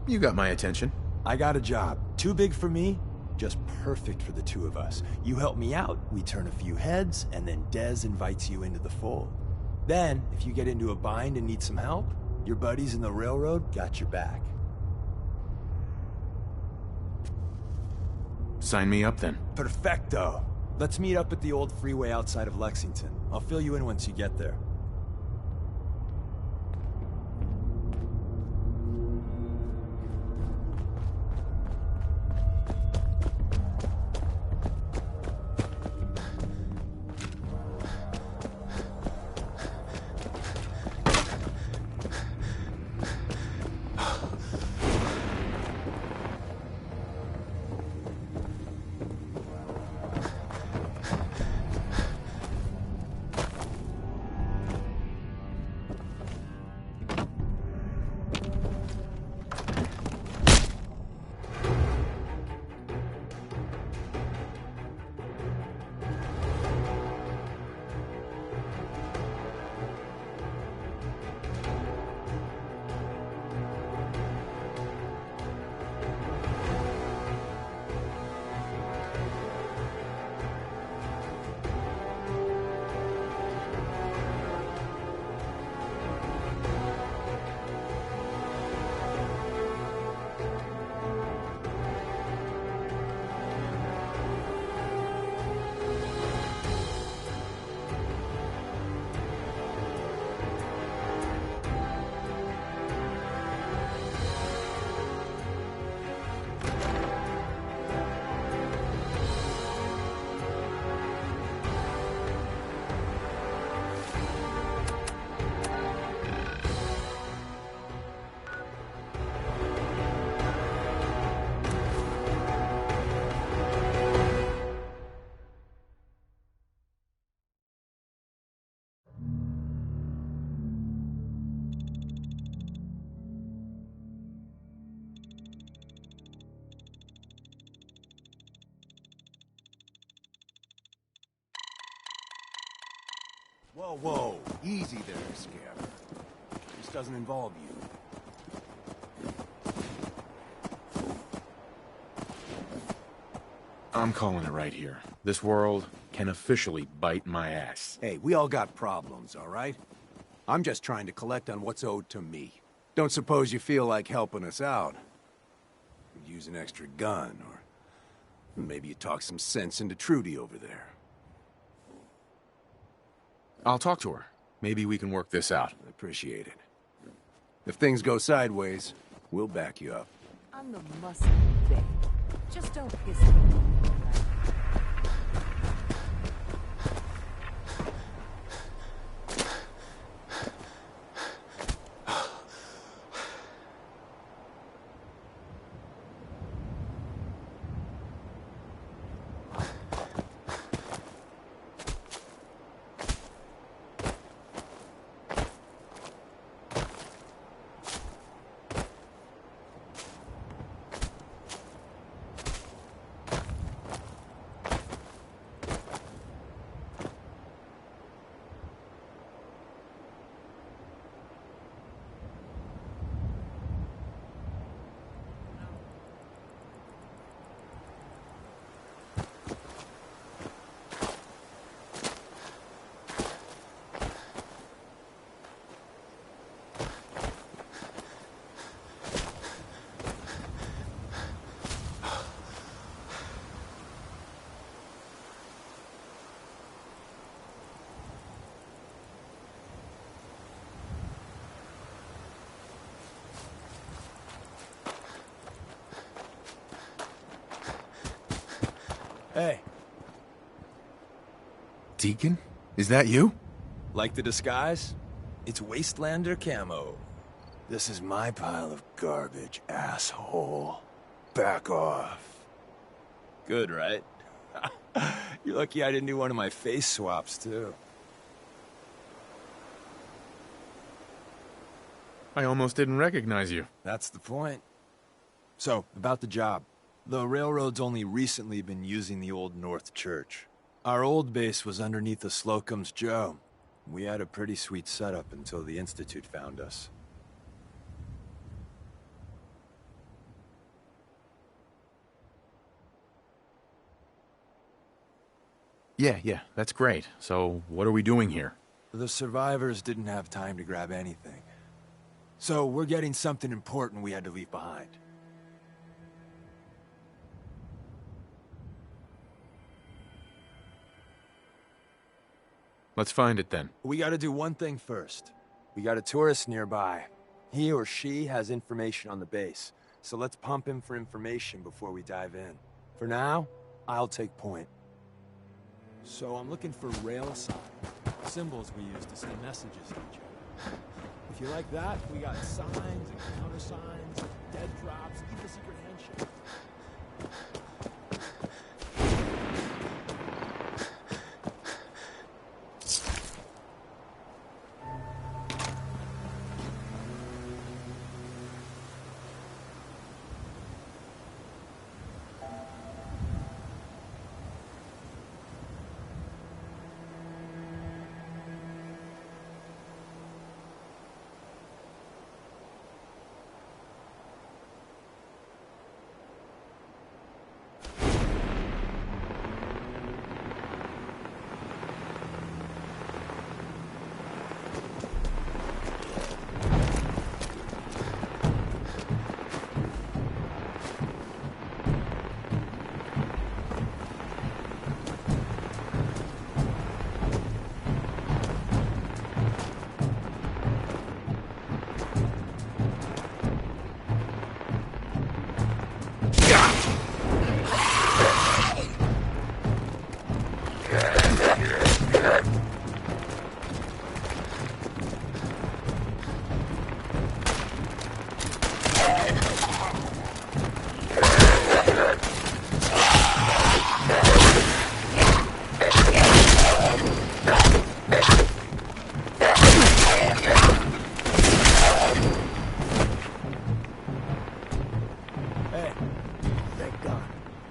S10: You got my attention.
S18: I got a job. Too big for me, just perfect for the two of us. You help me out, we turn a few heads, and then Dez invites you into the fold. Then, if you get into a bind and need some help, your buddies in the railroad got your back.
S10: Sign me up then.
S18: Perfecto. Let's meet up at the old freeway outside of Lexington. I'll fill you in once you get there. Whoa, whoa. Easy there, Scammer. This doesn't involve you.
S10: I'm calling it right here. This world can officially bite my ass.
S18: Hey, we all got problems, all right? I'm just trying to collect on what's owed to me. Don't suppose you feel like helping us out? Use an extra gun, or maybe you talk some sense into Trudy over there.
S10: I'll talk to her. Maybe we can work this out.
S18: Appreciate it. If things go sideways, we'll back you up.
S7: I'm the muscle babe. Just don't piss me.
S18: Hey.
S10: Deacon? Is that you?
S18: Like the disguise? It's Wastelander camo. This is my pile of garbage, asshole. Back off. Good, right? You're lucky I didn't do one of my face swaps, too.
S10: I almost didn't recognize you.
S18: That's the point. So, about the job. The railroad's only recently been using the Old North Church. Our old base was underneath the Slocum's Joe. We had a pretty sweet setup until the Institute found us.
S10: Yeah, that's great. So, what are we doing here?
S18: The survivors didn't have time to grab anything. So, we're getting something important we had to leave behind.
S10: Let's find it then.
S18: We gotta do one thing first. We got a tourist nearby. He or she has information on the base, so let's pump him for information before we dive in. For now, I'll take point. So I'm looking for rail sign, symbols we use to send messages to each other. If you like that, we got signs and countersigns, dead drops, even a secret handshake.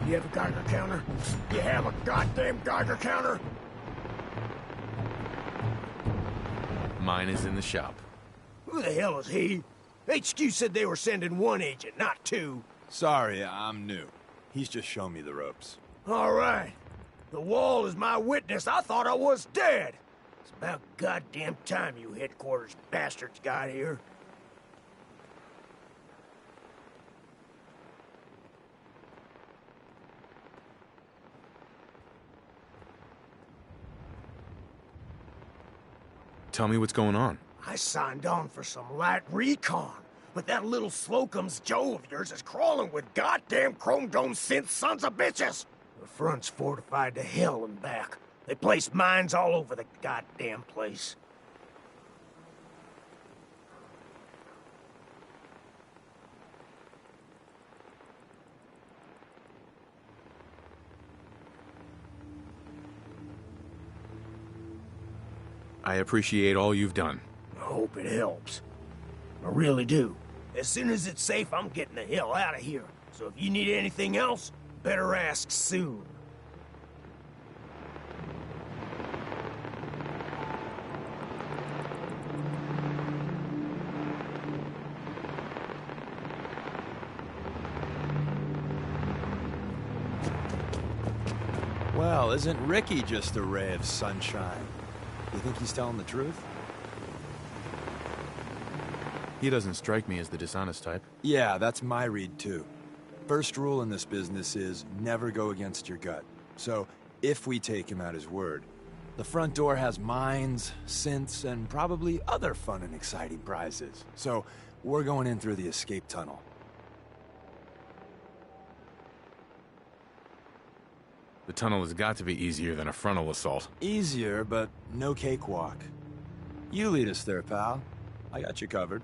S11: You have a Geiger counter? You have a goddamn Geiger counter?
S10: Mine is in the shop.
S11: Who the hell is he? HQ said they were sending one agent, not two.
S18: Sorry, I'm new. He's just shown me the ropes.
S11: All right. The wall is my witness. I thought I was dead. It's about goddamn time you headquarters bastards got here.
S10: Tell me what's going on.
S11: I signed on for some light recon, but that little Slocum's Joe of yours is crawling with goddamn chrome dome synth sons of bitches. The front's fortified to hell and back. They placed mines all over the goddamn place.
S10: I appreciate all you've done.
S11: I hope it helps. I really do. As soon as it's safe, I'm getting the hell out of here. So if you need anything else, better ask soon.
S18: Well, isn't Ricky just a ray of sunshine? You think he's telling the truth?
S10: He doesn't strike me as the dishonest type.
S18: Yeah, that's my read too. First rule in this business is never go against your gut. So, if we take him at his word, the front door has mines, synths, and probably other fun and exciting prizes. So, we're going in through the escape tunnel.
S10: The tunnel has got to be easier than a frontal assault.
S18: Easier, but no cakewalk. You lead us there, pal. I got you covered.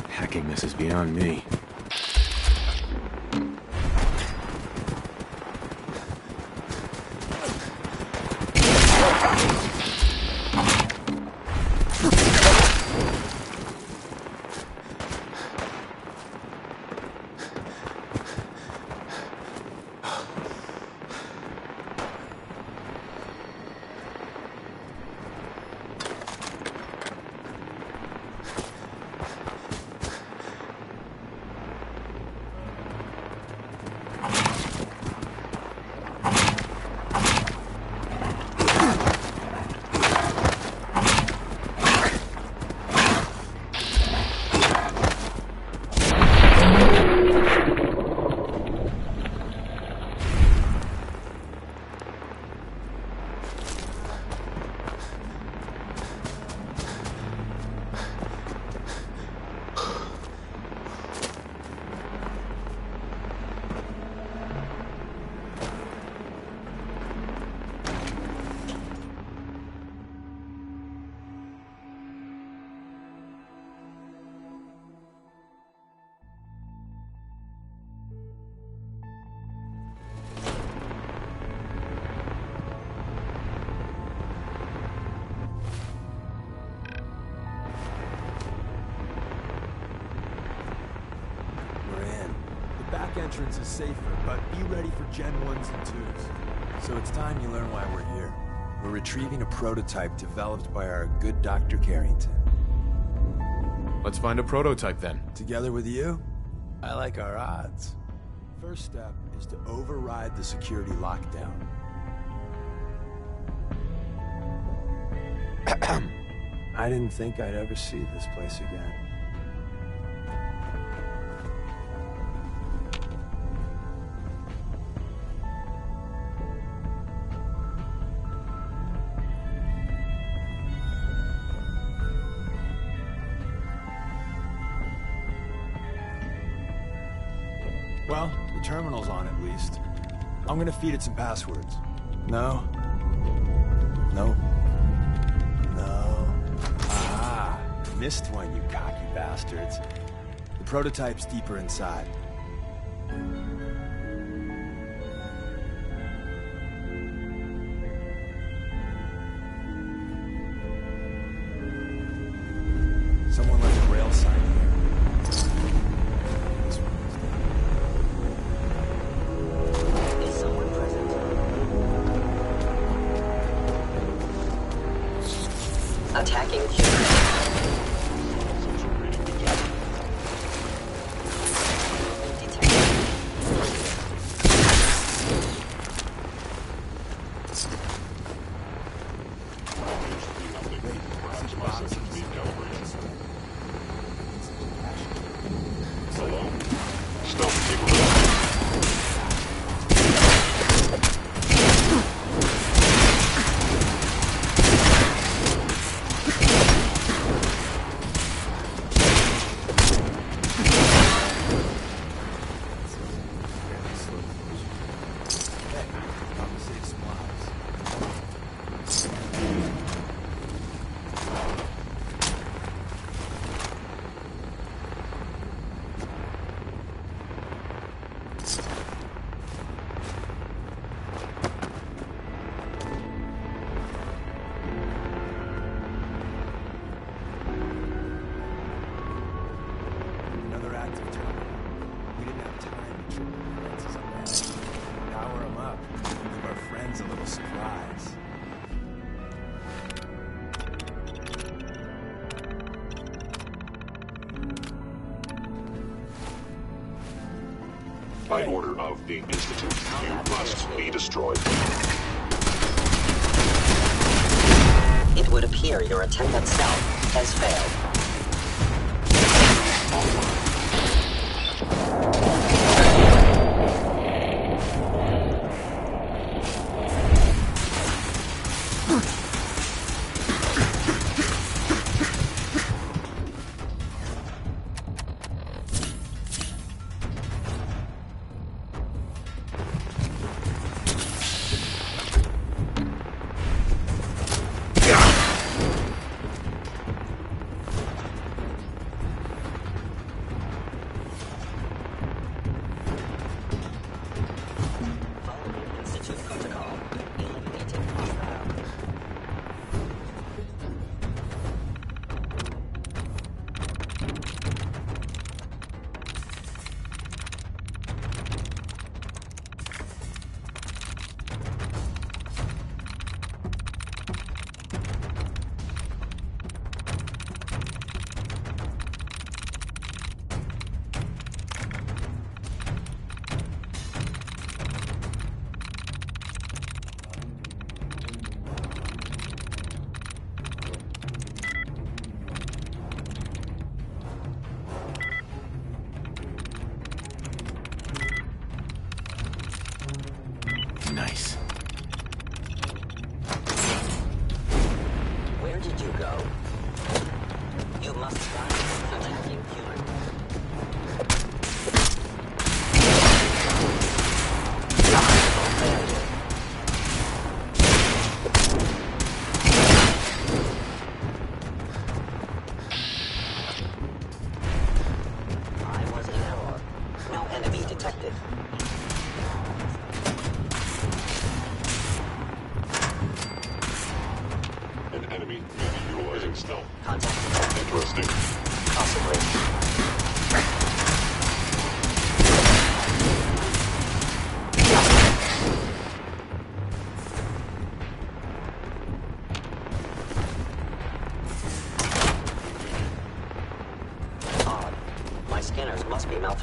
S10: Hacking this is beyond me.
S18: entrance is safer, but be ready for Gen 1s and 2s. So it's time you learn why we're here. We're retrieving a prototype developed by our good Dr. Carrington.
S10: Let's find a prototype then.
S18: Together with you, I like our odds. First step is to override the security lockdown. I didn't think I'd ever see this place again. Well, the terminal's on at least. I'm gonna feed it some passwords. No. Nope. No. Ah, missed one, you cocky bastards. The prototype's deeper inside. Someone left a rail sign here.
S15: Attacking human.
S13: By order of the Institute, you must be destroyed.
S15: It would appear your attempt at self has failed.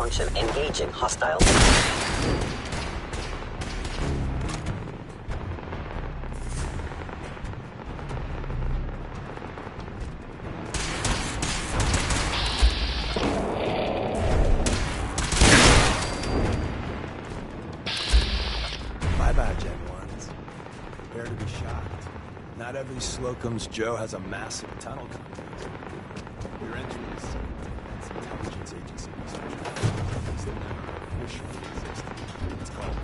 S15: malfunction. Engaging hostile.
S18: Bye-bye, Gen 1s. Prepare to be shocked. Not every Slocum's Joe has a massive tunnel complex. Your entry is Defense Intelligence Agency research. It's the never officially existed. It's called...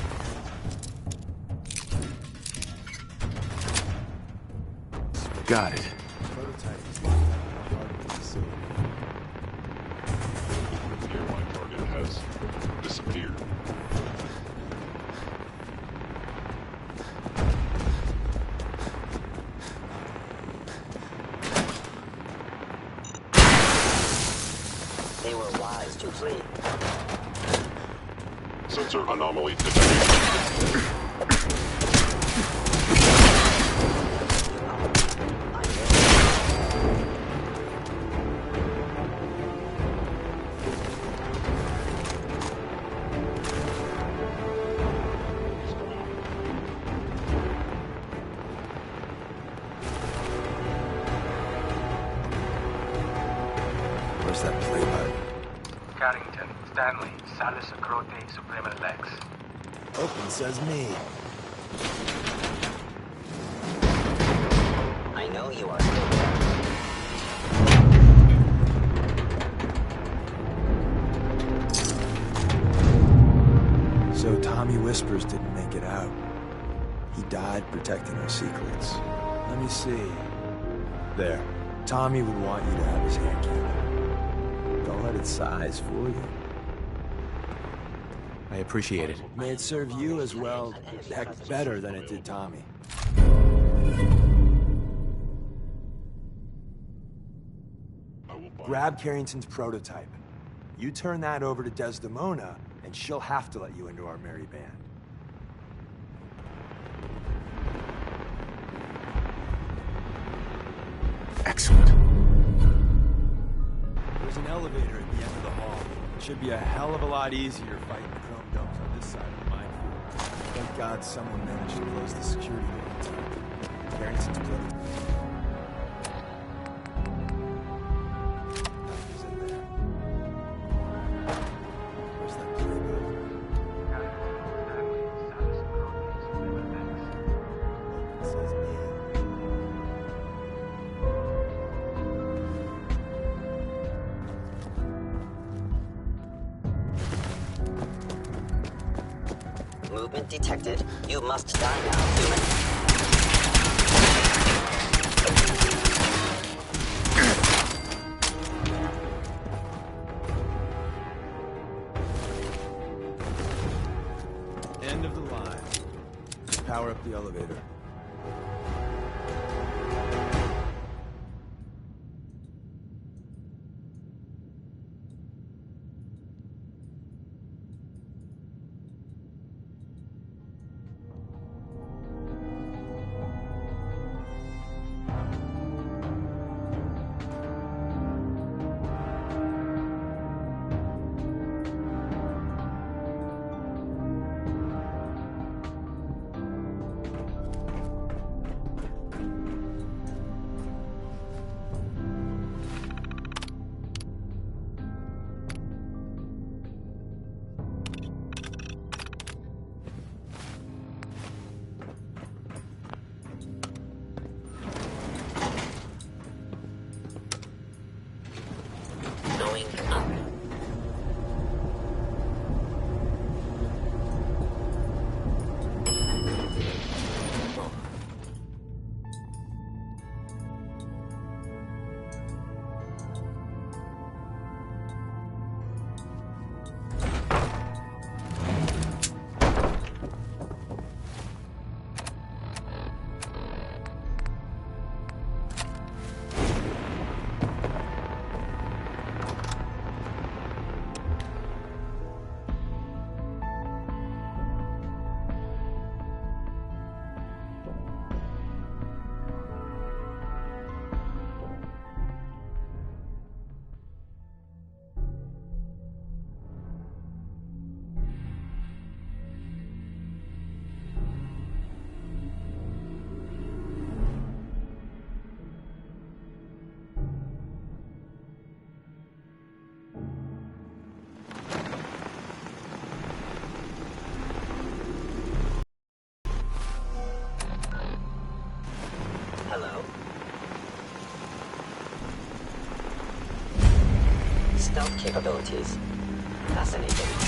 S10: Got it.
S18: Prototype is locked up in the heart of the facility.
S13: The airline target has disappeared.
S15: They were wise to flee.
S13: Sensor anomaly detected.
S18: Where's that play button?
S6: Carrington, Stanley, Salus Acrote, Suprema Lex.
S18: Open says me.
S15: I know you are still there.
S18: So Tommy Whispers didn't make it out. He died protecting our secrets. Let me see. There. Tommy would want you to have his hand cannon. Don't let its size fool you.
S10: I appreciate it.
S18: May it serve you as well, heck, better than it did Tommy. Grab Carrington's prototype. You turn that over to Desdemona, and she'll have to let you into our merry band.
S10: Excellent.
S18: There's an elevator at the end of the hall. It should be a hell of a lot easier fighting the chrome domes on this side of the minefield. Thank God someone managed to close the security door in time. Carrington's prototype. Nothing's in there. Where's that play button? Open says me.
S15: Movement detected. You must die now, human.
S18: End of the line. Power up the elevator.
S15: stealth capabilities. Fascinating.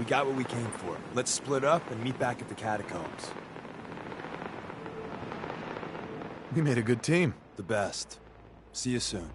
S18: We got what we came for. Let's split up and meet back at the catacombs.
S5: We made a good team.
S18: The best. See you soon.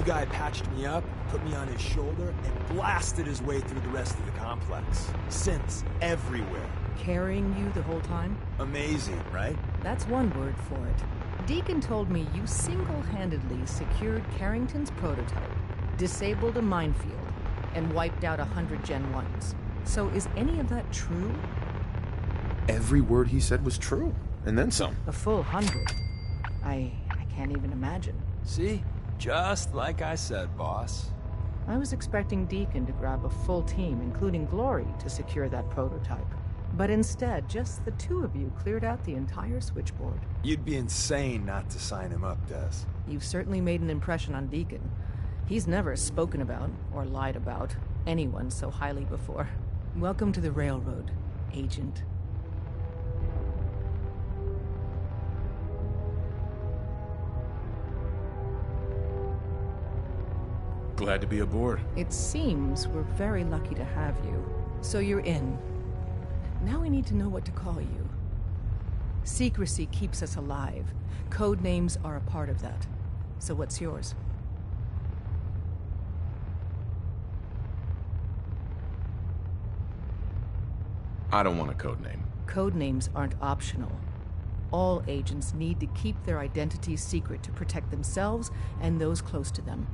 S18: guy patched me up, put me on his shoulder, and blasted his way through the rest of the complex. Synths everywhere.
S14: Carrying you the whole time?
S18: Amazing, right?
S14: That's one word for it. Deacon told me you single-handedly secured Carrington's prototype, disabled a minefield, and wiped out 100 Gen 1s. So is any of that true?
S10: Every word he said was true, and then some.
S14: A full 100. I can't even imagine.
S18: See? Just like I said, boss.
S14: I was expecting Deacon to grab a full team, including Glory, to secure that prototype. But instead, just the two of you cleared out the entire switchboard.
S18: You'd be insane not to sign him up, Des.
S14: You've certainly made an impression on Deacon. He's never spoken about, or lied about, anyone so highly before. Welcome to the Railroad, Agent.
S10: Glad to be aboard.
S14: It seems we're very lucky to have you. So you're in. Now we need to know what to call you. Secrecy keeps us alive. Code names are a part of that. So what's yours?
S10: I don't want a code name.
S14: Code names aren't optional. All agents need to keep their identities secret to protect themselves and those close to them.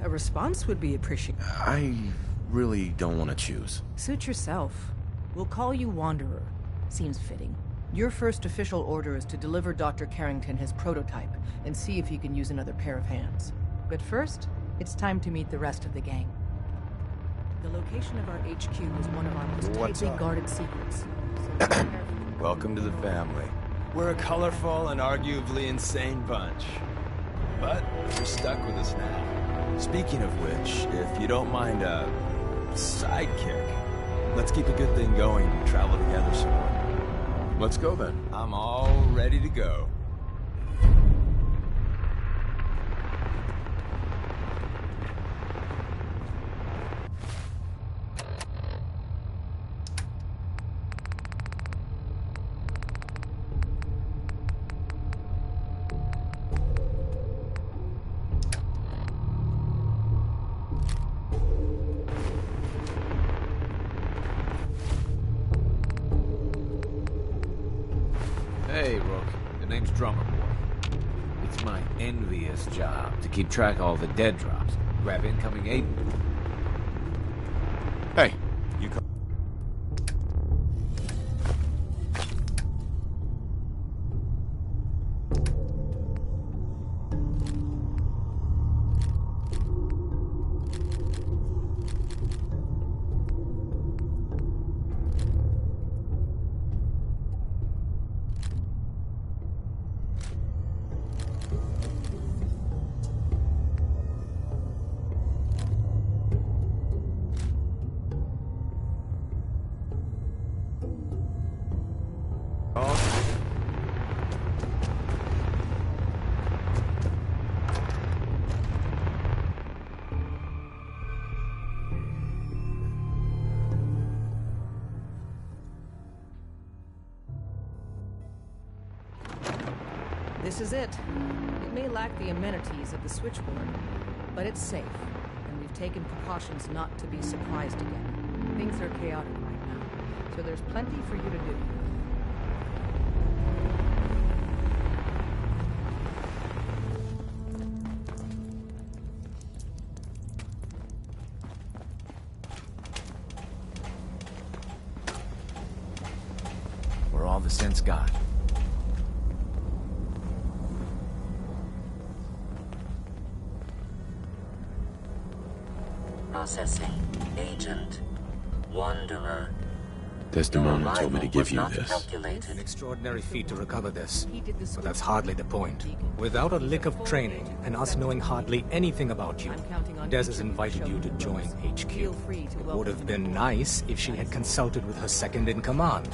S14: A response would be appreciated.
S10: I really don't want to choose.
S14: Suit yourself. We'll call you Wanderer. Seems fitting. Your first official order is to deliver Dr. Carrington his prototype and see if he can use another pair of hands. But first, it's time to meet the rest of the gang. The location of our HQ is one of our most tightly guarded secrets. So
S18: Welcome to the family. We're a colorful and arguably insane bunch. But you're stuck with us now. Speaking of which, if you don't mind a sidekick, let's keep a good thing going and travel together some more.
S10: Let's go then.
S18: I'm all ready to go.
S2: Hey, Rook. The name's Drummer Boy. It's my envious job to keep track of all the dead drops. Grab incoming aid.
S10: Hey, you come.
S14: This is it. It may lack the amenities of the switchboard, but it's safe, and we've taken precautions not to be surprised again. Things are chaotic right now, so there's plenty for you to do.
S2: We're all the sense got.
S15: Processing. Agent. Wanderer.
S10: Desdemona told me to give you this.
S20: An extraordinary feat to recover this. But that's hardly the point. Without a lick of training, and us knowing hardly anything about you, Des has invited you to join HQ. It would have been nice if she had consulted with her second in command.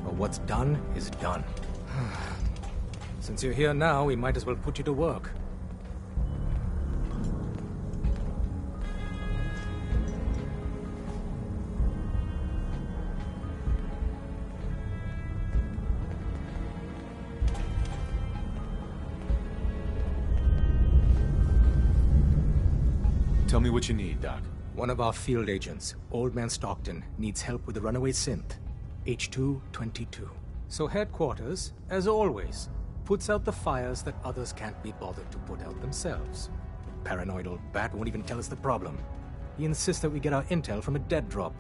S20: But what's done is done. Since you're here now, we might as well put you to work.
S10: Tell me what you need, Doc.
S20: One of our field agents, Old Man Stockton, needs help with the runaway synth, H222. So headquarters, as always, puts out the fires that others can't be bothered to put out themselves. Paranoidal Bat won't even tell us the problem. He insists that we get our intel from a dead drop.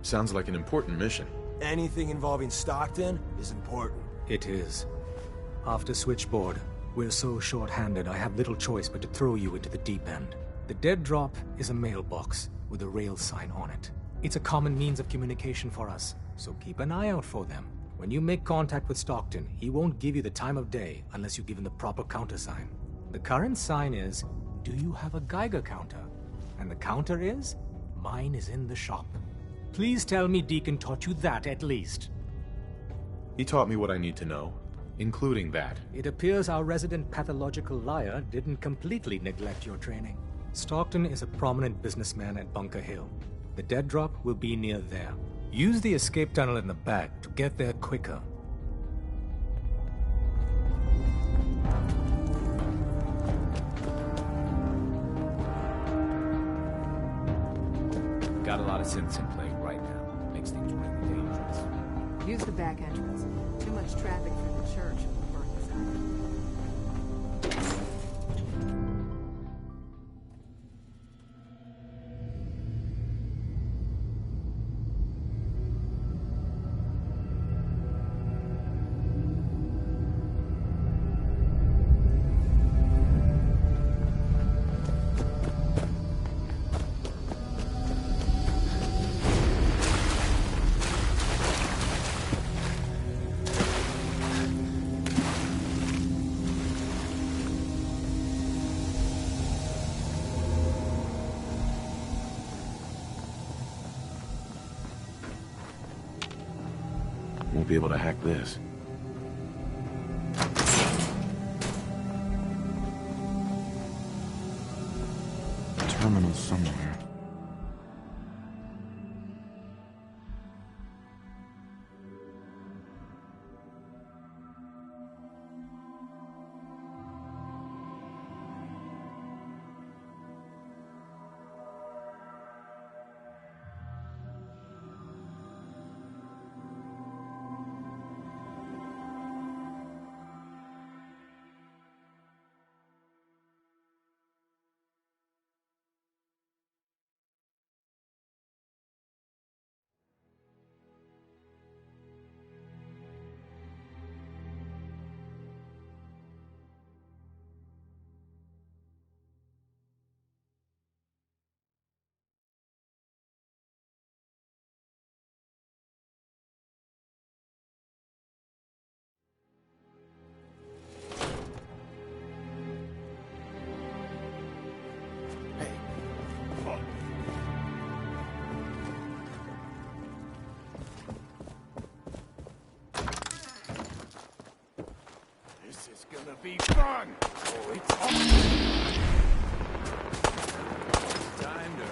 S10: Sounds like an important mission.
S18: Anything involving Stockton is important.
S20: It is. After Switchboard, we're so short-handed I have little choice but to throw you into the deep end. The dead drop is a mailbox with a rail sign on it. It's a common means of communication for us, so keep an eye out for them. When you make contact with Stockton, he won't give you the time of day unless you give him the proper countersign. The current sign is, do you have a Geiger counter? And the counter is, mine is in the shop. Please tell me Deacon taught you that at least.
S10: He taught me what I need to know, including that.
S20: It appears our resident pathological liar didn't completely neglect your training. Stockton is a prominent businessman at Bunker Hill. The dead drop will be near there. Use the escape tunnel in the back to get there quicker.
S2: Got a lot of synths in play right now. Makes things really dangerous.
S7: Use the back entrance. Too much traffic through the church on the Burton side.
S10: Won't be able to hack this. Terminal somewhere.
S11: This is gonna be fun! Oh, it's time to...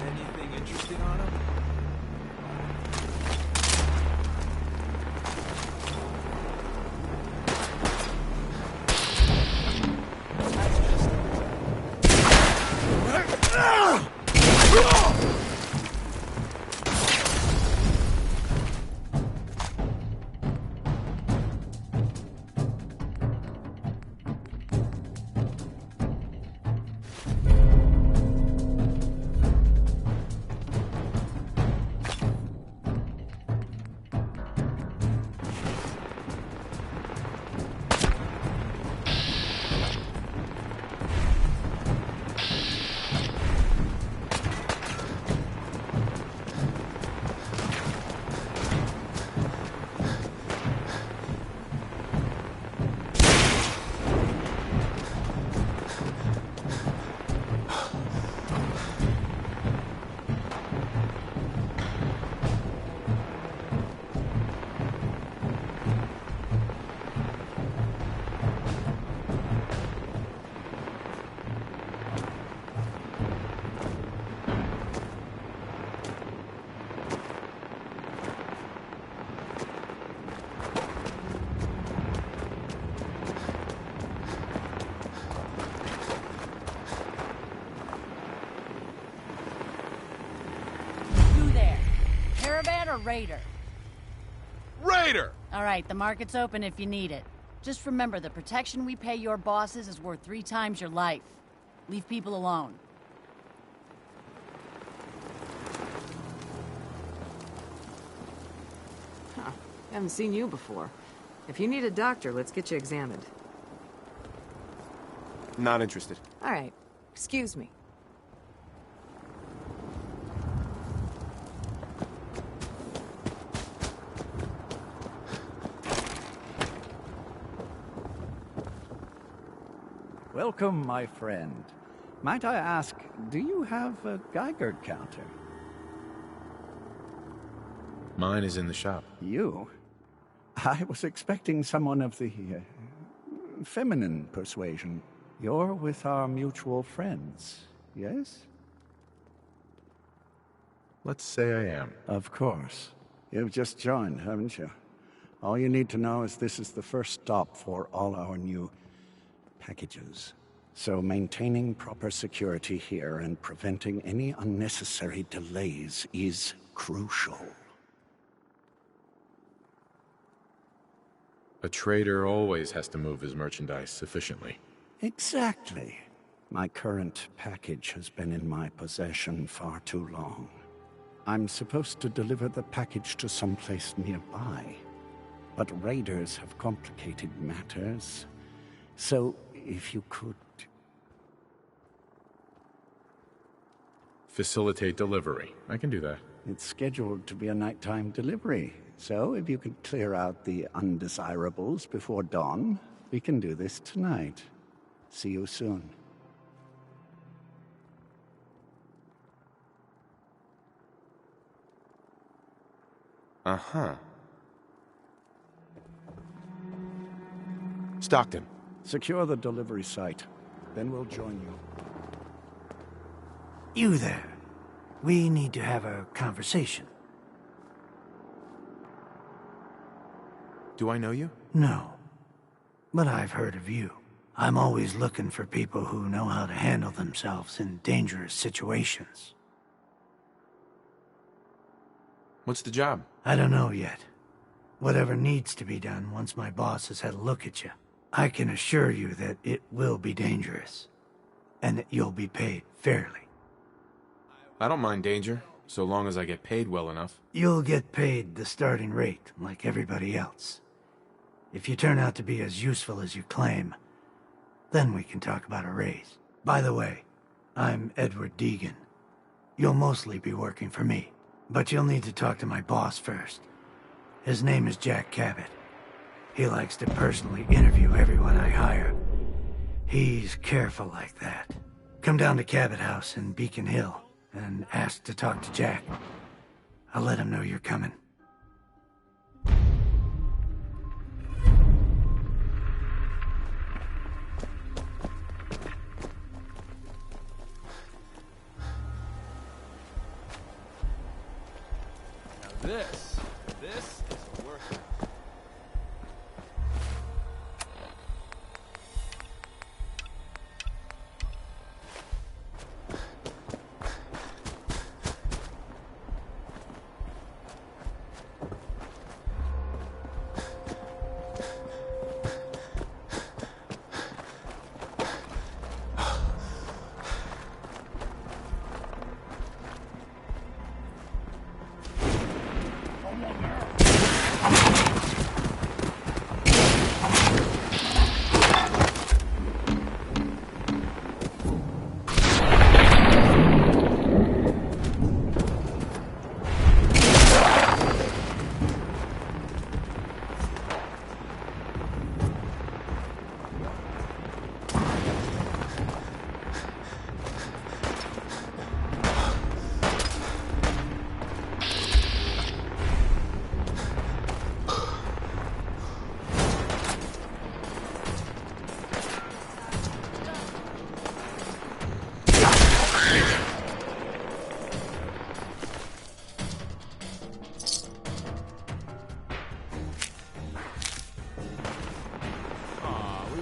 S11: Anything interesting on him?
S9: Caravan or Raider?
S24: Raider!
S9: All right, the market's open if you need it. Just remember, the protection we pay your bosses is worth 3 times your life. Leave people alone.
S7: Huh. Haven't seen you before. If you need a doctor, let's get you examined.
S5: Not interested.
S7: All right. Excuse me.
S12: Welcome, my friend. Might I ask, do you have a Geiger counter?
S10: Mine is in the shop.
S12: You? I was expecting someone of the feminine persuasion. You're with our mutual friends, yes?
S10: Let's say I am.
S12: Of course. You've just joined, haven't you? All you need to know is this is the first stop for all our new packages. So maintaining proper security here and preventing any unnecessary delays is crucial.
S10: A trader always has to move his merchandise efficiently.
S12: Exactly. My current package has been in my possession far too long. I'm supposed to deliver the package to someplace nearby, but raiders have complicated matters. So, if you could...
S10: Facilitate delivery. I can do that.
S12: It's scheduled to be a nighttime delivery, so if you could clear out the undesirables before dawn, we can do this tonight. See you soon.
S5: Uh-huh. Stockton.
S12: Secure the delivery site. Then we'll join you.
S11: You there. We need to have a conversation.
S5: Do I know you?
S11: No. But I've heard of you. I'm always looking for people who know how to handle themselves in dangerous situations.
S5: What's the job?
S11: I don't know yet. Whatever needs to be done once my boss has had a look at you. I can assure you that it will be dangerous. And that you'll be paid fairly.
S5: I don't mind danger, so long as I get paid well enough.
S11: You'll get paid the starting rate, like everybody else. If you turn out to be as useful as you claim, then we can talk about a raise. By the way, I'm Edward Deegan. You'll mostly be working for me, but you'll need to talk to my boss first. His name is Jack Cabot. He likes to personally interview everyone I hire. He's careful like that. Come down to Cabot House in Beacon Hill and ask to talk to Jack. I'll let him know you're coming.
S5: This is worth it.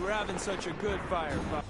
S18: Having such a good firefight.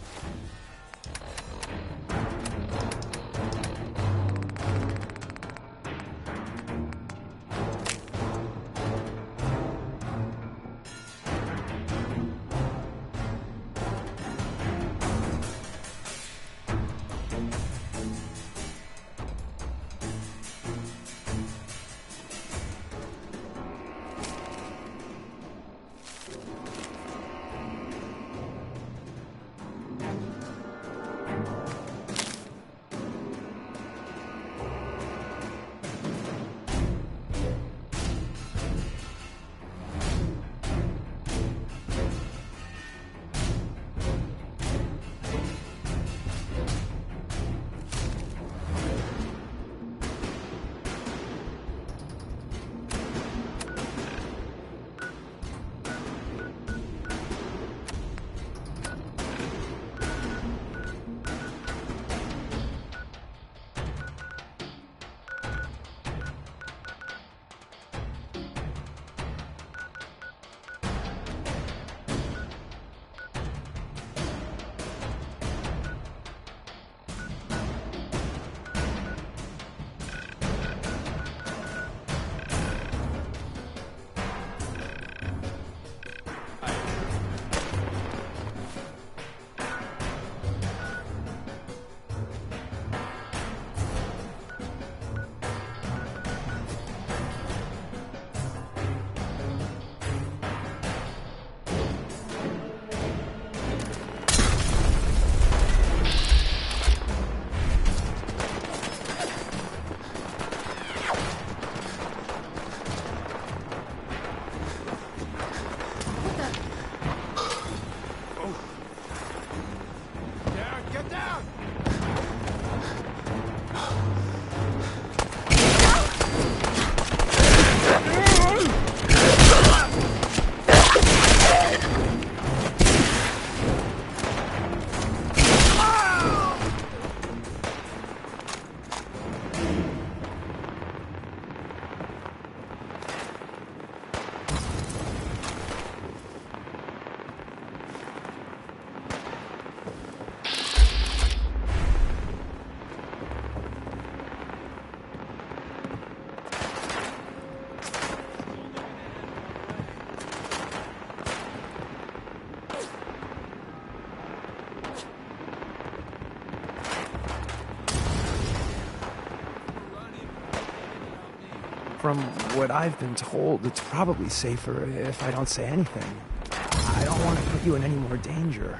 S18: From what I've been told, it's probably safer if I don't say anything. I don't want to put you in any more danger.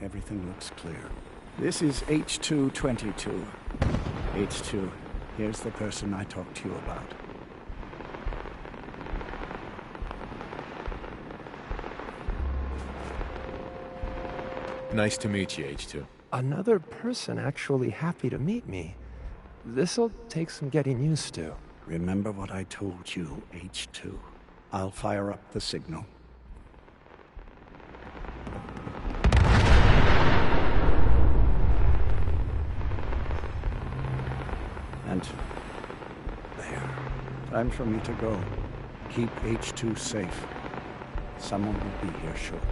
S12: Everything looks clear. This is H222. H2, here's the person I talked to you about.
S5: Nice to meet you, H2.
S18: Another person actually happy to meet me. This'll take some getting used to.
S12: Remember what I told you, H2. I'll fire up the signal. And there. Time for me to go. Keep H2 safe. Someone will be here shortly.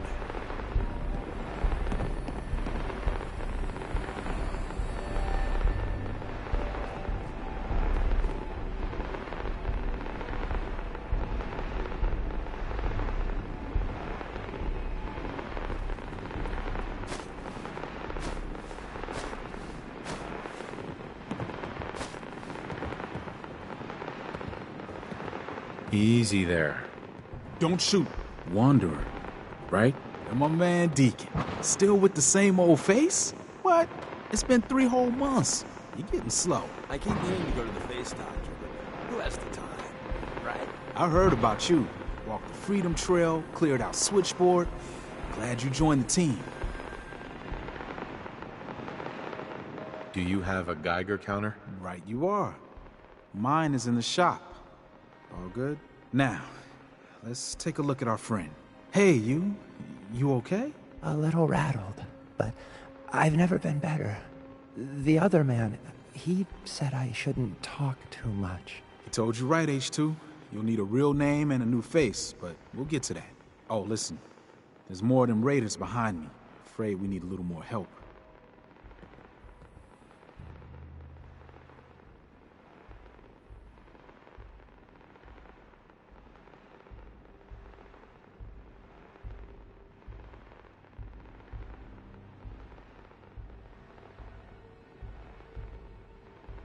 S2: Easy there.
S16: Don't shoot. Wanderer, right? And my man Deacon. Still with the same old face? What? It's been 3 whole months. You're getting slow.
S21: I keep meaning to go to the face doctor, but who has the time, right?
S16: I heard about you. Walked the Freedom Trail, cleared out Switchboard. Glad you joined the team.
S5: Do you have a Geiger counter?
S16: Right you are. Mine is in the shop. All good? Now, let's take a look at our friend. Hey, you okay?
S18: A little rattled, but I've never been better. The other man, he said I shouldn't talk too much.
S16: He told you right, H2. You'll need a real name and a new face, but we'll get to that. Oh, listen. There's more of them raiders behind me. Afraid we need a little more help.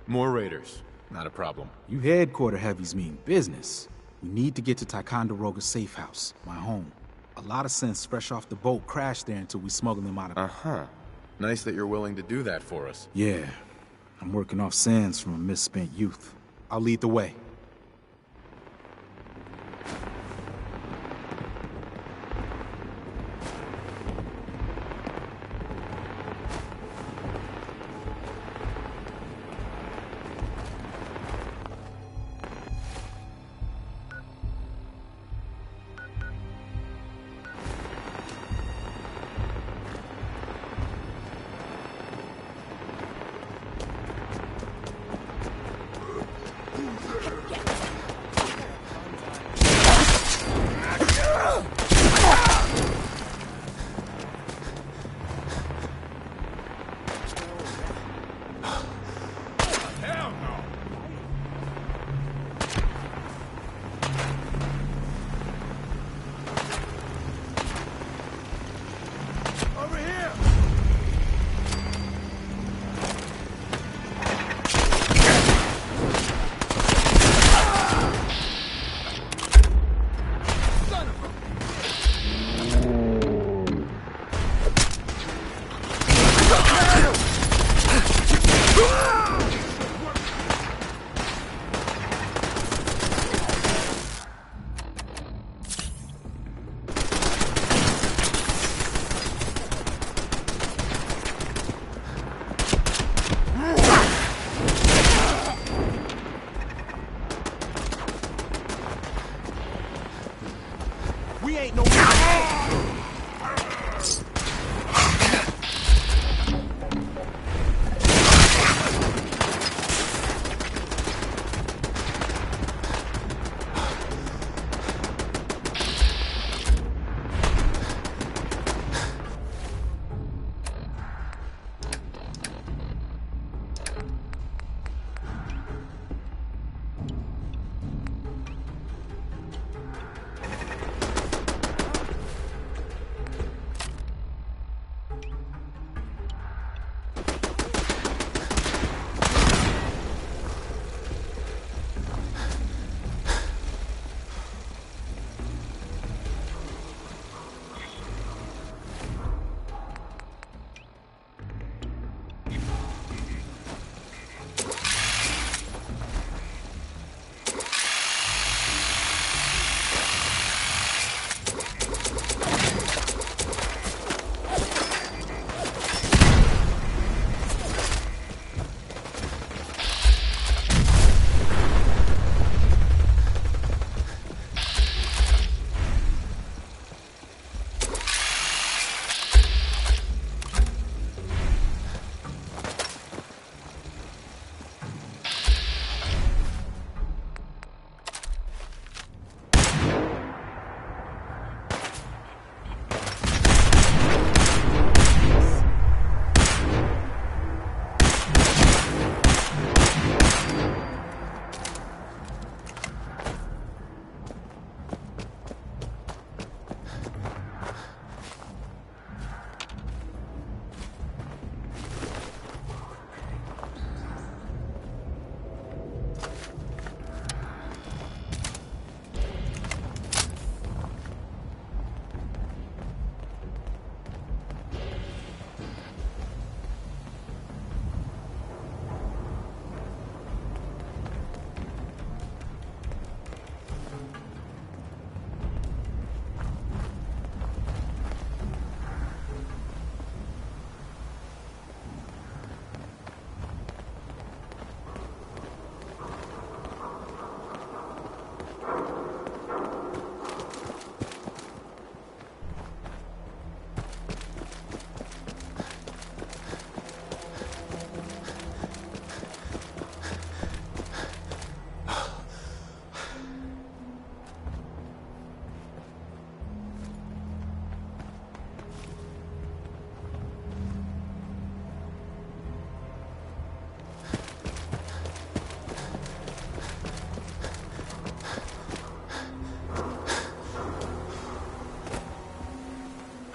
S5: More raiders. Not a problem.
S16: You headquarter heavies mean business. We need to get to Ticonderoga's safe house, my home. A lot of sense fresh off the boat crashed there until we smuggle them out of...
S5: Uh-huh. Nice that you're willing to do that for us.
S16: Yeah. I'm working off sands from a misspent youth. I'll lead the way.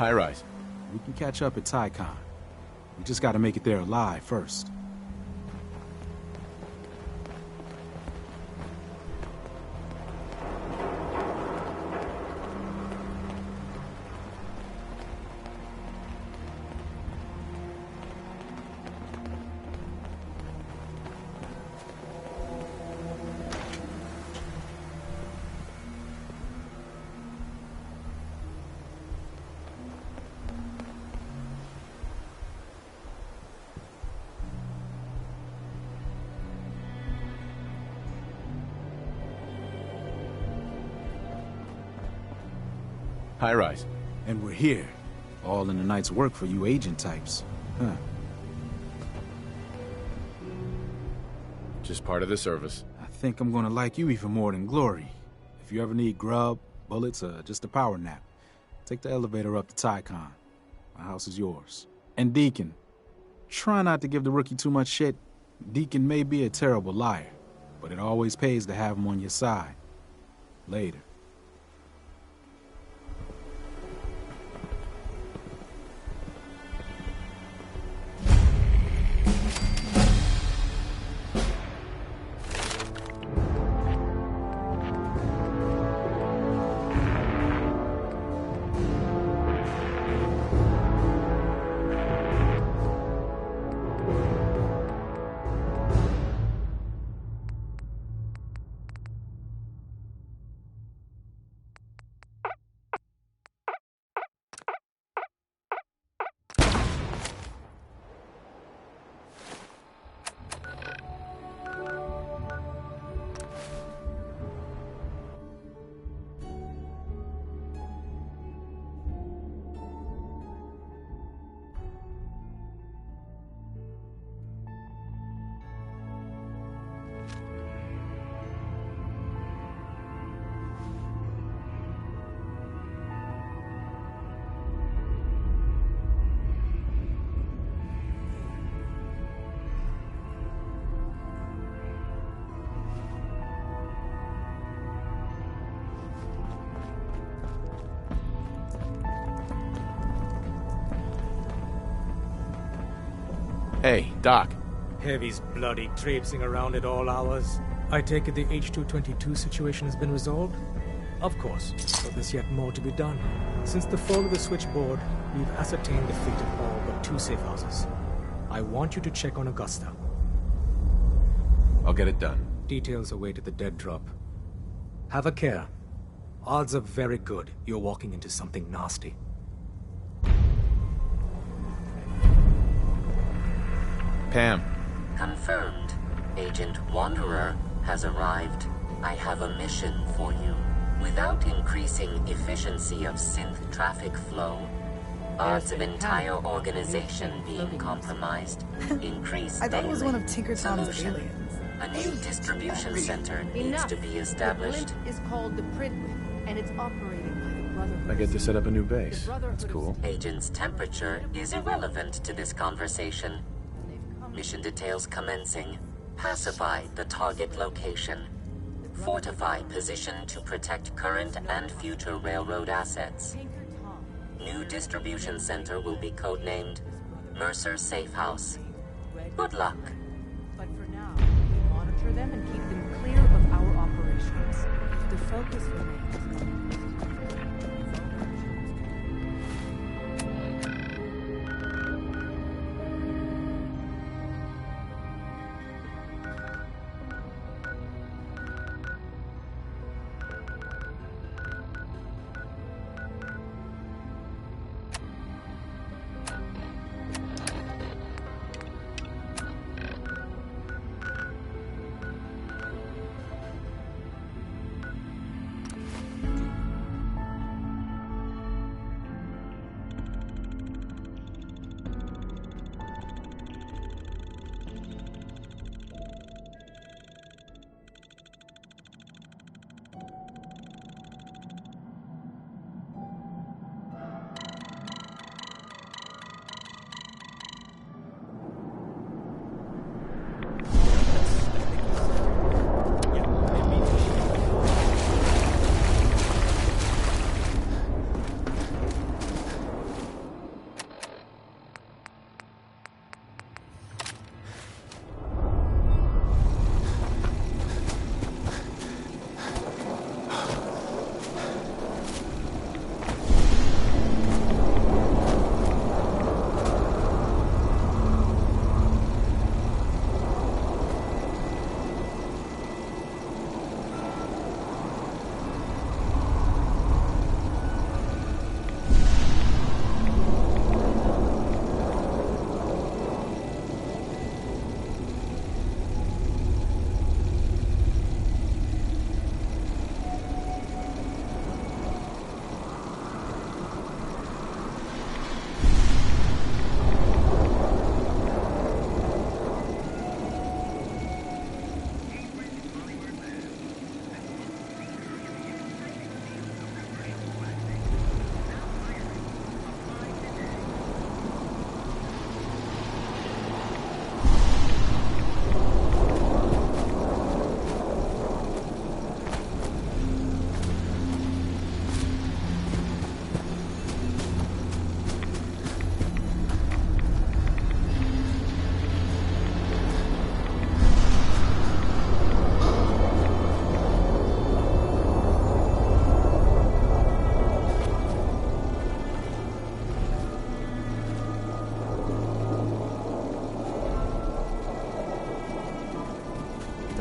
S2: High rise.
S16: We can catch up at Tycon. We just gotta make it there alive first.
S2: High rise.
S16: And we're here. All in the night's work for you agent types. Huh.
S2: Just part of the service.
S16: I think I'm gonna like you even more than Glory. If you ever need grub, bullets, or just a power nap, take the elevator up to Tycon. My house is yours. And Deacon, try not to give the rookie too much shit. Deacon may be a terrible liar, but it always pays to have him on your side. Later.
S2: Hey, Doc.
S20: Heavy's bloody traipsing around at all hours. I take it the H-222 situation has been resolved? Of course, but there's yet more to be done. Since the fall of the switchboard, we've ascertained the fate of all but 2 safe houses. I want you to check on Augusta.
S2: I'll get it done.
S20: Details await at the dead drop. Have a care. Odds are very good you're walking into something nasty.
S2: Pam.
S15: Confirmed. Agent Wanderer has arrived. I have a mission for you. Without increasing efficiency of synth traffic flow, odds of entire organization being compromised increase
S1: I thought it was one of
S15: daily.
S1: Tinker Tom's
S15: Solution.
S1: aliens.
S15: A new distribution center needs to be established.
S14: The glint is called the Pridwin, and it's operated by the Brotherhood.
S2: I get to set up a new base. That's cool.
S15: Agent's temperature is irrelevant to this conversation. Mission details commencing. Pacify the target location. Fortify position to protect current and future railroad assets. New distribution center will be codenamed Mercer Safe House. Good luck.
S14: But for now, we monitor them and keep them clear of our operations. The focus remains.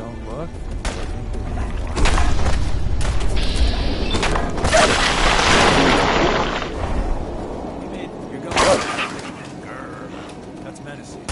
S18: don't look. I think you'll be one. You're going. That's menacing.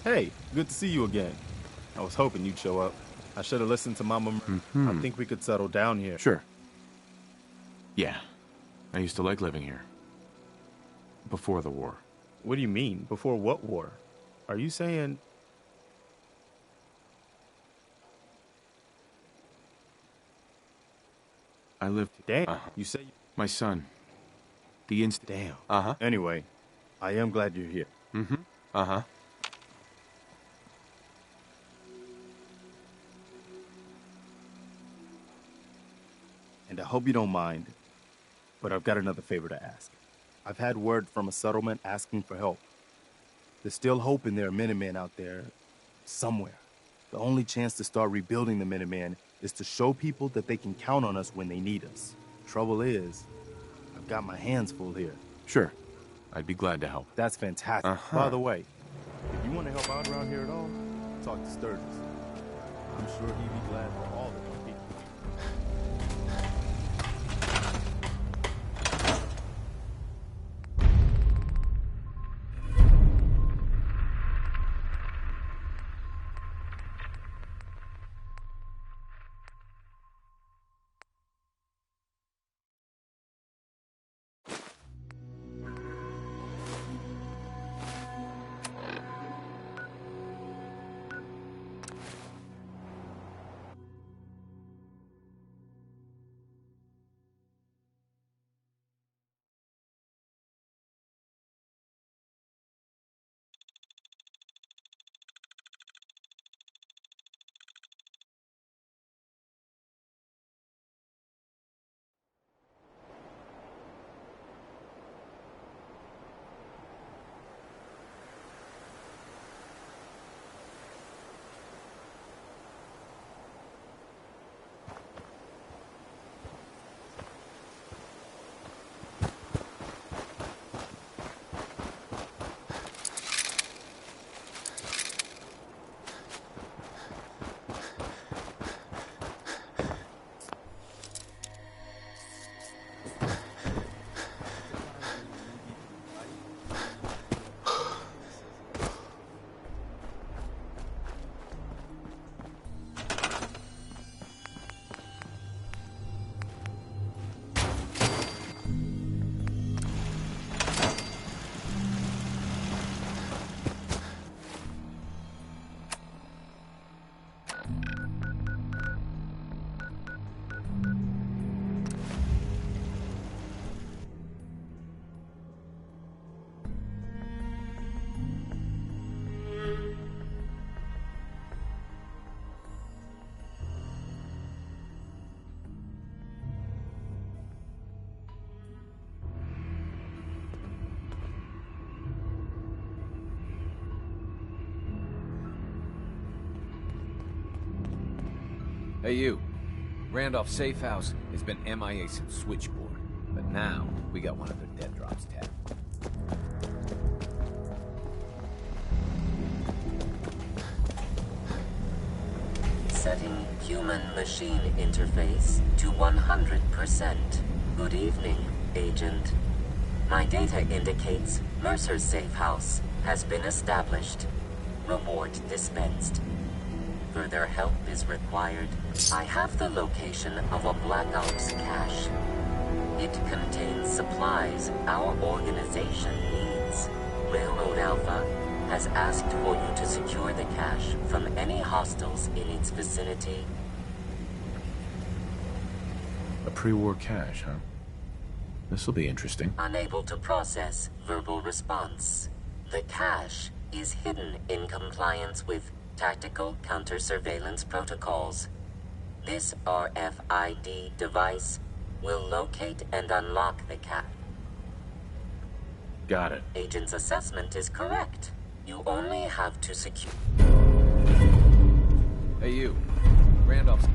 S3: Hey, good to see you again. I was hoping you'd show up. I should have listened to Mama. I think we could settle down here.
S5: Sure. Yeah. I used to like living here. Before the war.
S3: What do you mean? Before what war? Are you saying...
S5: I lived...
S3: Damn. You say...
S5: My son. The instant...
S3: Damn.
S5: Uh-huh.
S3: Anyway, I am glad you're here.
S5: Mm-hmm. Uh-huh.
S3: And I hope you don't mind, but I've got another favor to ask. I've had word from a settlement asking for help. There's still hope in there are Minutemen out there somewhere. The only chance to start rebuilding the Minutemen is to show people that they can count on us when they need us. Trouble is, I've got my hands full here.
S5: Sure. I'd be glad to help.
S3: That's fantastic. By the way, if you want to help out around here at all, talk to Sturgis. I'm sure he'd be glad for all the help he can.
S2: Hey, you. Randolph's safe house has been MIA since Switchboard, but now we got one of their dead drops tapped.
S15: Setting human-machine interface to 100%. Good evening, Agent. My data indicates Mercer's safe house has been established. Reward dispensed. Further help is required. I have the location of a Black Ops cache. It contains supplies our organization needs. Railroad Alpha has asked for you to secure the cache from any hostiles in its vicinity.
S5: A pre-war cache, huh? This'll be interesting.
S15: Unable to process verbal response. The cache is hidden in compliance with tactical counter-surveillance protocols. This RFID device will locate and unlock the cache.
S5: Got it.
S15: Agent's assessment is correct. You only have to secure...
S2: Hey, you. Randolph's...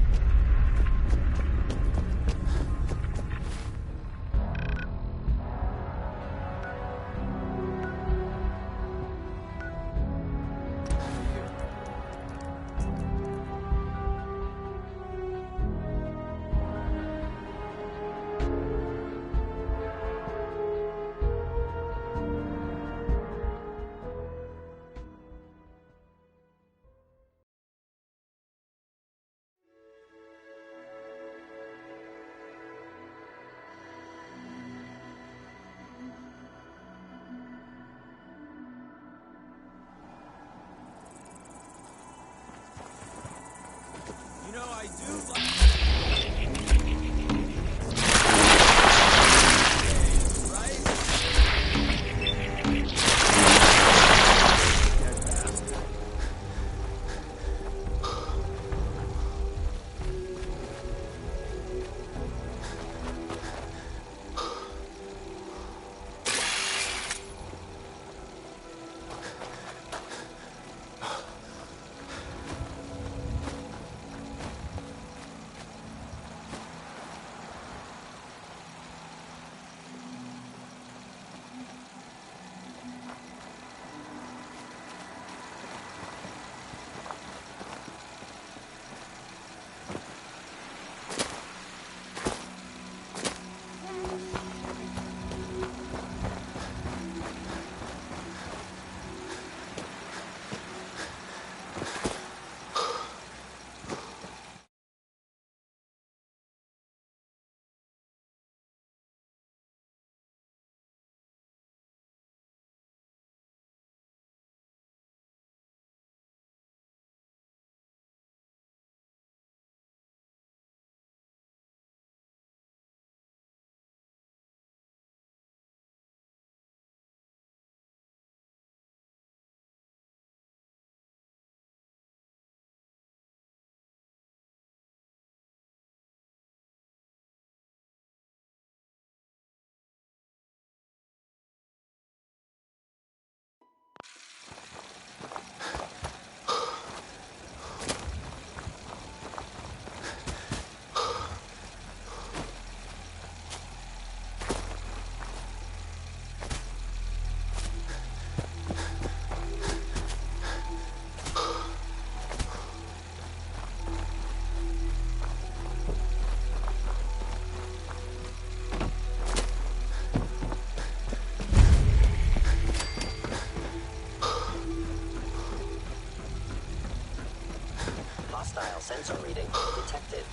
S15: detected.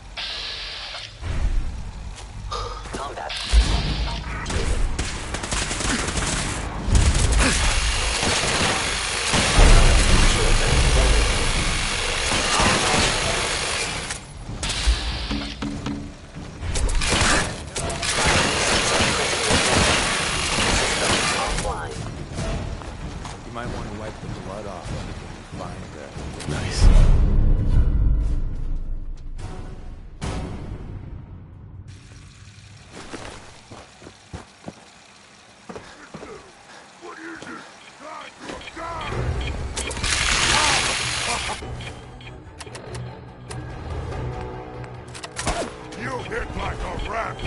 S15: Combat.
S18: You might want to wipe the blood off anything you find there.
S10: Nice.
S11: You hit like a rat.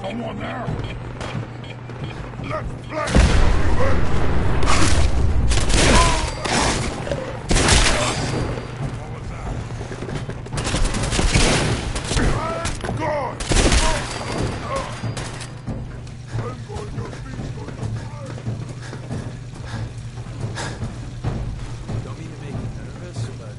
S11: Someone there! Let's play!
S18: Don't mean to make you nervous, but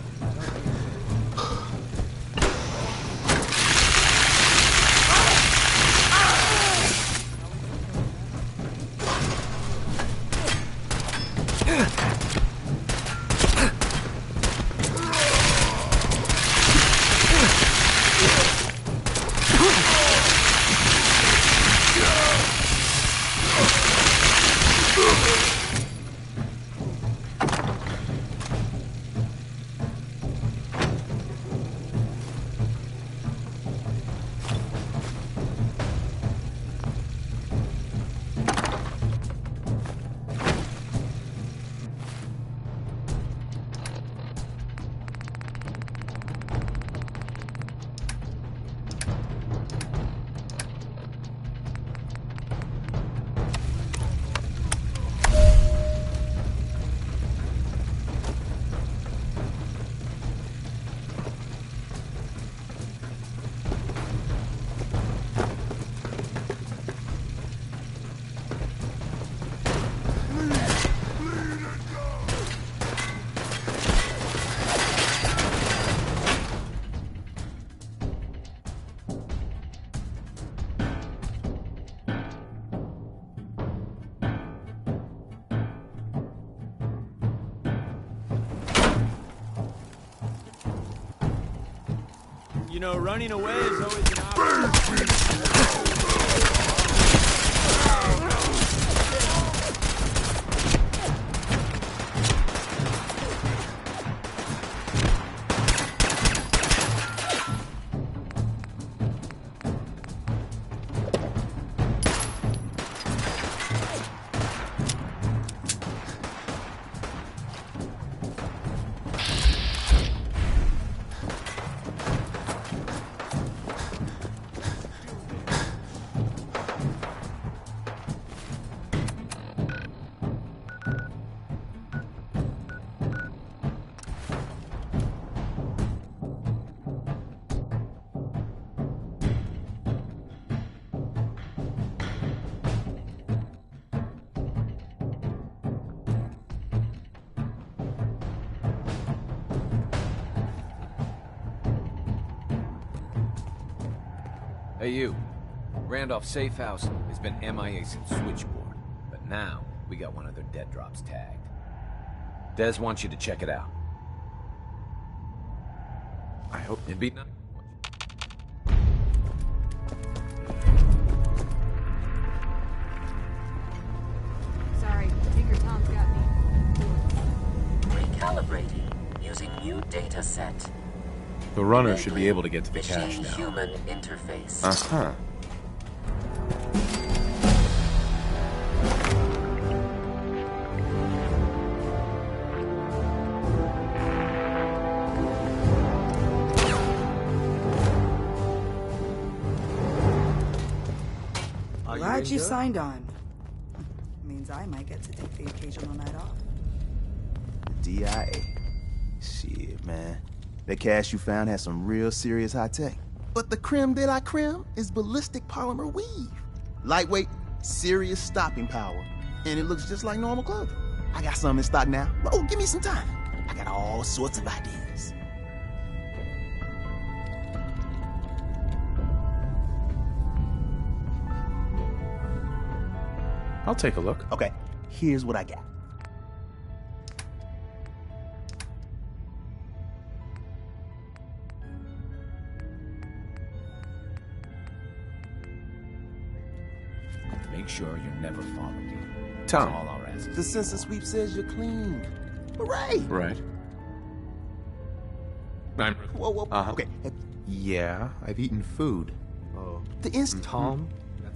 S18: you know, running away is always an option.
S2: Hey, you. Randolph's safe house has been MIA since Switchboard, but now we got one of their dead drops tagged. Des wants you to check it out.
S5: I hope
S2: it'd be nice.
S8: Sorry, Tinker Tom's got me.
S15: Recalibrating using new data set.
S5: the runner should be able to get to the cache now.
S15: Human interface.
S5: Uh-huh.
S1: Glad you signed on. Means I might get to take the occasional night off.
S19: DIA. Shit, man. That cache you found has some real serious high tech. But the creme de la creme is ballistic polymer weave. Lightweight, serious stopping power. And it looks just like normal clothing. I got some in stock now. Oh, give me some time. I got all sorts of ideas.
S5: I'll take a look.
S19: Okay, here's what I got.
S2: Make sure you're never followed.
S5: Tom.
S2: All our asses.
S19: The sensor sweep says you're clean. Hooray!
S5: Right. I'm...
S19: Whoa, whoa, okay.
S10: Yeah, I've eaten food.
S19: Oh. The instant...
S20: Tom?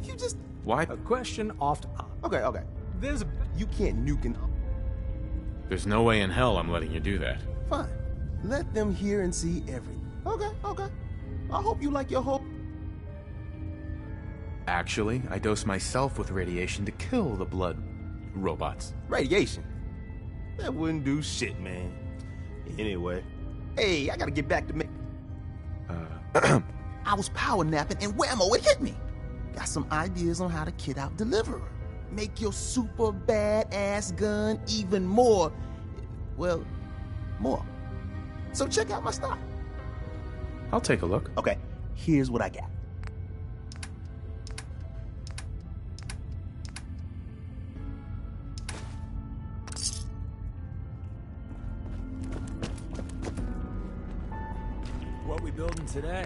S19: You just...
S5: Why?
S20: A question off...
S19: Okay. There's... You can't nuke an...
S5: There's no way in hell I'm letting you do that.
S19: Fine. Let them hear and see everything. Okay. I hope you like your whole...
S10: Actually, I dose myself with radiation to kill the blood robots.
S19: Radiation? That wouldn't do shit, man. Anyway. Hey, I gotta get back to me. I was power napping and whammo, it hit me. Got some ideas on how to kit out Deliverer. Make your super badass gun even more... well, more. So check out my stock.
S5: I'll take a look.
S19: Okay, here's what I got.
S21: What we building today?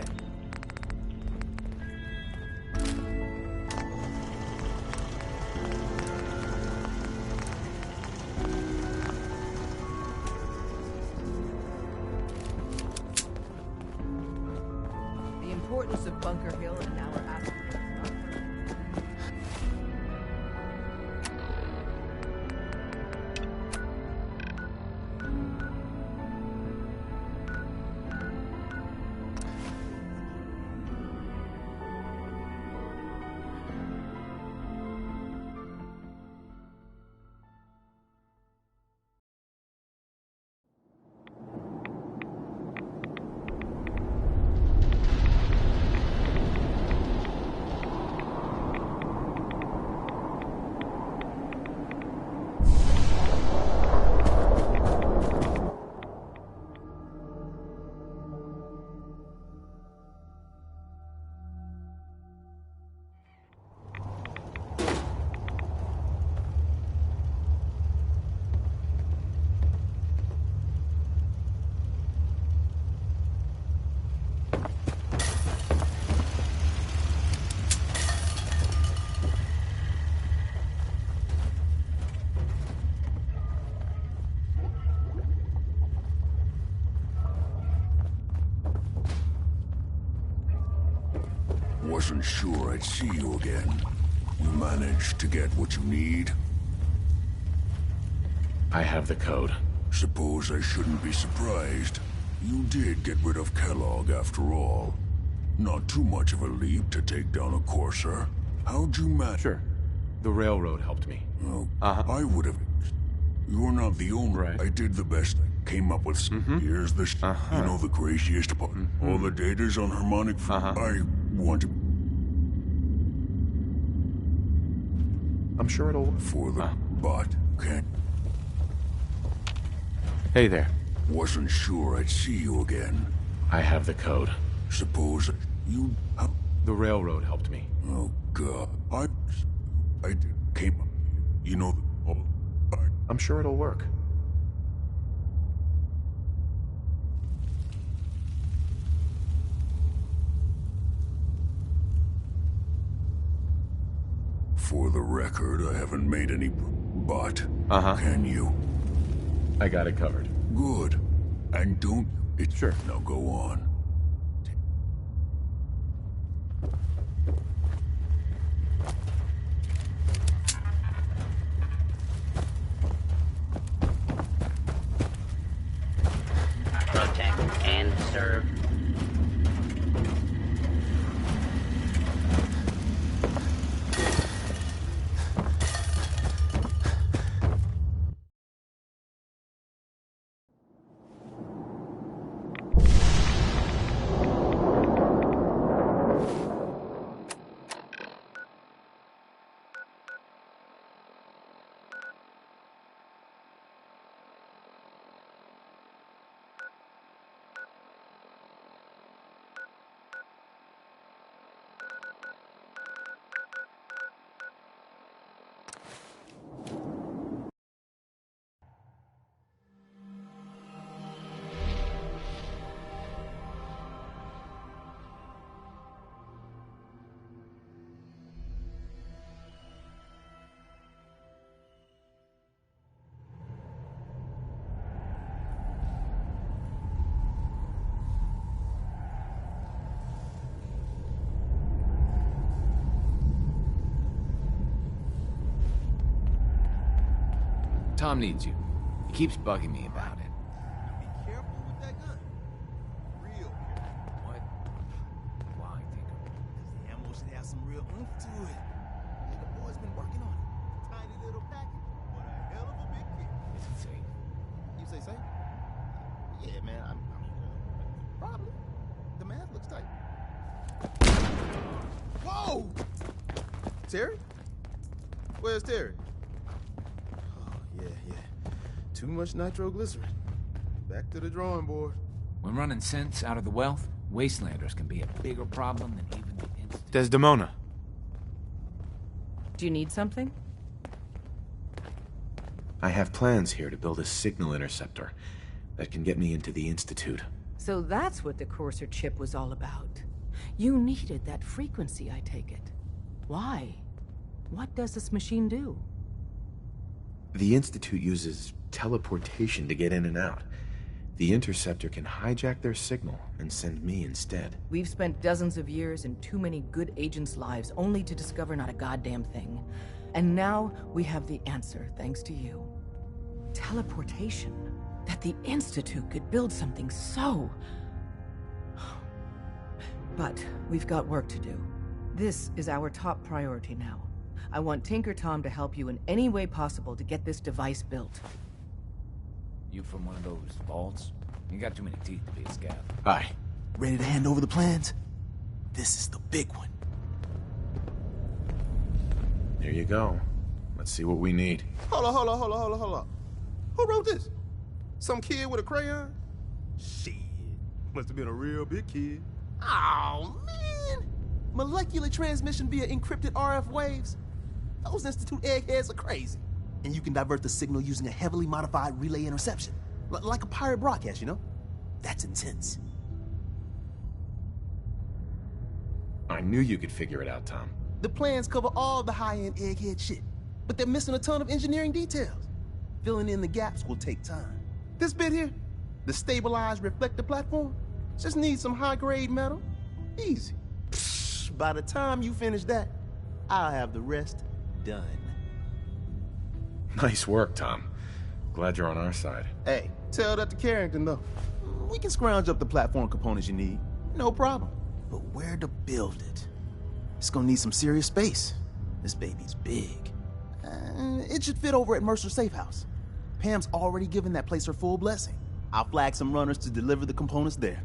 S14: The importance of Bunker Hill, and now we're asking.
S13: Wasn't sure I'd see you again. You managed to get what you need?
S5: I have the code.
S13: Suppose I shouldn't be surprised. You did get rid of Kellogg after all. Not too much of a leap to take down a Courser. How'd you manage?
S5: Sure. The railroad helped me.
S13: Oh, I would have... You're not the only...
S5: Right.
S13: I did the best I came up with... Here's the... You know the craziest part? All the data's on harmonic... I want to...
S10: I'm sure it'll work.
S13: For the bot, can't...
S5: Hey there.
S13: Wasn't sure I'd see you again.
S5: I have the code.
S13: Suppose you...
S5: The railroad helped me.
S13: Oh, God. I came up. You know,
S5: I'm sure it'll work.
S13: For the record, I haven't made any, but can you?
S5: I got it covered.
S13: Good. And don't...
S5: Sure.
S13: Now go on.
S4: Protect and serve.
S2: Tom needs you. He keeps bugging me about it.
S19: Be careful with that gun. Real careful.
S2: What? Why, Tinker?
S19: The ammo should have some real oomph to it. Yeah, the boy's been working on it. Tiny little package, but a hell of a big kit.
S2: Is it safe?
S19: You say safe? Yeah, man. I mean, probably. The math looks tight. Whoa! Terry? Where's Terry? Yeah. Too much nitroglycerin. Back to the drawing board.
S2: When running sense out of the wealth, wastelanders can be a bigger problem than even the Institute.
S5: Desdemona.
S14: Do you need something?
S10: I have plans here to build a signal interceptor that can get me into the Institute.
S14: So that's what the Courser chip was all about. You needed that frequency, I take it. Why? What does this machine do?
S10: The Institute uses teleportation to get in and out. The interceptor can hijack their signal and send me instead.
S14: We've spent dozens of years and too many good agents' lives only to discover not a goddamn thing. And now we have the answer, thanks to you. Teleportation. That the Institute could build something so... But we've got work to do. This is our top priority now. I want Tinker Tom to help you in any way possible to get this device built.
S2: You from one of those vaults? You got too many teeth to be a scab.
S10: Hi.
S19: Ready to hand over the plans? This is the big one.
S10: There you go. Let's see what we need.
S19: Hold on. Who wrote this? Some kid with a crayon? Shit. Must have been a real big kid. Oh, man. Molecular transmission via encrypted RF waves? Those Institute eggheads are crazy. And you can divert the signal using a heavily modified relay interception. Like a pirate broadcast, you know? That's intense.
S10: I knew you could figure it out, Tom.
S19: The plans cover all the high-end egghead shit, but they're missing a ton of engineering details. Filling in the gaps will take time. This bit here, the stabilized reflector platform, just needs some high-grade metal. Easy. Psh, by the time you finish that, I'll have the rest done.
S10: Nice work, Tom. Glad you're on our side.
S19: Hey, tell that to Carrington, though. We can scrounge up the platform components you need. No problem. But where to build it? It's gonna need some serious space. This baby's big. It should fit over at Mercer's safe house. Pam's already given that place her full blessing. I'll flag some runners to deliver the components there.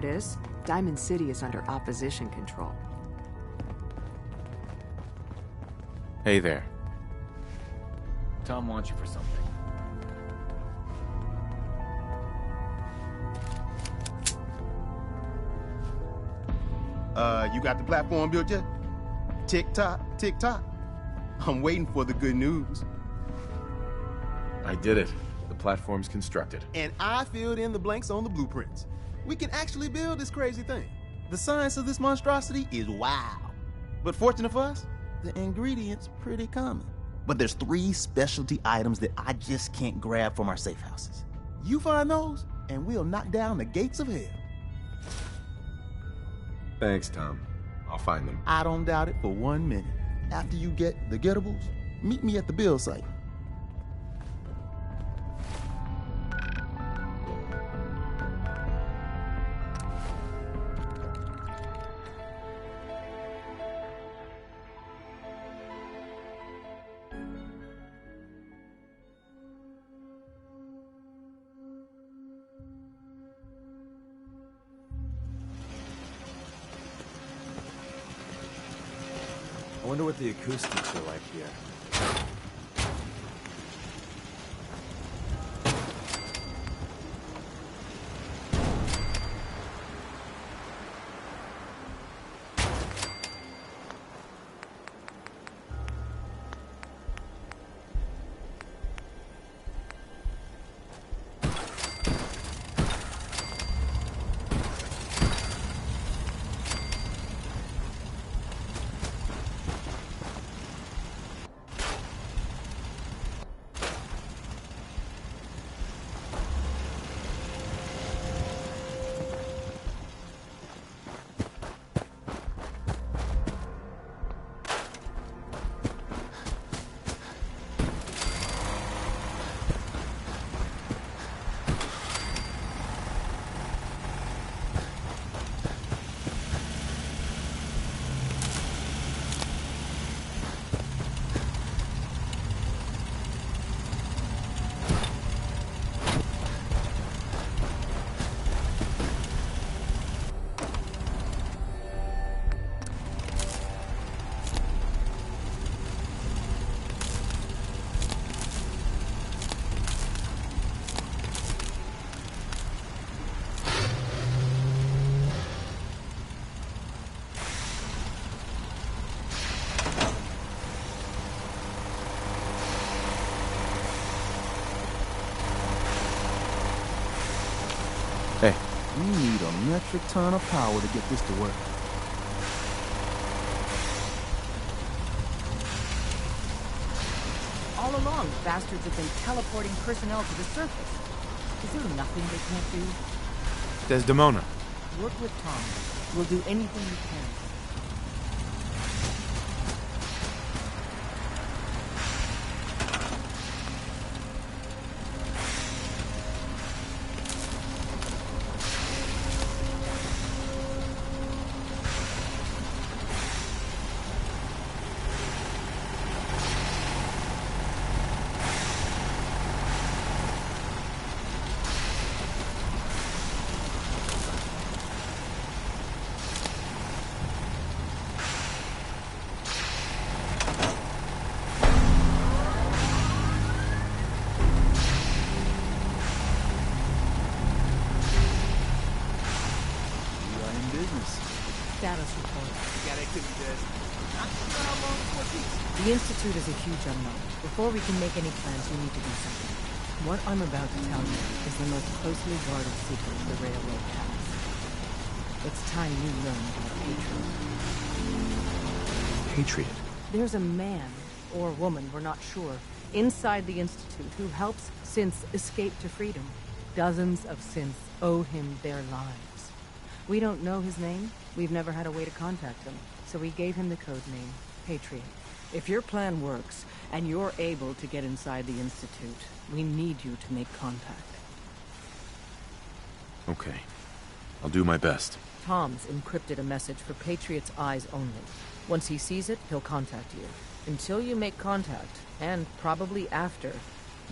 S7: word is, Diamond City is under opposition control.
S5: Hey there.
S2: Tom wants you for something.
S3: You got the platform built yet? Tick-tock, tick-tock. I'm waiting for the good news.
S5: I did it. The platform's constructed.
S19: And I filled in the blanks on the blueprints. We can actually build this crazy thing. The science of this monstrosity is wow. But fortunate for us, the ingredients pretty common. But there's 3 specialty items that I just can't grab from our safe houses. You find those, and we'll knock down the gates of hell.
S5: Thanks, Tom. I'll find them.
S19: I don't doubt it for 1 minute. After you get the gettables, meet me at the build site.
S18: I wonder what the acoustics are like here.
S5: Hey.
S19: We need a metric ton of power to get this to work.
S7: All along, the bastards have been teleporting personnel to the surface. Is there nothing they can't do?
S5: Desdemona.
S7: Work with Tom. We'll do anything we can. Status report.
S19: Got activity, Des.
S14: The Institute is a huge unknown. Before we can make any plans, we need to do something. What I'm about to tell you is the most closely guarded secret the railroad has. It's time you learn about Patriot.
S5: Patriot?
S14: There's a man, or woman, we're not sure, inside the Institute who helps synths escape to freedom. Dozens of synths owe him their lives. We don't know his name. We've never had a way to contact him, so we gave him the code name, Patriot. If your plan works, and you're able to get inside the Institute, we need you to make contact.
S5: Okay. I'll do my best.
S14: Tom's encrypted a message for Patriot's eyes only. Once he sees it, he'll contact you. Until you make contact, and probably after,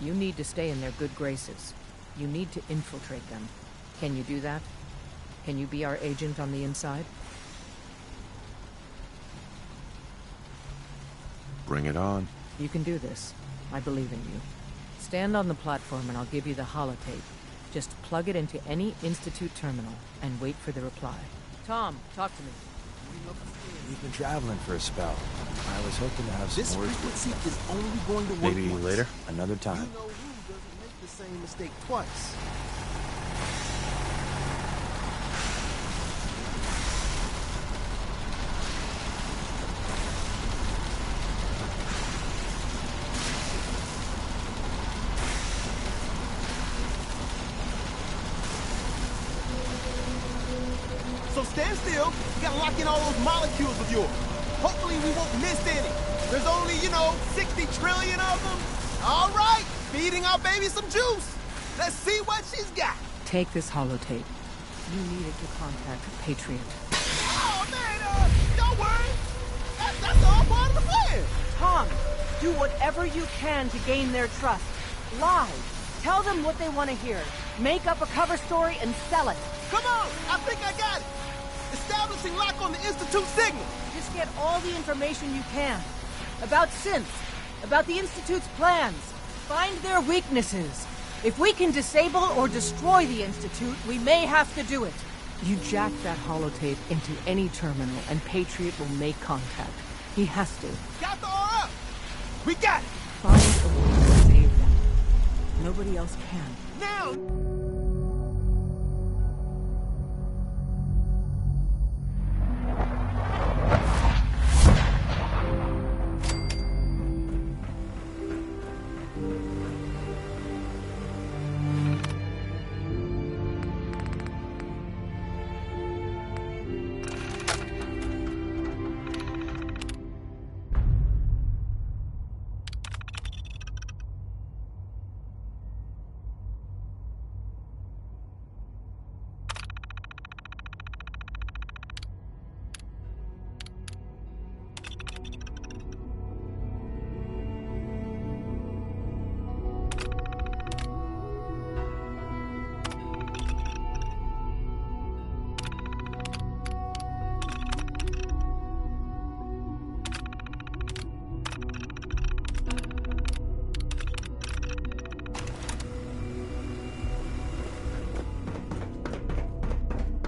S14: you need to stay in their good graces. You need to infiltrate them. Can you do that? Can you be our agent on the inside?
S10: Bring it on.
S14: You can do this. I believe in you. Stand on the platform and I'll give you the holotape. Just plug it into any Institute terminal and wait for the reply. Tom, talk to me.
S18: We've been traveling for a spell. I was hoping to have some words with
S19: This frequency is only going to work
S10: Maybe
S19: once.
S10: later?
S18: another time.
S19: You know who doesn't make the same mistake twice. So stand still. We gotta lock in all those molecules of yours. Hopefully we won't miss any. There's only, 60 trillion of them. All right, feeding our baby some juice. Let's see what she's got.
S14: Take this holotape. You need it to contact Patriot.
S19: Oh, man, don't worry. That's all part of the plan.
S6: Tom, do whatever you can to gain their trust. Lie. Tell them what they want to hear. Make up a cover story and sell it.
S19: Come on, I think I got it. Establishing lock on the Institute signal.
S6: Just get all the information you can. About synths. About the Institute's plans. Find their weaknesses. If we can disable or destroy the Institute, we may have to do it.
S14: You jack that holotape into any terminal and Patriot will make contact. He has to.
S19: Got the RF. We got it.
S14: Find a way to save them. Nobody else can.
S19: Now.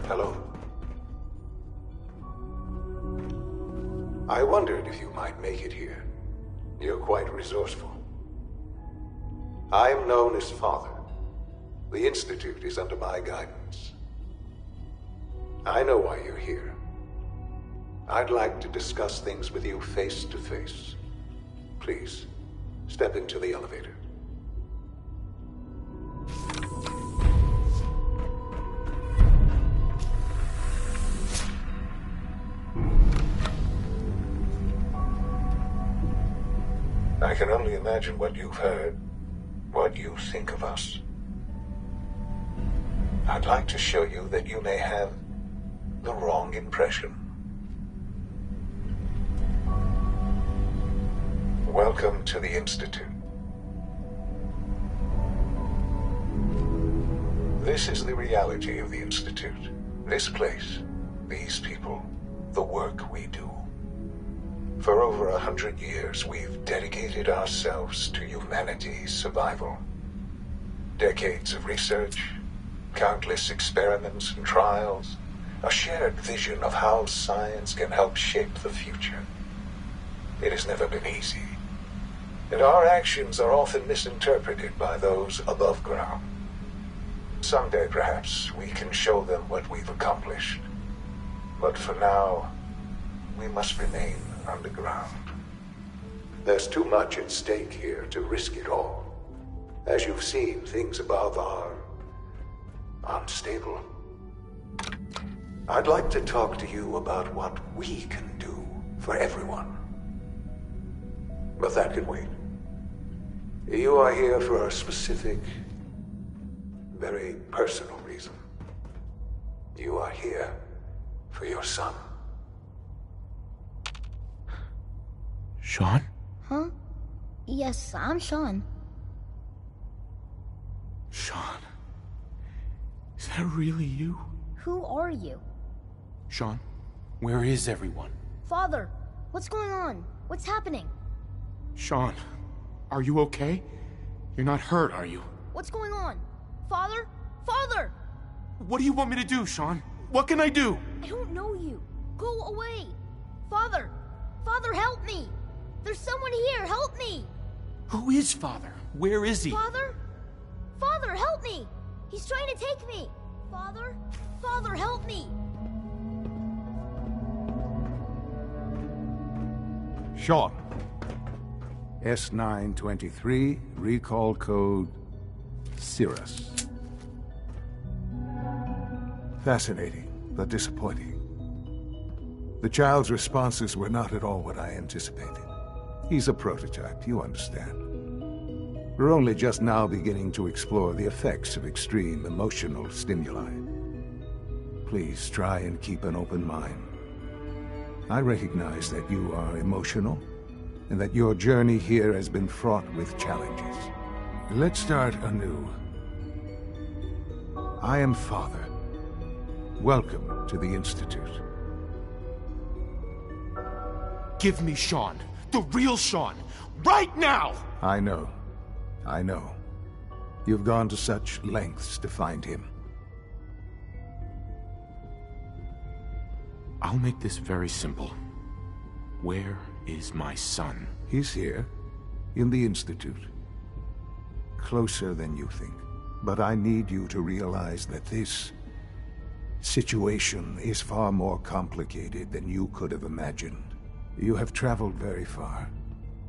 S17: Hello. I wondered if you might make it here. You're quite resourceful. I'm known as Father. The Institute is under my guidance. I know why you're here. I'd like to discuss things with you face to face. Please, step into the elevator. I can only imagine what you've heard, what you think of us. I'd like to show you that you may have the wrong impression. Welcome to the Institute. This is the reality of the Institute. This place, these people, the work we do. For over 100 years, we've dedicated ourselves to humanity's survival. Decades of research, countless experiments and trials, a shared vision of how science can help shape the future. It has never been easy, and our actions are often misinterpreted by those above ground. Someday, perhaps, we can show them what we've accomplished. But for now, we must remain underground. There's too much at stake here to risk it all. As you've seen, things above are unstable. I'd like to talk to you about what we can do for everyone. But that can wait. You are here for a specific, very personal reason. You are here for your son.
S10: Sean?
S22: Huh? Yes, I'm Sean.
S10: Sean? Is that really you?
S22: Who are you?
S10: Sean, where is everyone?
S22: Father, what's going on? What's happening?
S10: Sean, are you okay? You're not hurt, are you?
S22: What's going on? Father? Father!
S10: What do you want me to do, Sean? What can I do?
S22: I don't know you. Go away. Father! Father, help me! There's someone here, help me!
S10: Who is Father? Where is he?
S22: Father? Father, help me! He's trying to take me! Father? Father, help me!
S9: Sean. S923, recall code Cirrus. Fascinating, but disappointing. The child's responses were not at all what I anticipated. He's a prototype, you understand. We're only just now beginning to explore the effects of extreme emotional stimuli. Please try and keep an open mind. I recognize that you are emotional, and that your journey here has been fraught with challenges. Let's start anew. I am Father. Welcome to the Institute.
S10: Give me Sean. The real Sean. Right now!
S9: I know. I know. You've gone to such lengths to find him.
S10: I'll make this very simple. Where is my son?
S9: He's here, in the Institute. Closer than you think. But I need you to realize that this situation is far more complicated than you could have imagined. You have traveled very far,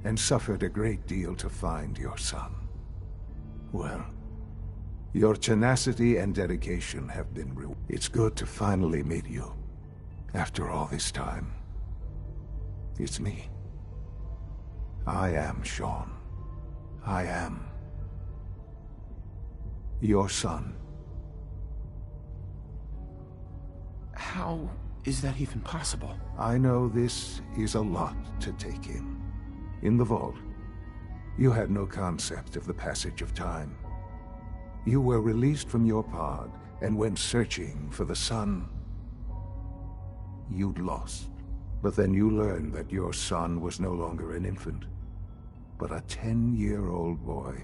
S9: and suffered a great deal to find your son. Well, your tenacity and dedication have been rewarded. It's good to finally meet you, after all this time. It's me. I am Sean. I am your son.
S10: How is that even possible?
S9: I know this is a lot to take in. In the vault, you had no concept of the passage of time. You were released from your pod and went searching for the son you'd lost. But then you learned that your son was no longer an infant, but a 10-year-old boy.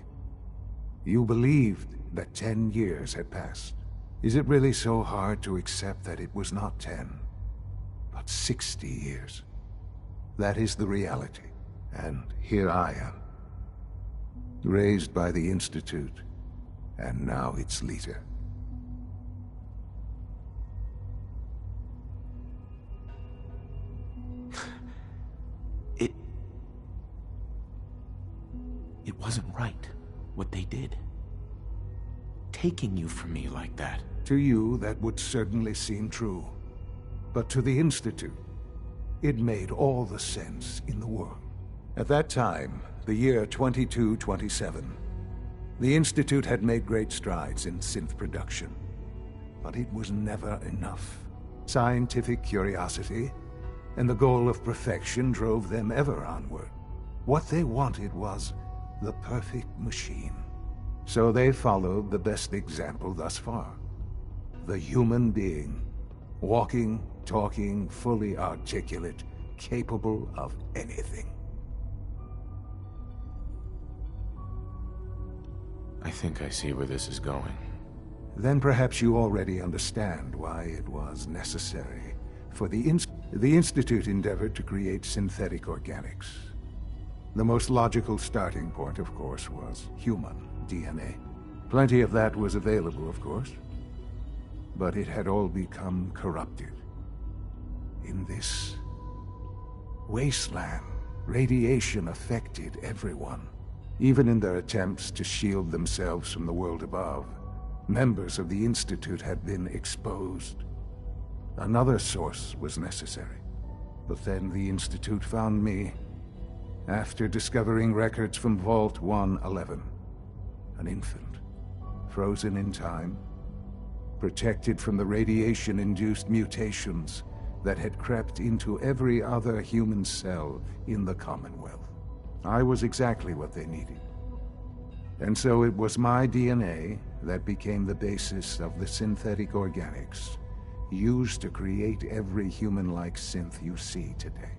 S9: You believed that 10 years had passed. Is it really so hard to accept that it was not 10, but 60 years? That is the reality. And here I am, raised by the Institute, and now its leader.
S10: It wasn't right, what they did. Taking you from me like that.
S9: To you, that would certainly seem true. But to the Institute, it made all the sense in the world. At that time, the year 2227, the Institute had made great strides in synth production. But it was never enough. Scientific curiosity and the goal of perfection drove them ever onward. What they wanted was the perfect machine. So they followed the best example thus far. The human being. Walking, talking, fully articulate, capable of anything.
S10: I think I see where this is going.
S9: Then perhaps you already understand why it was necessary for the Institute endeavored to create synthetic organics. The most logical starting point, of course, was human DNA. Plenty of that was available, of course, but it had all become corrupted. In this wasteland, radiation affected everyone. Even in their attempts to shield themselves from the world above, members of the Institute had been exposed. Another source was necessary. But then the Institute found me after discovering records from Vault 111. An infant, frozen in time, protected from the radiation-induced mutations that had crept into every other human cell in the Commonwealth. I was exactly what they needed. And so it was my DNA that became the basis of the synthetic organics used to create every human-like synth you see today.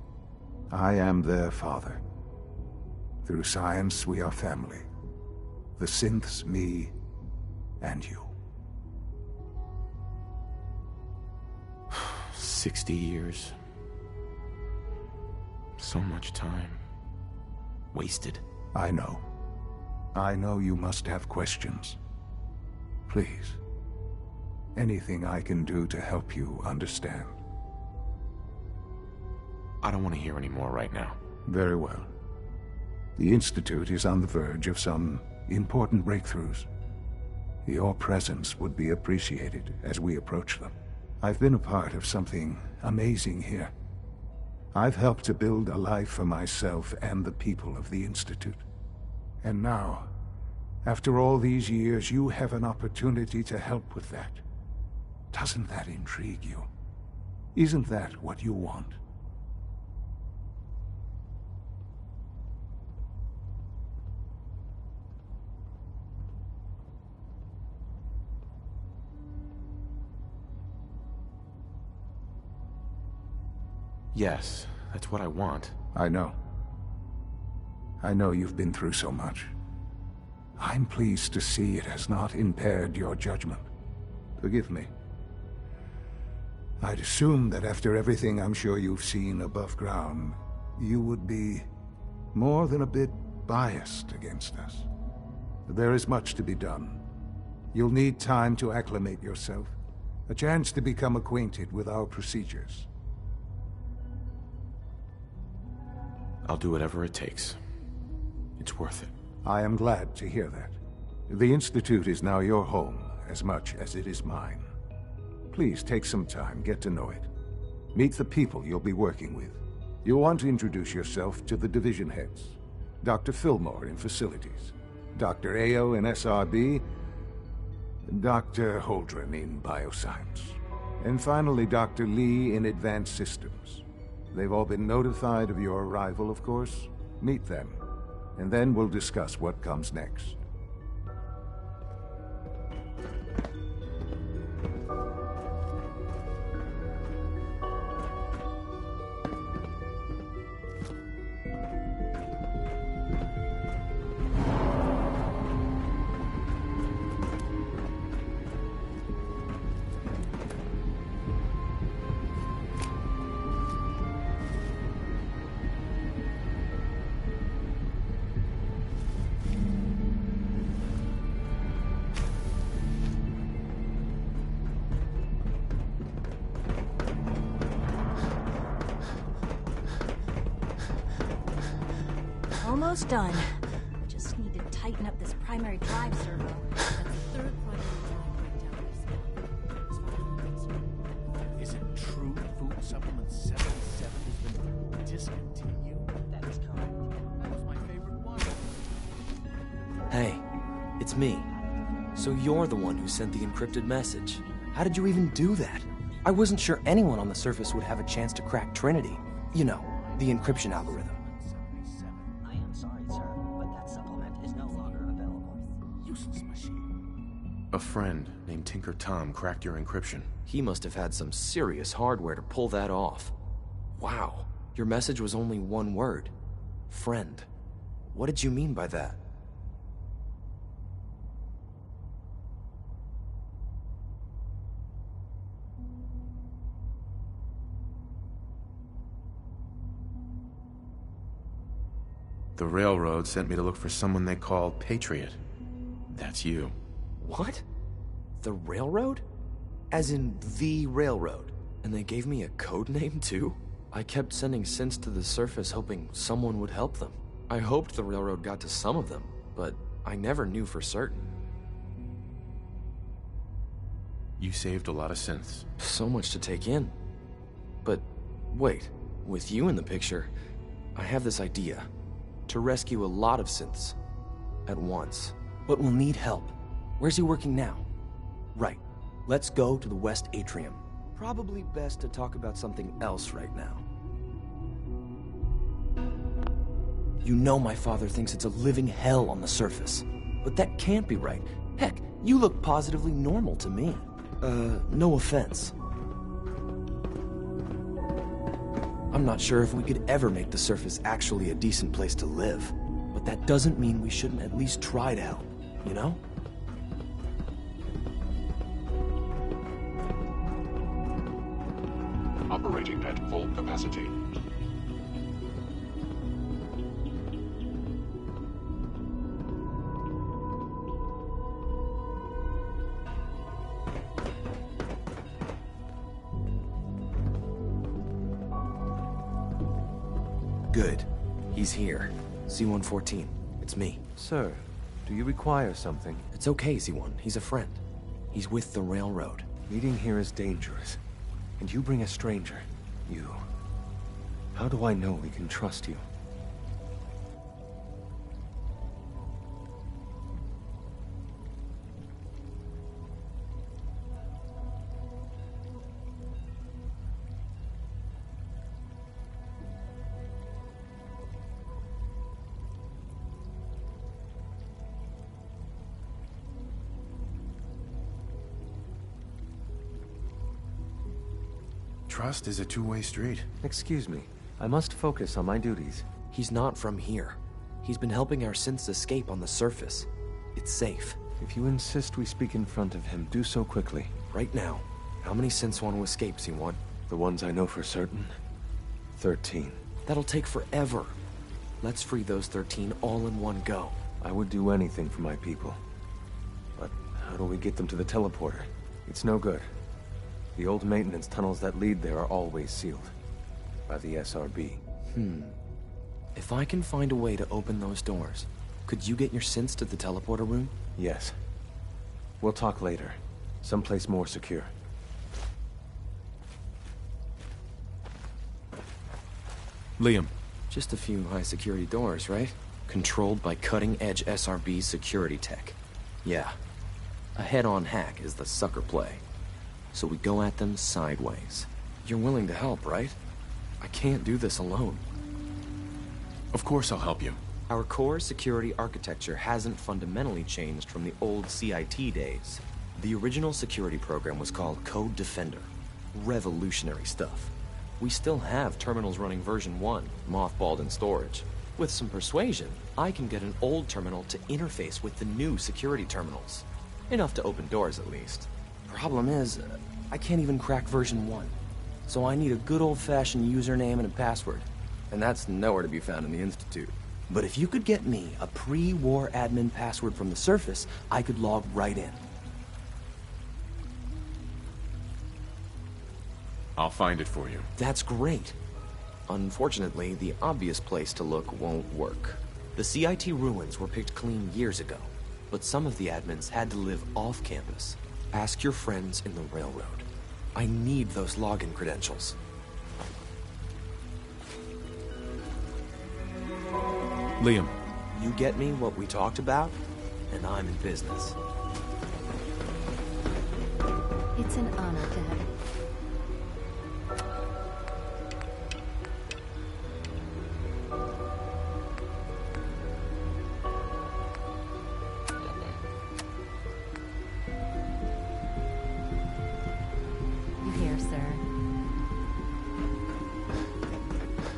S9: I am their father. Through science, we are family. The synths, me, and you.
S10: 60 years. So much time. Wasted.
S9: I know. I know you must have questions. Please. Anything I can do to help you understand.
S10: I don't want to hear any more right now.
S9: Very well. The Institute is on the verge of some important breakthroughs. Your presence would be appreciated as we approach them. I've been a part of something amazing here. I've helped to build a life for myself and the people of the Institute. And now, after all these years, you have an opportunity to help with that. Doesn't that intrigue you? Isn't that what you want?
S10: Yes, that's what I want.
S9: I know. I know you've been through so much. I'm pleased to see it has not impaired your judgment. Forgive me. I'd assume that after everything I'm sure you've seen above ground, you would be more than a bit biased against us. There is much to be done. You'll need time to acclimate yourself, a chance to become acquainted with our procedures.
S10: I'll do whatever it takes. It's worth it.
S9: I am glad to hear that. The Institute is now your home as much as it is mine. Please take some time, get to know it. Meet the people you'll be working with. You'll want to introduce yourself to the division heads. Dr. Fillmore in Facilities, Dr. Ayo in SRB, Dr. Holdren in Bioscience, and finally Dr. Lee in Advanced Systems. They've all been notified of your arrival, of course. Meet them, and then we'll discuss what comes next.
S12: Almost done. Just need to tighten up this primary drive servo. That's the third
S16: Is it true food supplement 77 has been discontinued?
S23: That is correct.
S16: That was my favorite one.
S23: Hey, it's me. So you're the one who sent the encrypted message. How did you even do that? I wasn't sure anyone on the surface would have a chance to crack Trinity. You know, the encryption algorithm. I am sorry, sir, but that supplement is no longer available.
S16: Useless machine.
S10: A friend named Tinker Tom cracked your encryption.
S23: He must have had some serious hardware to pull that off. Wow, your message was only one word. Friend. What did you mean by that?
S10: The Railroad sent me to look for someone they call Patriot. That's you.
S23: What? The Railroad? As in the Railroad? And they gave me a code name too? I kept sending synths to the surface hoping someone would help them. I hoped the Railroad got to some of them, but I never knew for certain.
S10: You saved a lot of synths.
S23: So much to take in. But wait, with you in the picture, I have this idea. To rescue a lot of synths at once. But we'll need help. Where's he working now? Right. Let's go to the West Atrium. Probably best to talk about something else right now. You know my father thinks it's a living hell on the surface. But that can't be right. Heck, you look positively normal to me. No offense. I'm not sure if we could ever make the surface actually a decent place to live. But that doesn't mean we shouldn't at least try to help, you know?
S8: Operating at full capacity.
S23: Good. He's here. C-114. It's me.
S11: Sir, do you require something?
S23: It's okay, C-1. He's a friend. He's with the railroad.
S11: Meeting here is dangerous. And you bring a stranger. You. How do I know we can trust you?
S10: Trust is a two-way street.
S11: Excuse me. I must focus on my duties.
S23: He's not from here. He's been helping our synths escape on the surface. It's safe.
S11: If you insist we speak in front of him, do so quickly.
S23: Right now. How many synths want to escape, C1?
S11: The ones I know for certain? 13.
S23: That'll take forever. Let's free those 13 all in one go.
S11: I would do anything for my people. But how do we get them to the teleporter? It's no good. The old maintenance tunnels that lead there are always sealed. By the SRB.
S23: If I can find a way to open those doors, could you get your synths to the teleporter room?
S11: Yes. We'll talk later. Someplace more secure.
S5: Liam.
S23: Just a few high-security doors, right? Controlled by cutting-edge SRB security tech. Yeah. A head-on hack is the sucker play. So we go at them sideways. You're willing to help, right? I can't do this alone.
S5: Of course I'll help you.
S23: Our core security architecture hasn't fundamentally changed from the old CIT days. The original security program was called Code Defender. Revolutionary stuff. We still have terminals running version 1, mothballed in storage. With some persuasion, I can get an old terminal to interface with the new security terminals. Enough to open doors, at least. Problem is, I can't even crack version 1. So I need a good old-fashioned username and a password. And that's nowhere to be found in the Institute. But if you could get me a pre-war admin password from the surface, I could log right in.
S5: I'll find it for you.
S23: That's great. Unfortunately, the obvious place to look won't work. The CIT ruins were picked clean years ago, but some of the admins had to live off campus. Ask your friends in the railroad. I need those login credentials.
S5: Liam.
S23: You get me what we talked about, and I'm in business.
S12: It's an honor to have you.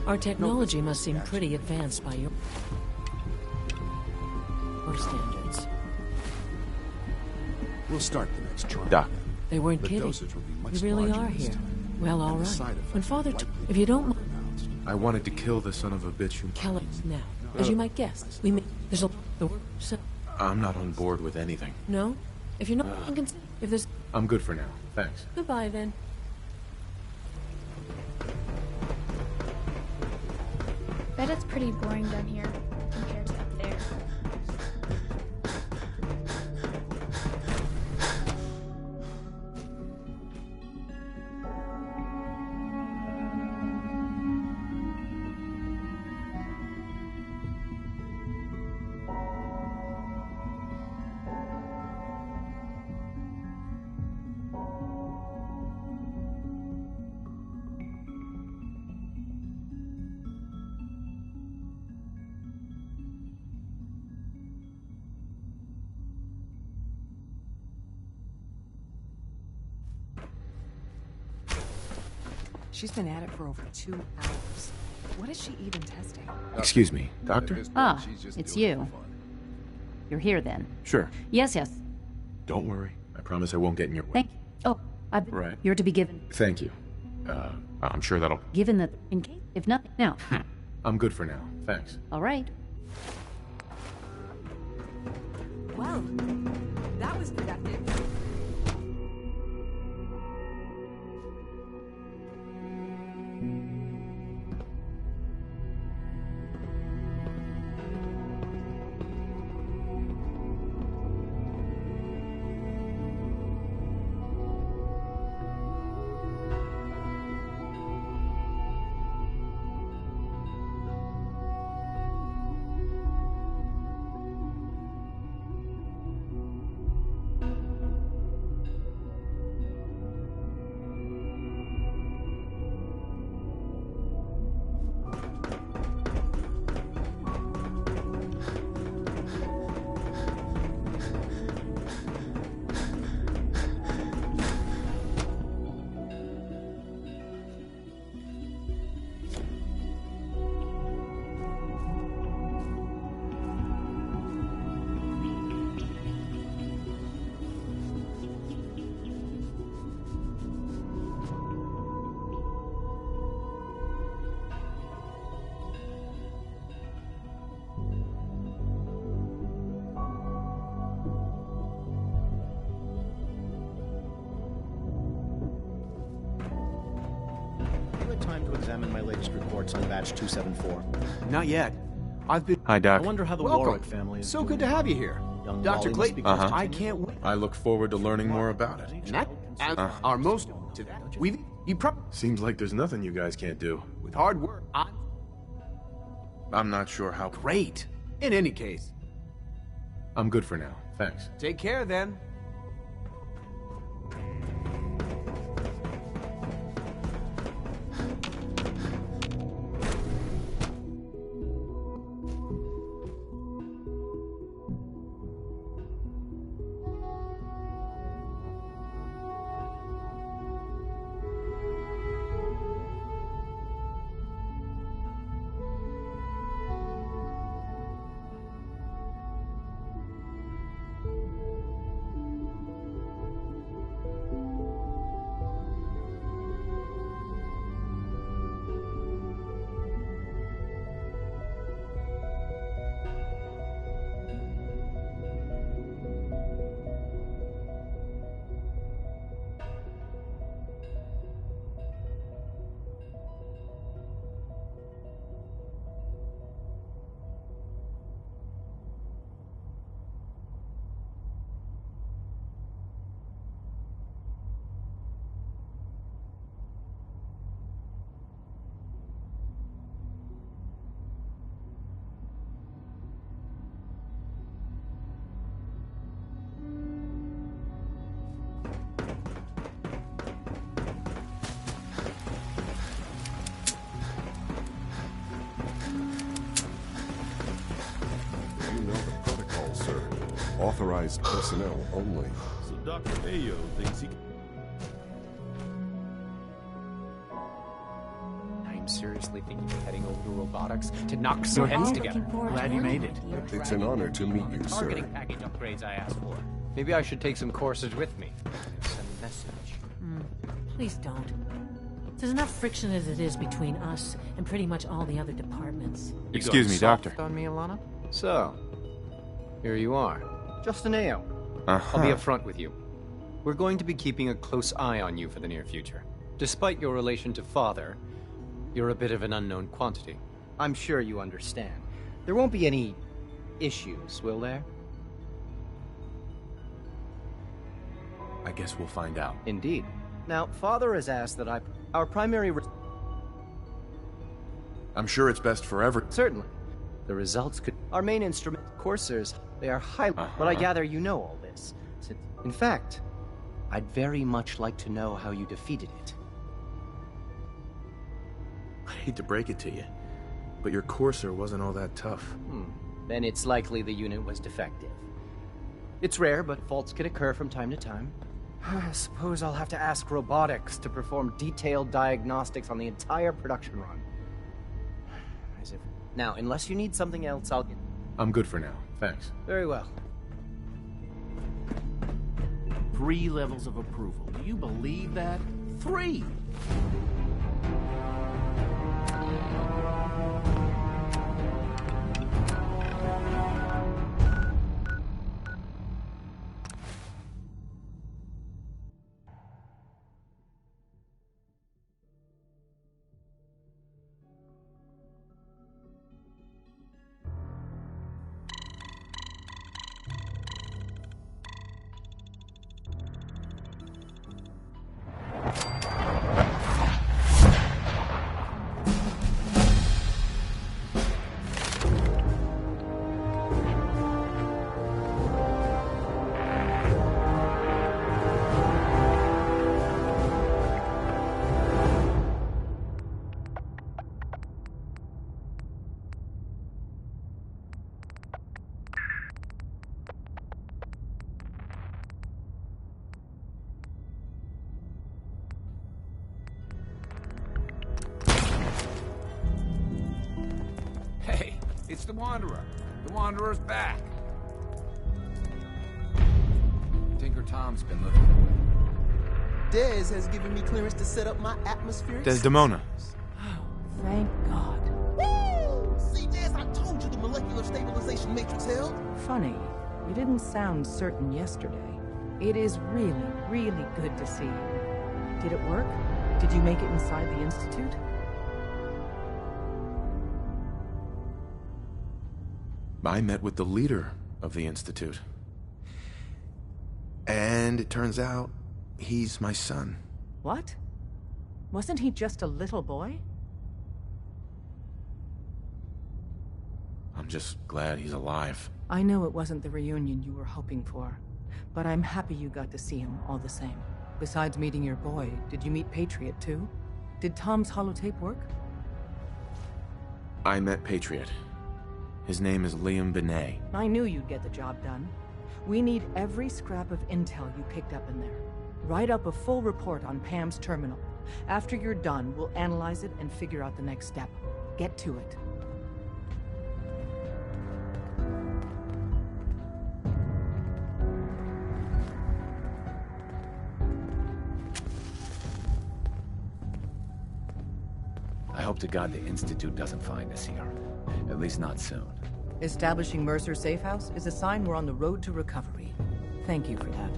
S6: Our technology must seem pretty advanced by your standards.
S15: We'll start the next trial.
S11: Doc.
S6: They weren't
S15: The
S6: kidding.
S15: dosage will be much
S6: You really
S15: larger
S6: are
S15: this
S6: here.
S15: time.
S6: Well, all
S15: And the
S6: right.
S15: side effects
S6: When Father,
S15: will
S6: if you don't mind,
S5: I wanted to kill the son of a bitch who...
S6: Kelly, now, as you might guess, we may, there's a so
S5: I'm not on board with anything.
S6: no. If you're not, if there's
S5: I'm good for now. Thanks.
S6: goodbye then.
S24: Bet it's pretty boring down here compared to up there.
S7: She's been at it for over 2 hours. What is she even testing?
S10: Excuse me, Doctor?
S1: Ah, it's you. You're here then.
S10: Sure.
S1: Yes, yes.
S10: Don't worry. I promise I won't get in your way.
S1: Thank you. Oh,
S10: Right.
S1: You're to be given.
S10: Thank you. I'm sure that'll...
S1: Given that, in case, if nothing. Now.
S10: I'm good for now. Thanks.
S1: All right.
S7: Well, that was productive.
S16: Time to examine my latest reports on batch 274.
S19: Not yet. I've been...
S10: Hi, Doc.
S16: I wonder how the
S19: Welcome.
S16: Warwick family is
S19: So
S16: doing.
S19: good to have you here.
S16: Young
S19: Dr.
S16: Wally
S19: Clayton,
S16: must be
S19: I can't wait.
S10: I look forward to learning more about it.
S19: And that, and our most... to that. You probably...
S10: Seems like there's nothing you guys can't do.
S19: With hard work,
S10: I'm not sure how...
S19: Great. In any case.
S10: I'm good for now. Thanks.
S19: Take care, then.
S8: Authorized personnel only.
S13: So Dr. Ayo thinks he can...
S11: I'm seriously thinking of heading over to robotics to knock some heads together.
S19: Glad you made it.
S8: It's an honor to meet you, sir.
S11: Targeting package upgrades I asked for. Maybe I should take some courses with me. Send a message.
S6: Please don't. There's enough friction as it is between us and pretty much all the other departments.
S10: Excuse me, Doctor.
S11: On me, Alana? So, here you are. Justin Ayo.
S10: Uh-huh.
S11: I'll be upfront with you. We're going to be keeping a close eye on you for the near future. Despite your relation to Father, you're a bit of an unknown quantity.
S15: I'm sure you understand. There won't be any issues, will there?
S10: I guess we'll find out.
S15: Indeed. Now, Father has asked that our primary...
S10: I'm sure it's best for everyone.
S15: Certainly. The results could... Our main instrument, coursers, they are highly... But I gather you know all this. In fact, I'd very much like to know how you defeated it.
S10: I hate to break it to you, but your courser wasn't all that tough.
S15: Then it's likely the unit was defective. It's rare, but faults can occur from time to time. I suppose I'll have to ask robotics to perform detailed diagnostics on the entire production run. organize it. Now, unless you need something else, I'll get...
S5: I'm good for now, thanks.
S15: Very well.
S16: 3 levels of approval. Do you believe that? 3!
S2: Hey, it's the Wanderer. The Wanderer's back. Tinker Tom's been looking.
S19: Dez has given me clearance to set up my atmospheric...
S5: Desdemona.
S14: Thank God.
S19: Woo! See, Dez, I told you the molecular stabilization matrix held.
S14: Funny, you didn't sound certain yesterday. It is really, really good to see you. Did it work? Did you make it inside the Institute?
S5: I met with the leader of the Institute. And it turns out, he's my son.
S14: What? Wasn't he just a little boy?
S5: I'm just glad he's alive.
S14: I know it wasn't the reunion you were hoping for, but I'm happy you got to see him all the same. Besides meeting your boy, did you meet Patriot too? Did Tom's holotape work?
S5: I met Patriot. His name is Liam Benet.
S14: I knew you'd get the job done. We need every scrap of intel you picked up in there. Write up a full report on Pam's terminal. After you're done, we'll analyze it and figure out the next step. Get to it.
S2: I hope to God the Institute doesn't find us here. At least not soon.
S14: Establishing Mercer Safe House is a sign we're on the road to recovery. Thank you for that.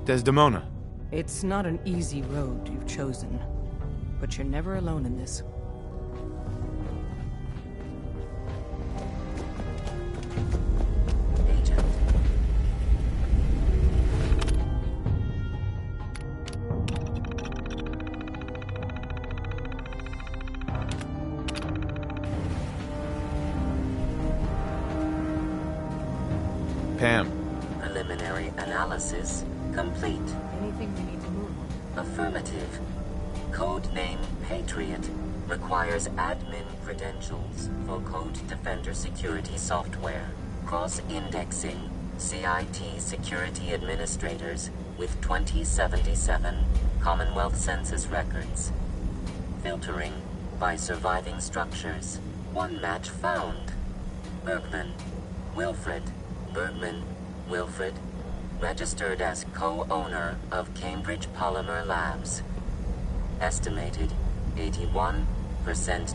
S5: Desdemona.
S14: It's not an easy road you've chosen, but you're never alone in this.
S5: Pam.
S4: Preliminary analysis complete.
S14: Anything we need to move on?
S4: Affirmative. Codename Patriot requires admin credentials for Code Defender security software. Cross-indexing CIT security administrators with 2077 Commonwealth Census records. Filtering by surviving structures. One match found. Bergman. Wilfred. Bergman. Wilfred. Registered as co-owner of Cambridge Polymer Labs. Estimated 81%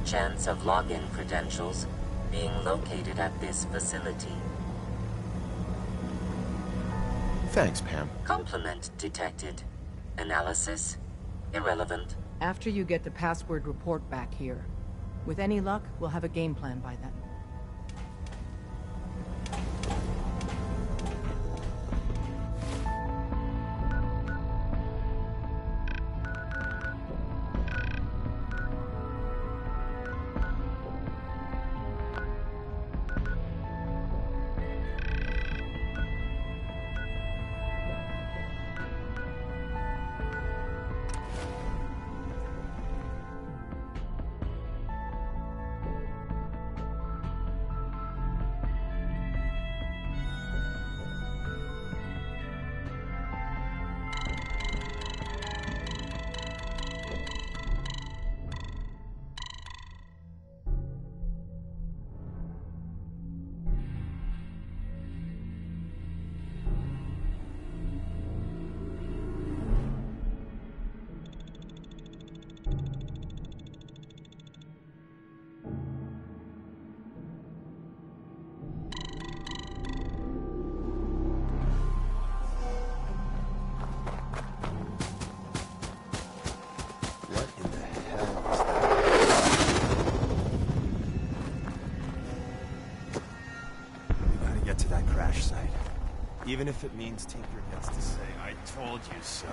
S4: chance of login credentials being located at this facility.
S5: Thanks, Pam.
S4: Complement detected. Analysis irrelevant.
S14: After you get the password report back here. With any luck, we'll have a game plan by then.
S19: Even if it means Tinker gets to say, I told you so.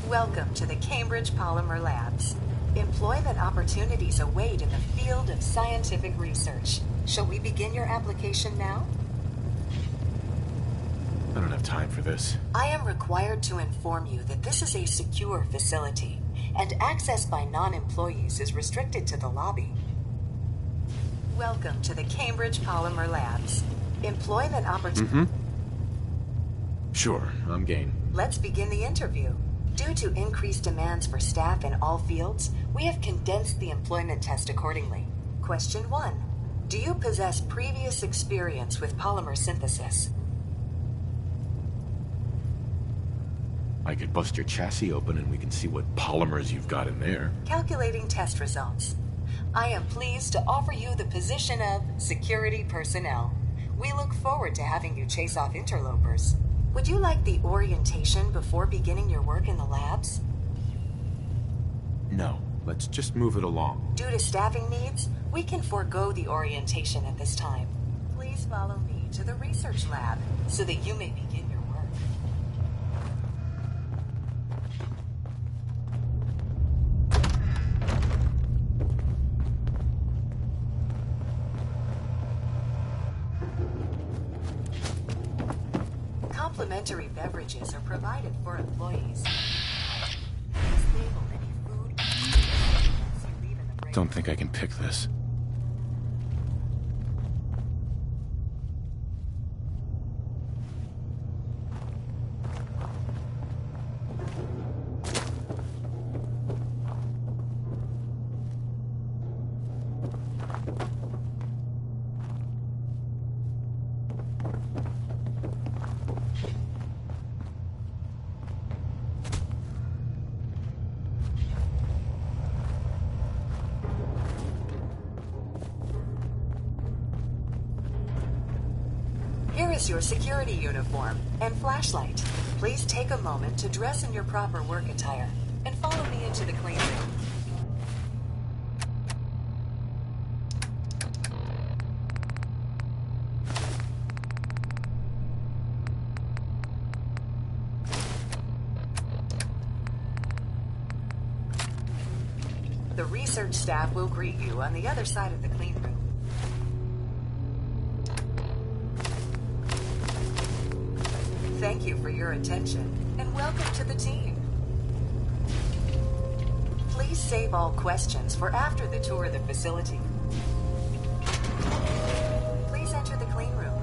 S7: Welcome to the Cambridge Polymer Labs. Employment opportunities await in the field of scientific research. Shall we begin your application now?
S5: I don't have time for this.
S7: I am required to inform you that this is a secure facility, and access by non-employees is restricted to the lobby. Welcome to the Cambridge Polymer Labs. Employment opportunities...
S5: Sure, I'm game.
S7: Let's begin the interview. Due to increased demands for staff in all fields, we have condensed the employment test accordingly. Question 1. Do you possess previous experience with polymer synthesis?
S5: I could bust your chassis open and we can see what polymers you've got in there.
S7: Calculating test results. I am pleased to offer you the position of security personnel. We look forward to having you chase off interlopers. Would you like the orientation before beginning your work in the labs?
S5: No, let's just move it along.
S7: Due to staffing needs, we can forego the orientation at this time. Please follow me to the research lab so that you may begin your work. Complimentary beverages are provided for employees. Please label any food you leave in the break.
S5: Don't think I can pick this.
S7: Here is your security uniform and flashlight. Please take a moment to dress in your proper work attire and follow me into the clean room. The research staff will greet you on the other side of the clean room. Thank you for your attention, and welcome to the team. Please save all questions for after the tour of the facility. Please enter the clean room.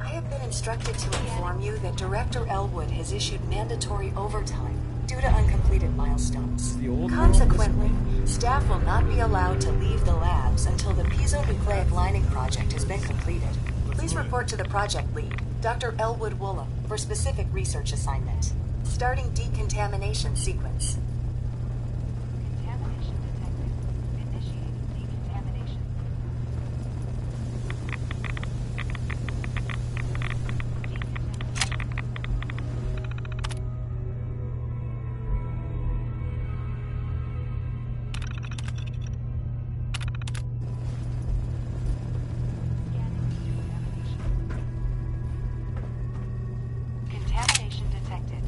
S7: I have been instructed to inform you that Director Elwood has issued mandatory overtime due to uncompleted milestones. Consequently, staff will not be allowed to leave the labs until the piezonucleic lining project has been completed. Please report to the project lead, Dr. Elwood Woolham, for specific research assignment. Starting decontamination sequence. Contamination detected. Initiating decontamination. Contamination detected.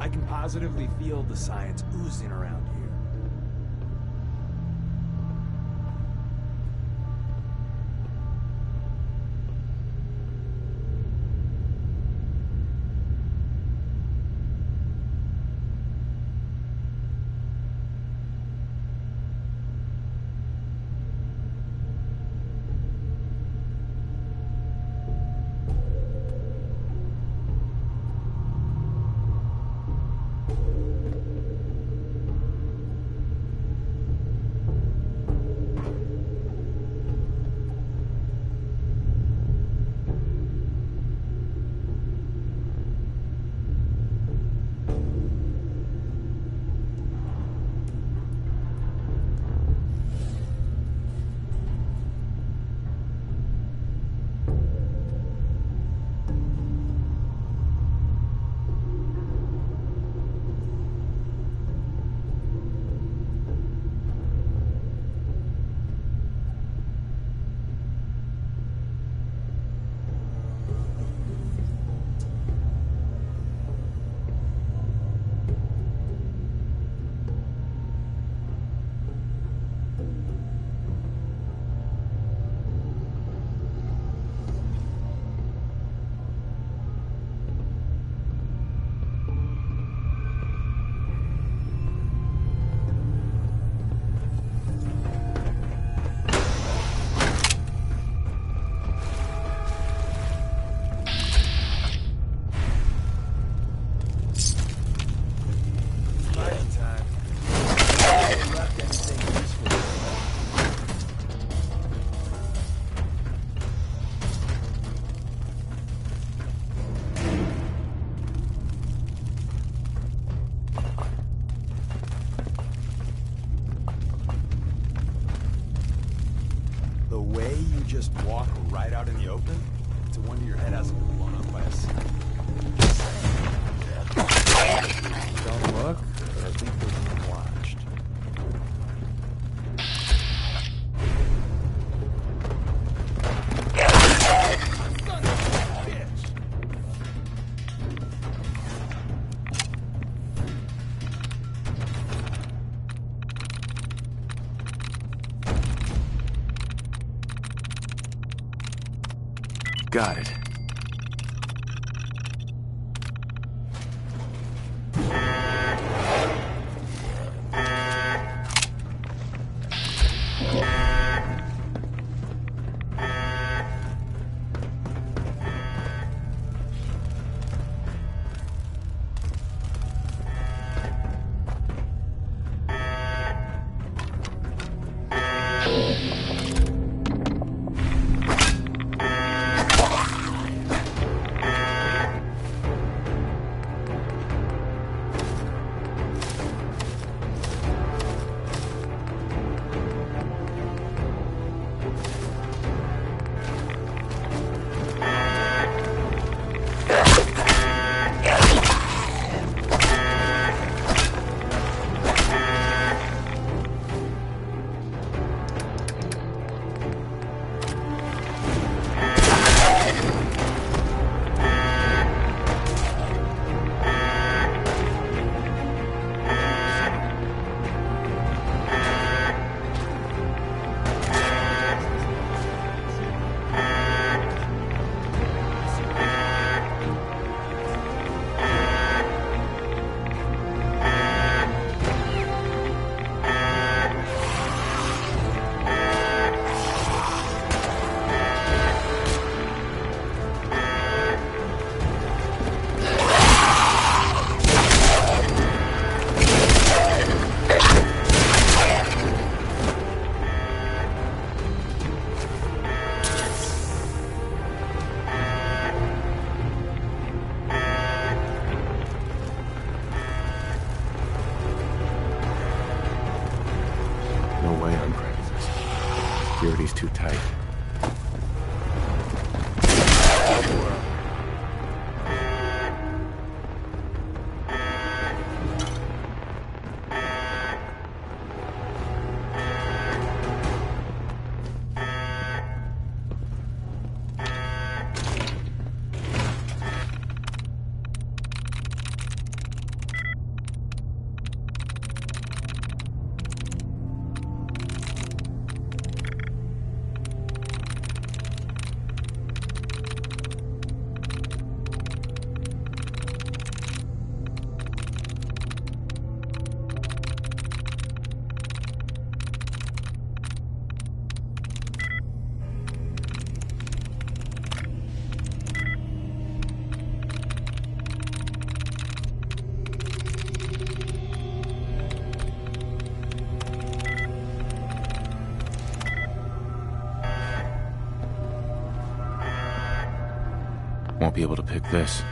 S3: I can positively feel the science oozing around here. The way you just walk right out in the open, it's a wonder your head hasn't been blown up by a sniper.
S11: Don't look, or I think we're being watched.
S5: Got it. No way I'm cracking this. Security's too tight. Won't be able to pick this.